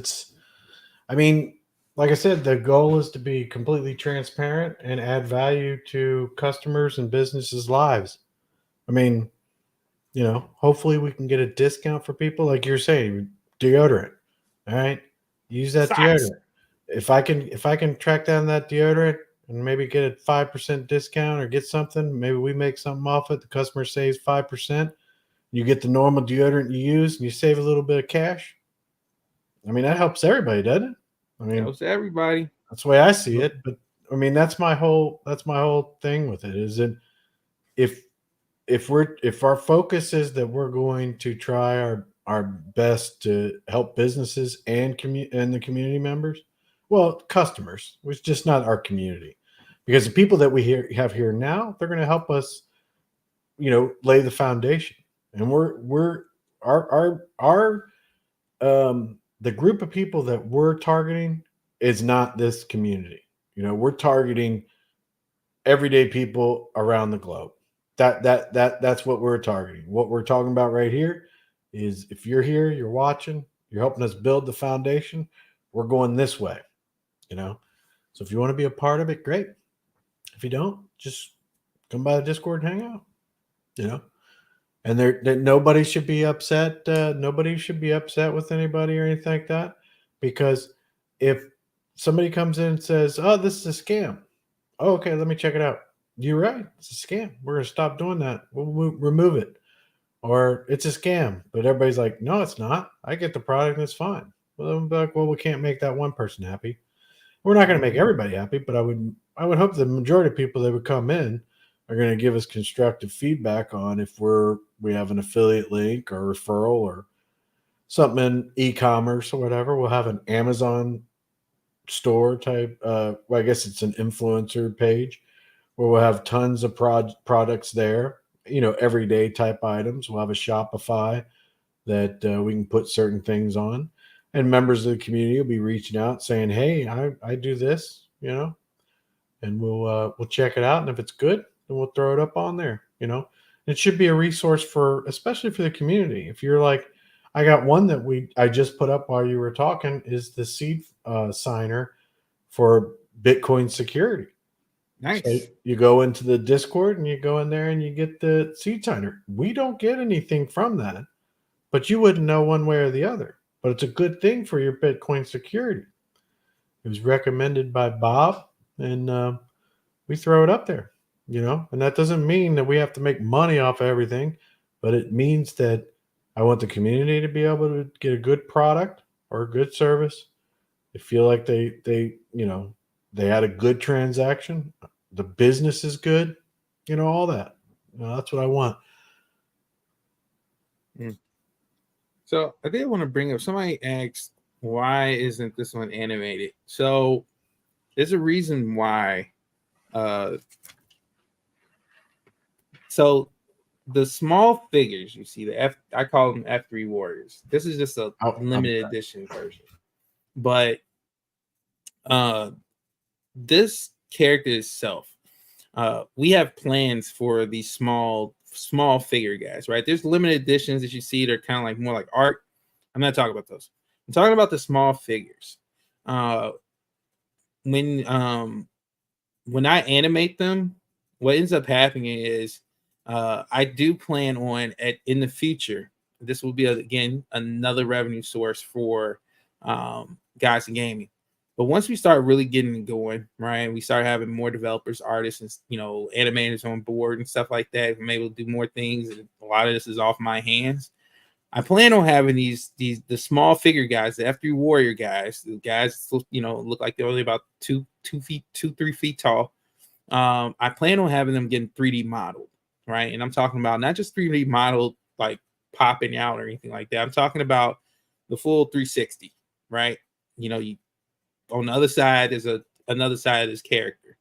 like I said, the goal is to be completely transparent and add value to customers and businesses' lives. I mean, hopefully we can get a discount for people, like you're saying, deodorant. All right, use that deodorant. If I can track down that deodorant and maybe get a 5% discount or get something, maybe we make something off it. The customer saves 5%. You get the normal deodorant you use, and you save a little bit of cash. I mean, that helps everybody, doesn't it? I mean, helps everybody. That's the way I see it. But I mean, that's my whole thing with it. Is that if our focus is that we're going to try our best to help businesses and the community members, well, customers, it's just not our community, because the people that we have here now, they're going to help us, lay the foundation. And the group of people that we're targeting is not this community. We're targeting everyday people around the globe. That's what we're targeting. What we're talking about right here is, if you're here, you're watching, you're helping us build the foundation, we're going this way. So if you want to be a part of it, great. If you don't, just come by the Discord and hang out. And there nobody should be upset. Nobody should be upset with anybody or anything like that, because if somebody comes in and says, "Oh, this is a scam," oh, okay, let me check it out. You're right, it's a scam. We're gonna stop doing that. We'll remove it. Or it's a scam, but everybody's like, "No, it's not. I get the product and it's fine." Well, I'm like, well, we can't make that one person happy. We're not going to make everybody happy, but I would hope the majority of people that would come in are going to give us constructive feedback on if we have an affiliate link or referral or something in e-commerce or whatever. We'll have an Amazon store type. Well, I guess it's an influencer page where we'll have tons of products there. Everyday type items. We'll have a Shopify that we can put certain things on. And members of the community will be reaching out saying, "Hey, I do this, and we'll check it out. And if it's good, then we'll throw it up on there. It should be a resource especially for the community. If you're like, I got one that I just put up while you were talking, is the seed signer for Bitcoin security. Nice. So you go into the Discord and you go in there and you get the seed signer. We don't get anything from that, but you wouldn't know one way or the other. But it's a good thing for your Bitcoin security. It was recommended by Bob, and we throw it up there, And that doesn't mean that we have to make money off of everything, but it means that I want the community to be able to get a good product or a good service. They feel like they they had a good transaction. The business is good, all that. That's what I want. So I did want to bring up, somebody asked, why isn't this one animated? So there's a reason why. So the small figures you see, I call them F3 Warriors. This is just a limited edition version. But this character itself, we have plans for these small figure guys, right? There's limited editions that you see that are kind of like more like art. I'm not talking about those. I'm talking about the small figures. When I animate them, what ends up happening is I do plan on in the future. This will be again another revenue source for guys in gaming. But once we start really getting going, right, we start having more developers, artists, and animators on board and stuff like that. I'm able to do more things, and a lot of this is off my hands. I plan on having the small figure guys, the F3 Warrior guys, the guys look like they're only about 3 feet tall. I plan on having them getting 3D modeled, right? And I'm talking about not just 3D modeled like popping out or anything like that. I'm talking about the full 360, right? On the other side is another side of this character.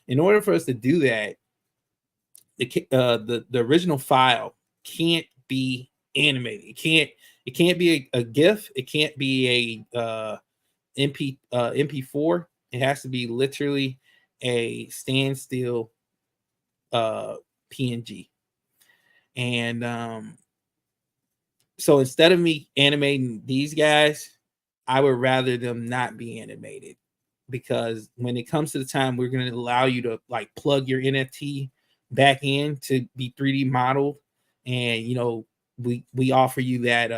In order for us to do that, the original file can't be animated. It can't be a GIF. It can't be a MP4. It has to be literally a standstill PNG. And so instead of me animating these guys, I would rather them not be animated, because when it comes to the time we're going to allow you to like plug your NFT back in to be 3D modeled, and we offer you that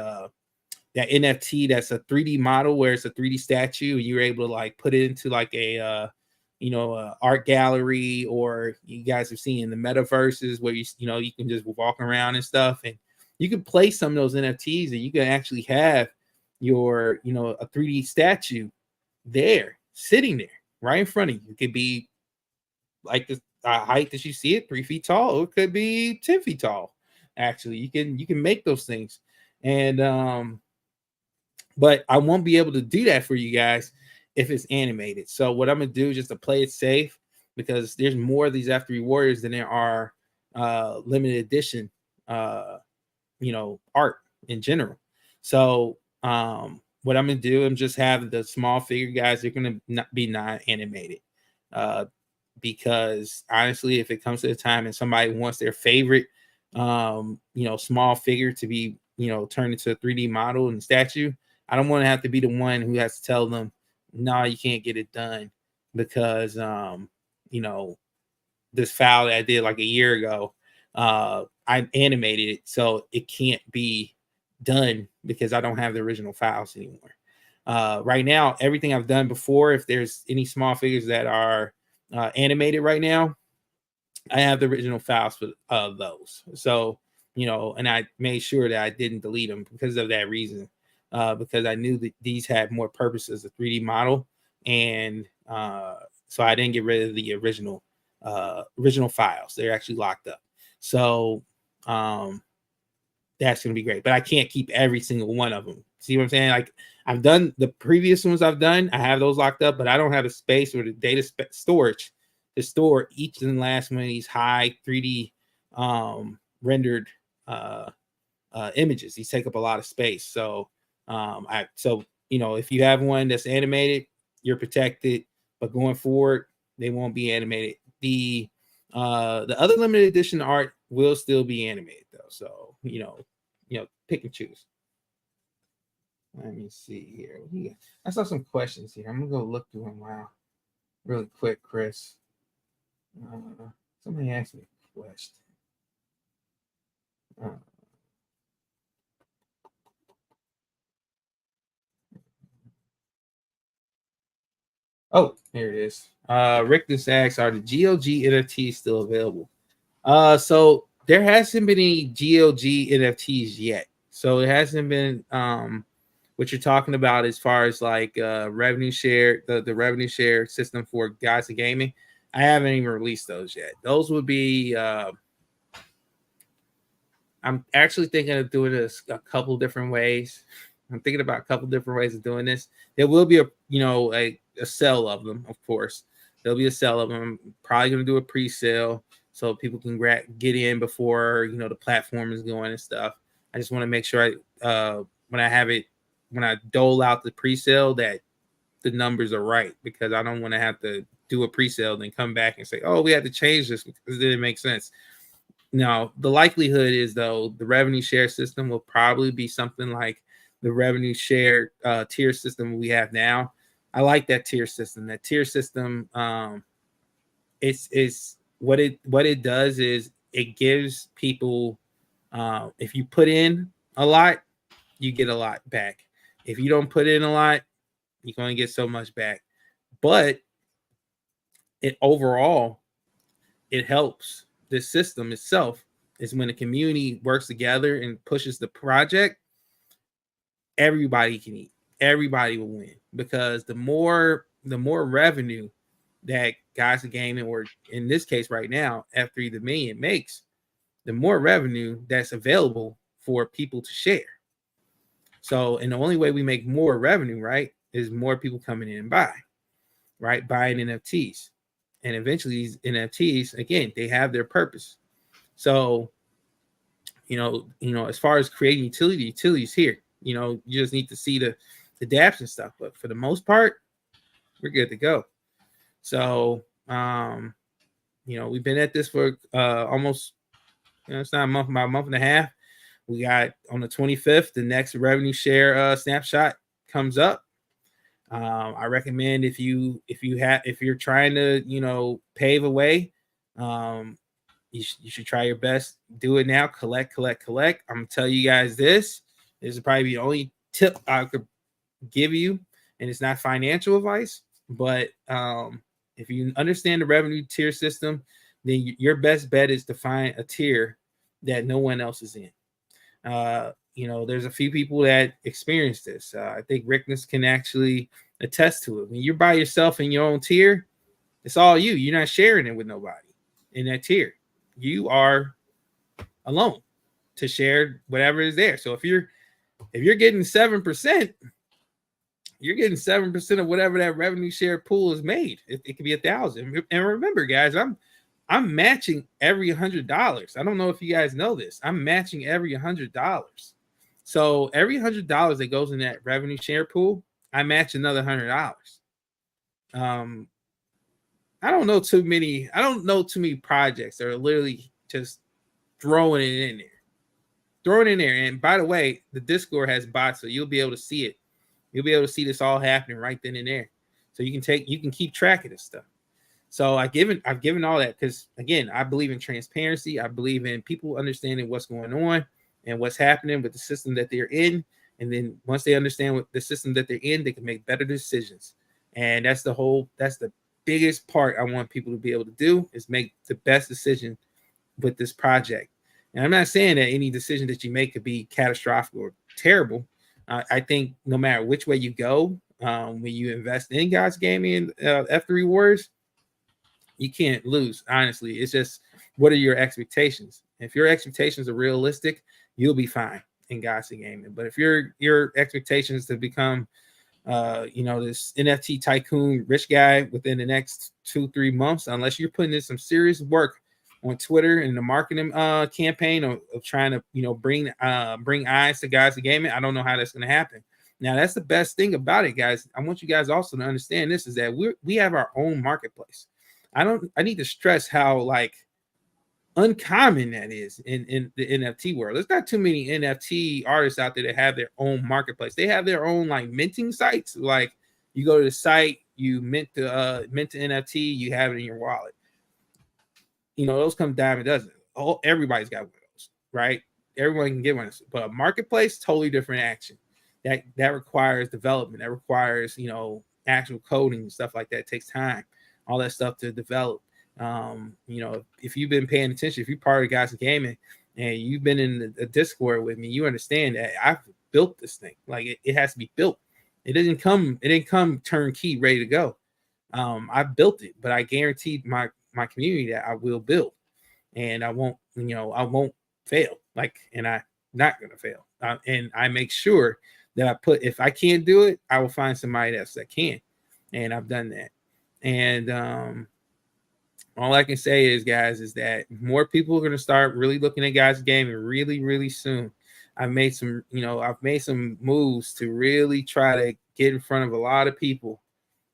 that NFT that's a 3D model where it's a 3D statue, and you're able to like put it into like a art gallery, or you guys have seen in the metaverses where you can just walk around and stuff, and you can place some of those NFTs, and you can actually have your a 3D statue there sitting there right in front of you. It could be like the height that you see it, 3 feet tall, or it could be 10 feet tall. Actually, you can make those things, and but I won't be able to do that for you guys if it's animated. So what I'm gonna do is just to play it safe, because there's more of these F3 Warriors than there are limited edition art in general. So what I'm gonna do, I'm just have the small figure guys, they're gonna be non-animated. Because honestly, if it comes to the time and somebody wants their favorite small figure to be turned into a 3D model and statue, I don't want to have to be the one who has to tell them, no, you can't get it done, because this file that I did like a year ago, I animated it, so it can't be done because I don't have the original files anymore. Right now, everything I've done before, if there's any small figures that are animated right now, I have the original files for those. So and I made sure that I didn't delete them because of that reason, because I knew that these had more purpose as a 3D model, and so I didn't get rid of the original files. They're actually locked up. So that's going to be great, but I can't keep every single one of them. See what I'm saying? Like, I've done the previous ones I have those locked up, but I don't have the space or the data storage to store each and last one of these high 3D rendered images. These take up a lot of space. So if you have one that's animated, you're protected, but going forward, they won't be animated. The other limited edition art will still be animated though. So pick and choose. Let me see here. I saw some questions here. I'm gonna go look through them. Wow, really quick, Chris. Somebody asked me a question. Oh, there it is. Rick just asks, are the GLG NFTs still available? So there hasn't been any GLG NFTs yet. So it hasn't been what you're talking about as far as like revenue share, the revenue share system for guys in gaming. I haven't even released those yet. Those would be I'm actually thinking of doing this a couple different ways. I'm thinking about a couple different ways of doing this. There will be a sale of them, of course. There'll be a sale of them. I'm probably going to do a pre-sale so people can get in before the platform is going and stuff. I just want to make sure when I dole out the pre-sale that the numbers are right, because I don't want to have to do a pre-sale then come back and say, oh, we had to change this because it didn't make sense. No, the likelihood is, though, the revenue share system will probably be something like the revenue share tier system we have now. I like that tier system. That tier system, it's what it does is it gives people, if you put in a lot, you get a lot back. If you don't put in a lot, you're going to get so much back. But overall, it helps. The system itself is when the community works together and pushes the project, everybody can eat. Everybody will win, because the more revenue that Guys in Gaming, or in this case right now, F3 the Million makes, the more revenue that's available for people to share. So, and the only way we make more revenue, right, is more people coming in and buying NFTs. And eventually these NFTs, again, they have their purpose. So, as far as creating utilities here, you just need to see the dApps and stuff. But for the most part, we're good to go. So, we've been at this for almost, it's not a month, about a month and a half. We got on the 25th, the next revenue share snapshot comes up. I recommend if you're trying to pave a way, you should try your best. Do it now. Collect. I'm gonna tell you guys this is probably the only tip I could give you, and it's not financial advice, but if you understand the revenue tier system, then your best bet is to find a tier that no one else is in. There's a few people that experience this. I think Rickness can actually attest to it. When you're by yourself in your own tier, it's all you. You're not sharing it with nobody in that tier. You are alone to share whatever is there. So if you're getting 7%, you're getting 7% of whatever that revenue share pool is made. It could be 1,000. And remember, guys, I'm matching every $100. I don't know if you guys know this. I'm matching every $100. So every $100 that goes in that revenue share pool, I match another $100. I don't know too many projects that are literally just throwing it in there. And by the way, the Discord has bots, so you'll be able to see it. You'll be able to see this all happening right then and there. So you can keep track of this stuff. So I've given all that because, again, I believe in transparency. I believe in people understanding what's going on and what's happening with the system that they're in. And then once they understand what the system that they're in, they can make better decisions. And that's the biggest part I want people to be able to do, is make the best decision with this project. And I'm not saying that any decision that you make could be catastrophic or terrible. I think no matter which way you go, when you invest in Guys Gaming and F3 Wars, you can't lose. Honestly, it's just, what are your expectations? If your expectations are realistic, you'll be fine in Guys Gaming. But if your expectations to become this NFT tycoon rich guy within the next 2-3 months, unless you're putting in some serious work on Twitter and the marketing campaign of trying to bring eyes to Guys Gaming, I don't know how that's going to happen. Now, that's the best thing about it, guys. I want you guys also to understand this, is that we have our own marketplace. I need to stress how uncommon that is in the NFT world. There's not too many NFT artists out there that have their own marketplace. They have their own minting sites. Like, you go to the site, you mint the NFT, you have it in your wallet. those come dime a dozen. Everybody's got one of those, right? Everyone can get one, but a marketplace, totally different action. That requires development. That requires, actual coding and stuff like that. It takes time, all that stuff to develop. If you've been paying attention, if you're part of Guys in Gaming and you've been in a Discord with me, you understand that I've built this thing. Like it has to be built. It didn't come turnkey, ready to go. I built it, but I guaranteed my community that I will build, and I won't fail. And I'm not gonna fail. And I make sure that if I can't do it, I will find somebody else that can, and I've done that. And all I can say is, guys, is that more people are gonna start really looking at Guys Gaming really, really soon. I've made some moves to really try to get in front of a lot of people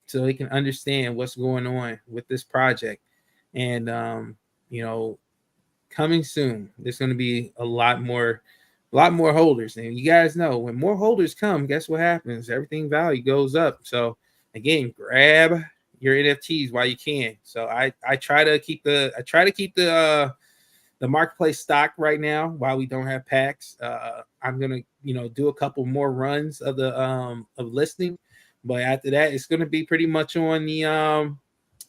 so they can understand what's going on with this project. And coming soon, there's going to be a lot more holders. And you guys know, when more holders come, guess what happens? Everything value goes up. So again, grab your NFTs while you can. So I try to keep the marketplace stock right now while we don't have packs. I'm gonna do a couple more runs of the of listing, but after that it's gonna be pretty much on the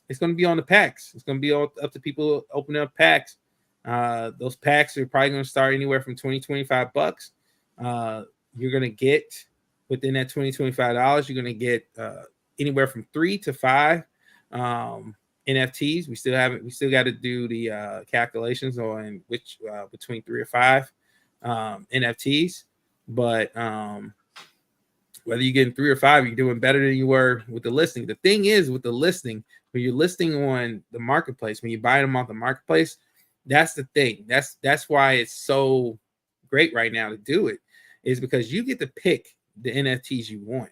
it's gonna be on the packs. It's gonna be up to people opening up packs. Those packs are probably gonna start anywhere from $20-$25. You're gonna get within that $20-$25, you're gonna get anywhere from 3 to 5 NFTs. We still got to do the calculations on which between 3 or 5 NFTs, but whether you're getting 3 or 5, you're doing better than you were with the listing. The thing is, with the listing, when you're listing on the marketplace, when you buy them off the marketplace, that's the thing. That's why it's so great right now to do it, is because you get to pick the NFTs you want,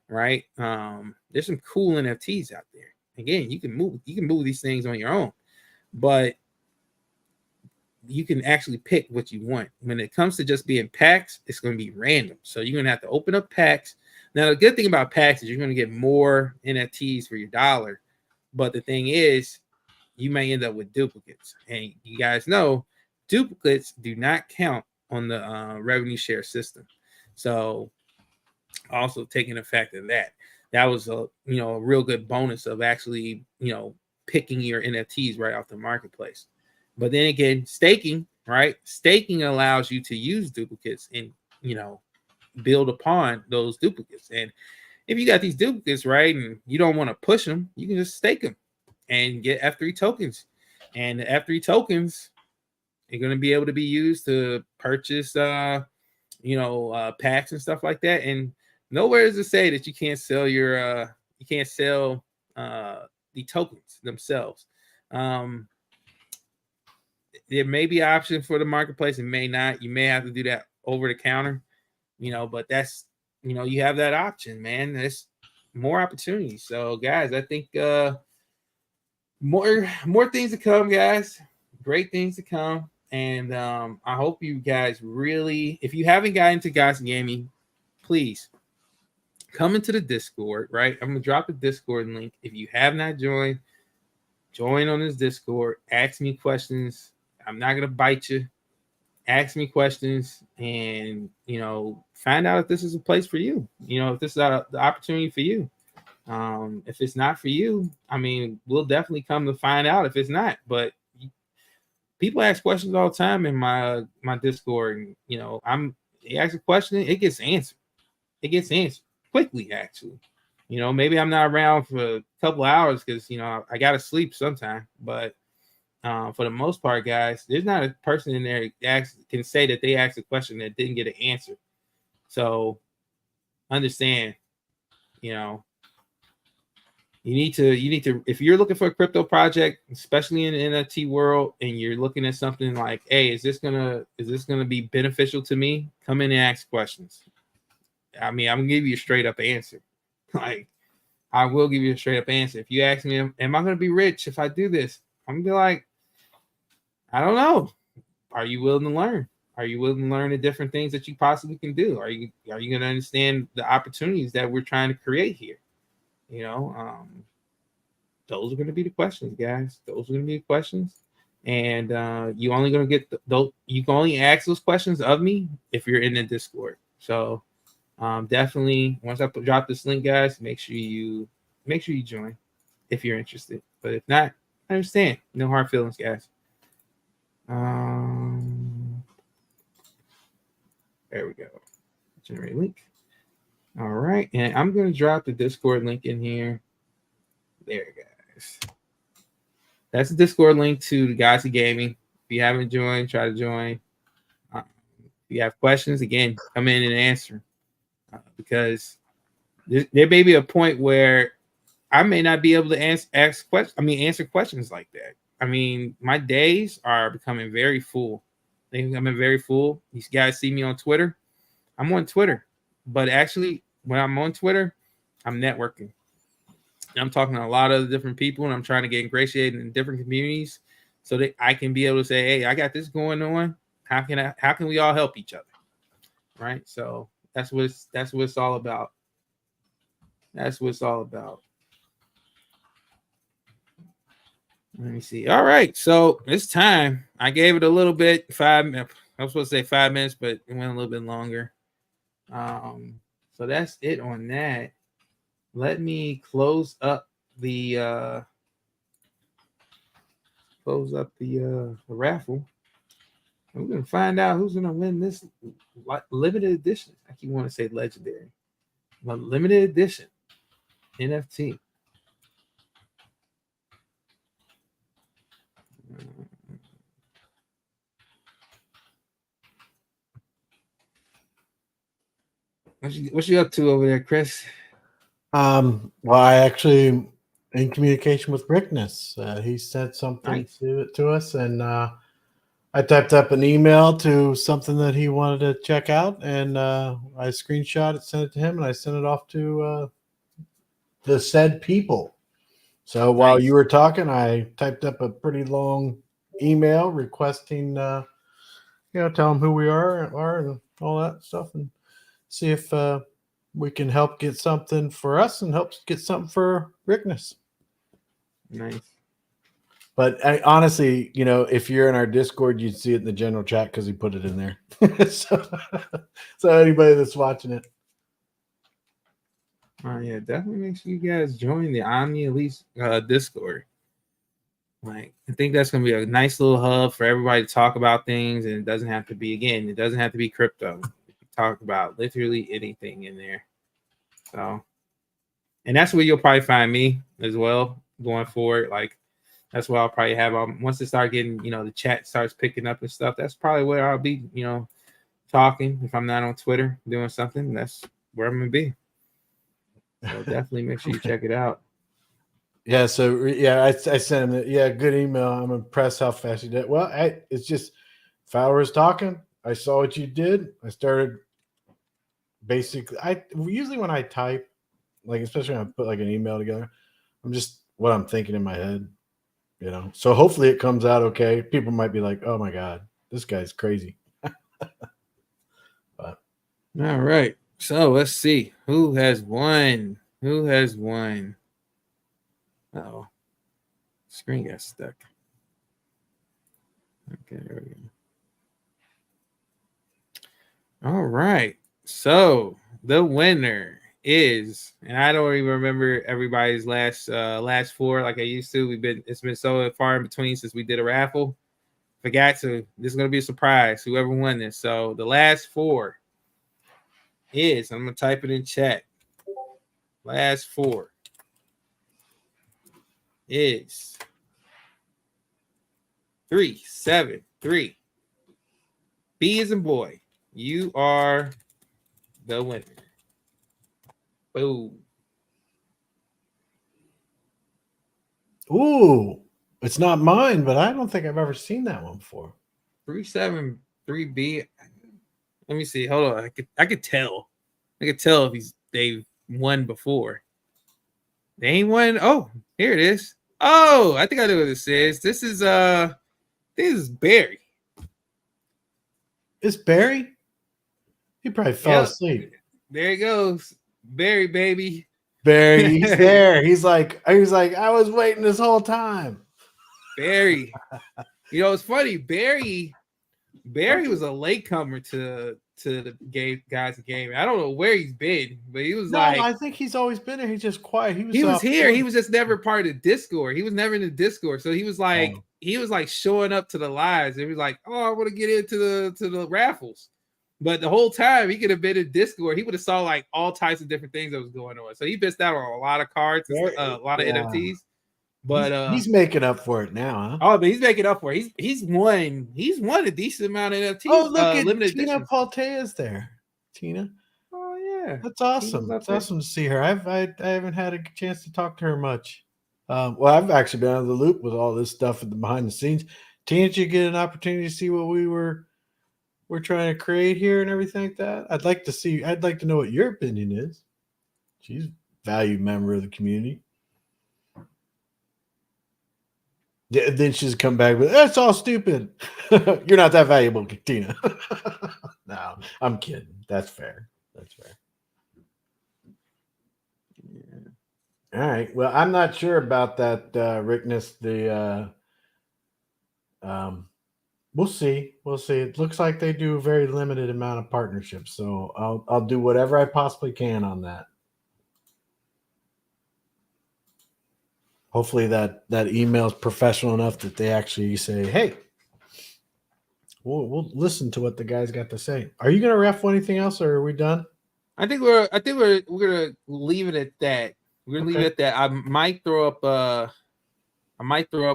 right? There's some cool NFTs out there. Again, you can move these things on your own, but you can actually pick what you want. When it comes to just being packs, it's going to be random. So you're going to have to open up packs. Now, the good thing about packs is you're going to get more NFTs for your dollar. But the thing is, you may end up with duplicates. And you guys know, duplicates do not count on the revenue share system. So also taking effect of that. That was a real good bonus of actually picking your NFTs right off the marketplace. But then again, staking, right? Staking allows you to use duplicates and build upon those duplicates. And if you got these duplicates, right, and you don't want to push them, you can just stake them and get F3 tokens. And the F3 tokens are going to be able to be used to purchase packs and stuff like that. And nowhere does it say that you can't sell the tokens themselves. There may be an option for the marketplace, and may not. You may have to do that over the counter, but that's you have that option, man. There's more opportunities. So guys, I think more things to come, guys. Great things to come. And I hope you guys really, if you haven't gotten into Guys Gaming, please come into the Discord, right? I'm gonna drop the Discord link. If you have not joined, join on this Discord. Ask me questions. I'm not gonna bite you. Ask me questions, and find out if this is a place for you. If this is the opportunity for you. If it's not for you, I mean, we'll definitely come to find out if it's not. But people ask questions all the time in my Discord, and you ask a question, it gets answered. It gets answered quickly, actually. Maybe I'm not around for a couple hours because I gotta sleep sometime, but for the most part, guys, there's not a person in there that can say that they asked a question that didn't get an answer. So understand, you need to, if you're looking for a crypto project, especially in the NFT world, and you're looking at something like, hey, is this gonna be beneficial to me? Come in and ask questions. I mean, I'm gonna give you a straight up answer. Like, I will give you a straight up answer. If you ask me, am I gonna be rich if I do this? I'm gonna be like, I don't know. Are you willing to learn? Are you willing to learn the different things that you possibly can do? Are you going to understand the opportunities that we're trying to create here? Those are going to be the questions, guys. Those are going to be the questions. And you only gonna get you can only ask those questions of me if you're in the Discord. So definitely once I drop this link, guys, make sure you join if you're interested. But if not, I understand. No hard feelings, guys. There we go. Generate link. All right, and I'm gonna drop the Discord link in here. There, guys. That's the Discord link to the Gazi Gaming. If you haven't joined, try to join. If you have questions, again, come in and answer. Because there may be a point where I may not be able to answer questions like that. I mean, my days are becoming very full. They're becoming very full. These guys see me on Twitter. I'm on Twitter. But actually, when I'm on Twitter, I'm networking. And I'm talking to a lot of different people, and I'm trying to get ingratiated in different communities so that I can be able to say, hey, I got this going on. How can we all help each other? Right? So that's what it's all about. That's what it's all about. Let me see. All right. So it's time. I gave it a little bit, 5 minutes. I was supposed to say 5 minutes, but it went a little bit longer. So that's it on that. Let me close up the raffle. And we're gonna find out who's gonna win this limited edition. I keep wanting to say legendary, but limited edition NFT. What you up to over there, Chris? Well, I actually in communication with Rickness. He sent something to us, and I typed up an email to something that he wanted to check out, and I screenshot it, sent it to him, and I sent it off to the said people. So while you were talking, I typed up a pretty long email requesting, tell them who we are and all that stuff, and see if we can help get something for us and help get something for Rickness. Nice. But honestly, if you're in our Discord, you'd see it in the general chat because he put it in there. so anybody that's watching it. Yeah, definitely make sure you guys join the Omni Elite Discord. I think that's going to be a nice little hub for everybody to talk about things, and it doesn't have to be crypto. You can talk about literally anything in there. So, and that's where you'll probably find me as well going forward. That's where I'll probably have once it start getting, the chat starts picking up and stuff. That's probably where I'll be, talking. If I'm not on Twitter doing something, that's where I'm gonna be. So definitely make sure you check it out. Yeah. So I sent him. Good email. I'm impressed how fast you did. Well, it's just if I was talking, I saw what you did. I started basically. Usually when I type, especially when I put an email together, I'm just what I'm thinking in my head. So hopefully it comes out okay. People might be like, oh my God, this guy's crazy. But all right. So let's see who has won. Oh, screen got stuck. Okay, there we go. All right. So the winner is, and I don't even remember everybody's last four like I used to. It's been so far in between since we did a raffle. Forgot to. This is gonna be a surprise. Whoever won this. So the last four is. I'm gonna type it in chat. Last four is 373. B as in boy. You are the winner. Boom. Ooh, it's not mine, but I don't think I've ever seen that one before. 373B. Let me see. Hold on. I could tell. I could tell if they've won before. They ain't won. Oh, here it is. Oh, I think I know what this is. This is Barry. It's Barry? He probably fell asleep. There he goes. Barry, baby. Barry, he's there. He's like, I was waiting this whole time. Barry. It's funny. Barry was a latecomer to the guys game. I don't know where he's been, but he was I think he's always been there. He's just quiet. He was here. He was just never part of the Discord. He was never in the Discord. So he was like showing up to the lives. He was like, "Oh, I want to get into the raffles." But the whole time he could have been in Discord. He would have saw like all types of different things that was going on. So he missed out on a lot of cards, a lot of NFTs. But he's making up for it now, huh? Oh, but he's making up for it. He's won a decent amount of NFTs. Oh, look at limited Tina editions. Paltea's there. Tina. Oh yeah, that's awesome. It's awesome to see her. I haven't had a chance to talk to her much. Well, I've actually been out of the loop with all this stuff at the behind the scenes. Tina, did you get an opportunity to see what we're trying to create here and everything like that? I'd like to know what your opinion is. She's a valued member of the community. Yeah, then she's come back with, that's all stupid. You're not that valuable, Tina. No, I'm kidding. That's fair. Yeah. All right. Well, I'm not sure about that, Rickness. We'll see. It looks like they do a very limited amount of partnerships, so I'll do whatever I possibly can on that. Hopefully that email is professional enough that they actually say, "Hey, we'll listen to what the guys got to say." Are you going to raffle anything else, or are we done? I think we're gonna leave it at that. We're gonna leave it at that. I might throw up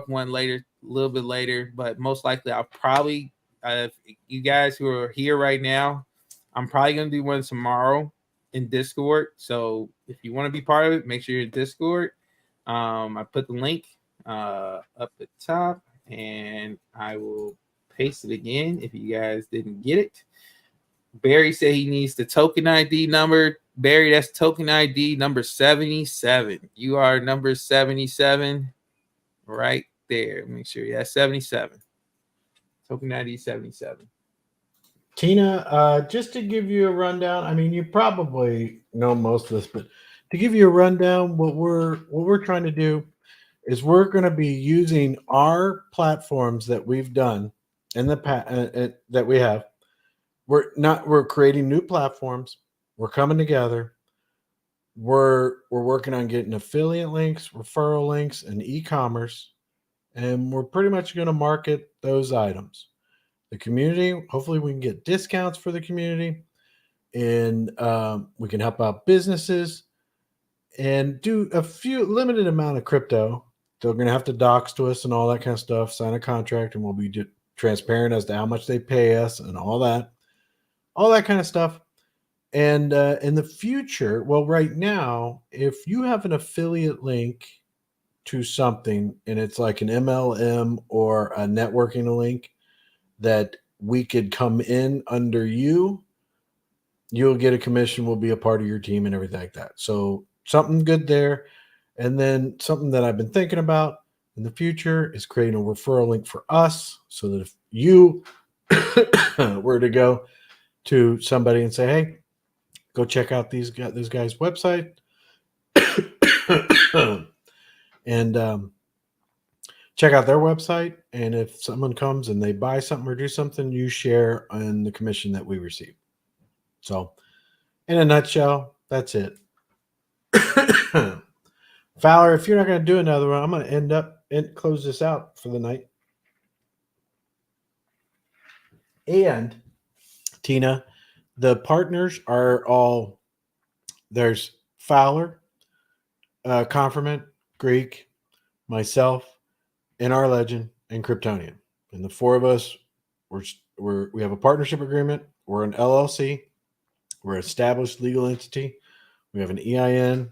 one later, a little bit later, but most likely I'll probably if you guys who are here right now, I'm probably gonna do one tomorrow in Discord. So if you want to be part of it, make sure you're in Discord. I put the link up at the top, and I will paste it again if you guys didn't get it. Barry said he needs the token ID number. Barry, that's token ID number 77. You are number 77 right there. Make sure you have 77. Token ID 77. Tina, just to give you a rundown, I mean, you probably know most of this, but to give you a rundown, what we're trying to do is we're going to be using our platforms that we've done in the past that we have. We're creating new platforms. We're coming together. We're working on getting affiliate links, referral links, and e-commerce, and we're pretty much going to market those items. The community, hopefully we can get discounts for the community, and we can help out businesses and do a few limited amount of crypto. They're going to have to dox to us and all that kind of stuff, sign a contract, and we'll be transparent as to how much they pay us and all that kind of stuff. And in the future, well, right now, if you have an affiliate link to something and it's like an MLM or a networking link that we could come in under you'll get a commission. We'll be a part of your team and everything like that. So something good there. And then something that I've been thinking about in the future is creating a referral link for us so that if you were to go to somebody and say, hey, go check out this guy's website and check out their website. And if someone comes and they buy something or do something, you share in the commission that we receive. So in a nutshell, that's it. Fowler, if you're not going to do another one, I'm going to end up and close this out for the night. And Tina, the partners are all, there's Fowler, Confirmant, Greek, myself, and our legend, and Kryptonian. And the four of us, we have a partnership agreement. We're an LLC. We're an established legal entity. We have an EIN,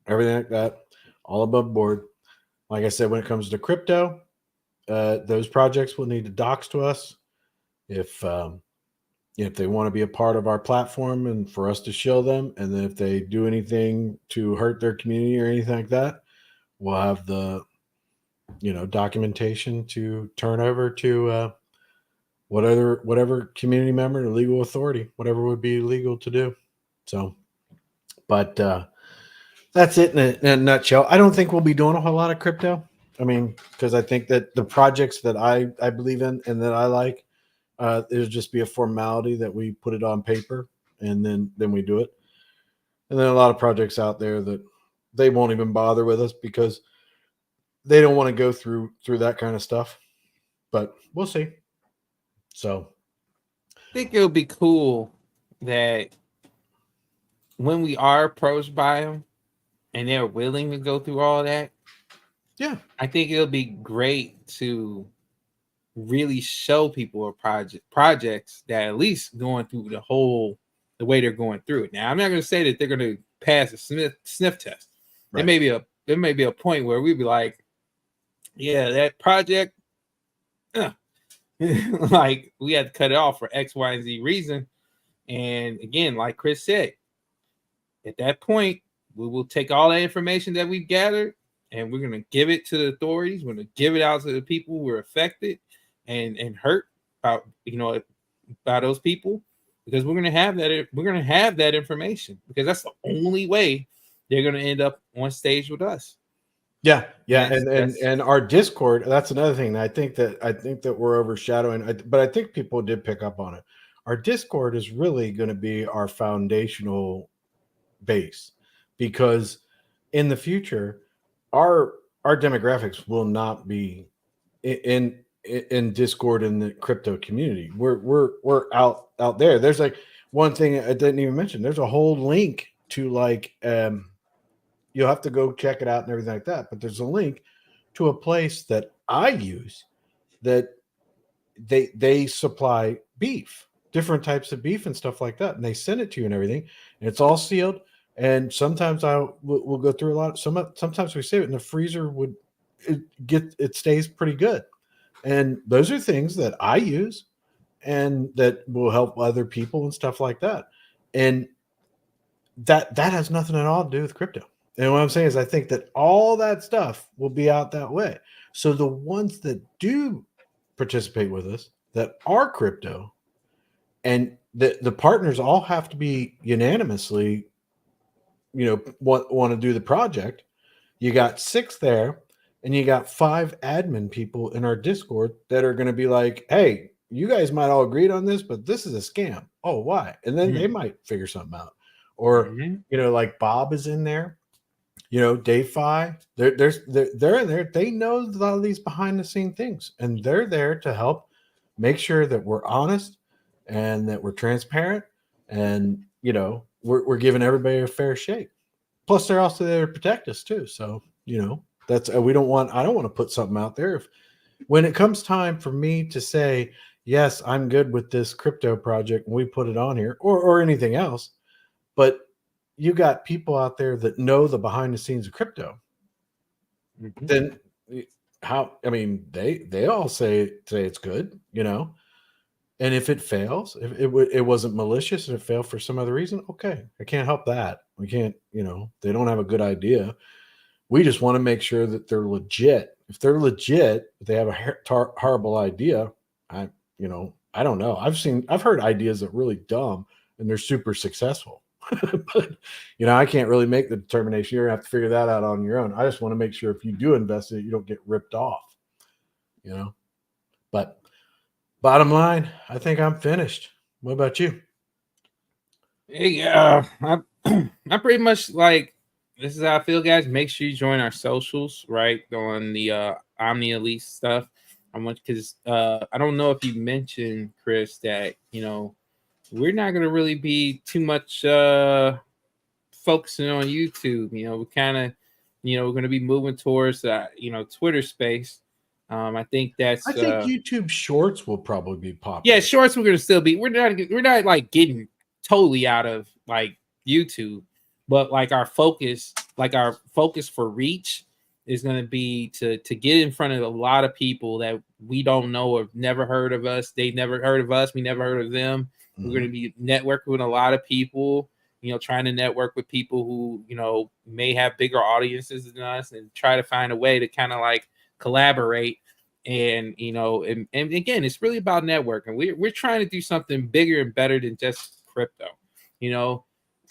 everything like that, all above board. Like I said, when it comes to crypto, those projects will need to dox to us if they want to be a part of our platform and for us to shill them. And then if they do anything to hurt their community or anything like that, we'll have the documentation to turn over to whatever community member or legal authority, whatever would be legal to do. So, but that's it in a nutshell. I don't think we'll be doing a whole lot of crypto. I mean, because I think that the projects that I believe in and that I like, it'll just be a formality that we put it on paper and then we do it. And then a lot of projects out there that they won't even bother with us because they don't want to go through that kind of stuff. But we'll see. So I think it'll be cool that when we are approached by them and they're willing to go through all that, yeah, I think it'll be great to really show people a projects that at least going through the way they're going through it. Now, I'm not going to say that they're going to pass a sniff test. right. There may be a point where we'd be like, yeah, that project, like we had to cut it off for X, Y, and Z reason. And again, like Chris said, at that point, we will take all that information that we've gathered and we're going to give it to the authorities. We're going to give it out to the people who were affected and hurt about, by those people, because we're going to have that. We're going to have that information because that's the only way they're going to end up on stage with us. Yeah. And our Discord, that's another thing. I think that we're overshadowing, but I think people did pick up on it. Our Discord is really going to be our foundational base, because in the future, our demographics will not be in Discord in the crypto community. We're out there. There's like one thing I didn't even mention. There's a whole link to like you'll have to go check it out and everything like that. But there's a link to a place that I use that they supply beef, different types of beef and stuff like that, and they send it to you and everything, and it's all sealed. And sometimes we'll go through a lot. Sometimes we save it in the freezer. It stays pretty good. And those are things that I use and that will help other people and stuff like that. And that has nothing at all to do with crypto. And what I'm saying is I think that all that stuff will be out that way. So the ones that do participate with us that are crypto, and the partners all have to be unanimously, want to do the project. You got 6 there, and you got 5 admin people in our Discord that are going to be like, hey, you guys might all agree on this, but this is a scam. Oh, why? And then they might figure something out. Or, like Bob is in there, Dave Fi, they're in there. They know a lot of these behind the scene things, and they're there to help make sure that we're honest and that we're transparent, and, we're giving everybody a fair shake. Plus they're also there to protect us too. So, that's I don't want to put something out there. When it comes time for me to say, yes, I'm good with this crypto project and we put it on here, or anything else, but you got people out there that know the behind the scenes of crypto, then they all say it's good, and if it fails, if it wasn't malicious and it failed for some other reason, okay, I can't help that. We can't, they don't have a good idea. We just want to make sure that they're legit. If they're legit, if they have a horrible idea, I don't know. I've heard ideas that are really dumb and they're super successful. But I can't really make the determination. You're gonna have to figure that out on your own. I just want to make sure if you do invest in it, you don't get ripped off. But bottom line, I think I'm finished. What about you? Hey, I'm pretty much like, this is how I feel, guys. Make sure you join our socials, right, on the Omni Elite stuff. Because I don't know if you mentioned, Chris, that we're not going to really be too much focusing on YouTube. We kind of, we're going to be moving towards Twitter space. I think YouTube Shorts will probably be popular. Yeah, Shorts we're going to still be. We're not like getting totally out of like YouTube, but like our focus for reach is going to be to get in front of a lot of people that we don't know or never heard of us. They've never heard of us. We never heard of them. Mm-hmm. We're going to be networking with a lot of people, trying to network with people who, may have bigger audiences than us, and try to find a way to kind of like collaborate. And, and again, it's really about networking. We're trying to do something bigger and better than just crypto.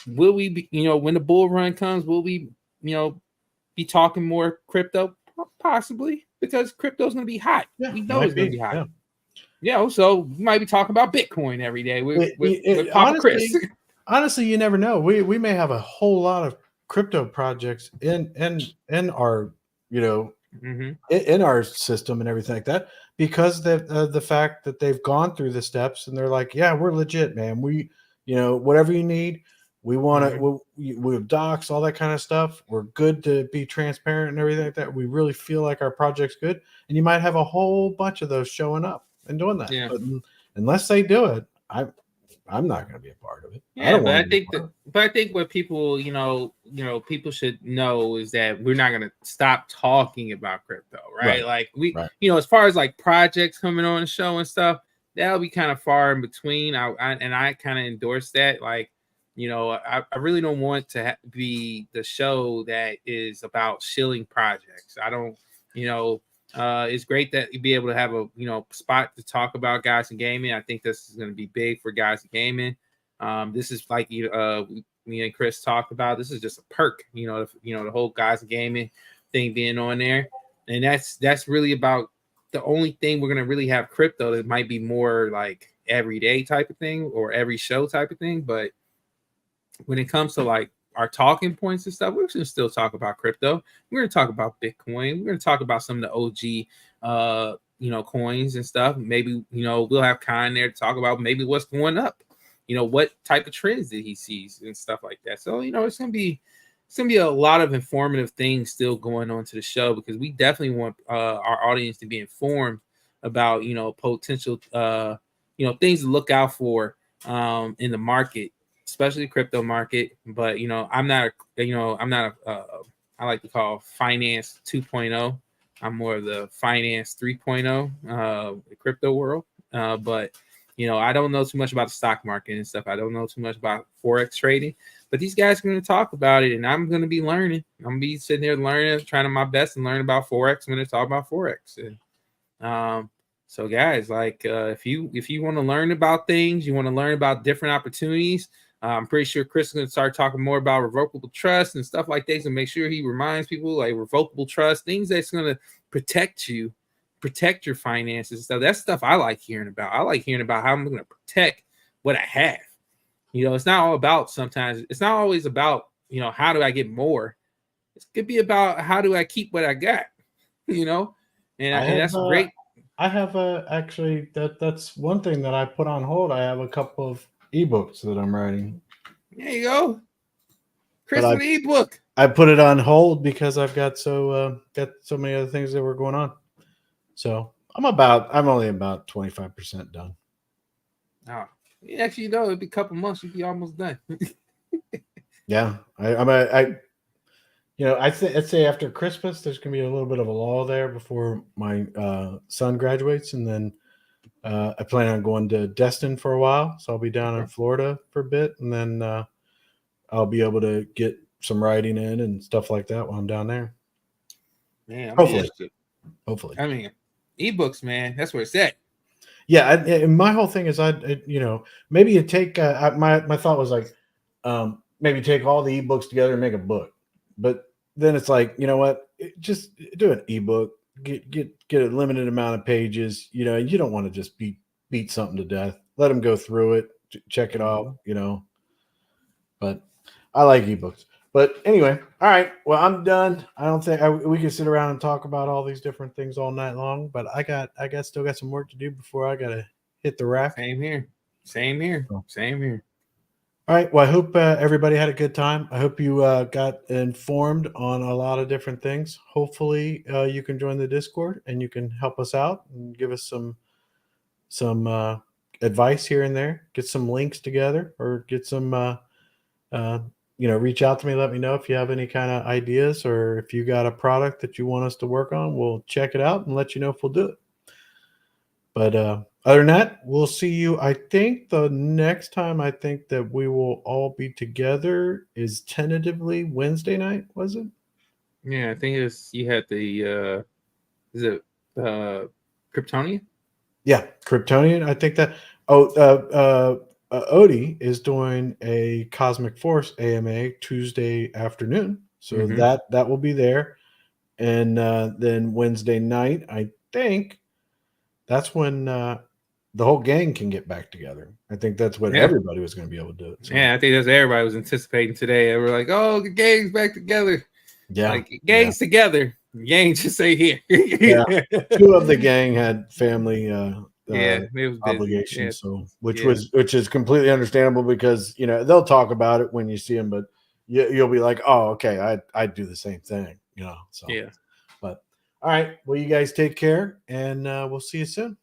Will we be, when the bull run comes, will we, be talking more crypto? Possibly, because crypto's going to be hot. Yeah, We know might it's going to be, be hot. yeah. You know, so we might be talking about Bitcoin every day with Papa Honestly, Chris. honestly, you never know. We may have a whole lot of crypto projects in our, you know, Mm-hmm. in our system and everything like that, because the fact that they've gone through the steps and they're like, yeah, we're legit, man. We, you know, whatever you need, we want to, we have docs, all that kind of stuff. We're good to be transparent and everything like that. We really feel like our project's good, and you might have a whole bunch of those showing up and doing that. Yeah. But unless they do it, I'm not going to be a part of it. Yeah, but I think what people, people should know is that we're not going to stop talking about crypto, right? Like as far as like projects coming on the show and stuff, that'll be kind of far in between. I kind of endorse that. Like, I really don't want to be the show that is about shilling projects. I don't, it's great that you be able to have a spot to talk about guys and gaming. I think this is going to be big for guys and gaming. This is like me and Chris talked about. This is just a perk, the whole guys and gaming thing being on there, and that's really about the only thing we're gonna really have crypto that might be more like everyday type of thing or every show type of thing. But when it comes to like our talking points and stuff, we're gonna still talk about crypto. We're gonna talk about Bitcoin. We're gonna talk about some of the OG coins and stuff. Maybe we'll have Khan there to talk about maybe what's going up. What type of trends that he sees and stuff like that. So it's gonna be a lot of informative things still going on to the show, because we definitely want our audience to be informed about potential things to look out for in the market, especially the crypto market. But I'm not I like to call finance 2.0. I'm more of the finance 3.0 the crypto world. But I don't know too much about the stock market and stuff. I don't know too much about Forex trading, but these guys are going to talk about it, and I'm going to be learning. I'm going to be sitting there learning, trying my best and learn about Forex when they talk about Forex. And, so guys, like, if you want to learn about things, you want to learn about different opportunities, I'm pretty sure Chris is going to start talking more about revocable trust and stuff like this, and make sure he reminds people like revocable trust, things that's going to protect your finances and stuff. That's stuff I like hearing about. I like hearing about how I'm going to protect what I have. It's not all about, sometimes it's not always about, how do I get more? It could be about how do I keep what I got, and that's great. I have actually that's one thing that I put on hold. I have a couple of ebooks that I'm writing. There you go. Chris with the ebook. I put it on hold because I've got so many other things that were going on. So I'm only about 25% done. Oh, actually, it'd be a couple months, you'd be almost done. Yeah, I'd say after Christmas, there's gonna be a little bit of a lull there before my son graduates, and then I plan on going to Destin for a while. So I'll be down in Florida for a bit, and then I'll be able to get some writing in and stuff like that while I'm down there. Man, hopefully. I mean, ebooks, man, that's where it's at. Yeah, and my whole thing is, maybe you take my thought was like, maybe take all the ebooks together and make a book, but then it's like, you know what, just do an ebook, get a limited amount of pages. You don't want to just beat something to death. Let them go through it, check it out. But I like ebooks. But anyway, all right. Well, I'm done. I don't think we can sit around and talk about all these different things all night long. But I still got some work to do before I gotta hit the raft. Same here. All right. Well, I hope everybody had a good time. I hope you got informed on a lot of different things. Hopefully, you can join the Discord and you can help us out and give us some advice here and there. Get some links together, or get some reach out to me. Let me know if you have any kind of ideas, or if you got a product that you want us to work on. We'll check it out and let you know if we'll do it. But other than that, we'll see you. I think the next time that we will all be together is tentatively Wednesday night, was it? Yeah, I think you had the is it Kryptonian? Yeah, Kryptonian. I think that Odie is doing a Cosmic Force AMA Tuesday afternoon. So that will be there. And then Wednesday night, I think that's when the whole gang can get back together. I think that's what everybody was going to be able to do. So. Yeah, I think that's what everybody was anticipating today. They were like, "Oh, the gang's back together." Yeah, like gangs together. Gang just say here. Yeah, 2 of the gang had family it was busy. obligations, so which is completely understandable because they'll talk about it when you see them, but you'll be like, oh, okay, I'd do the same thing, So but all right, well, you guys take care, and we'll see you soon.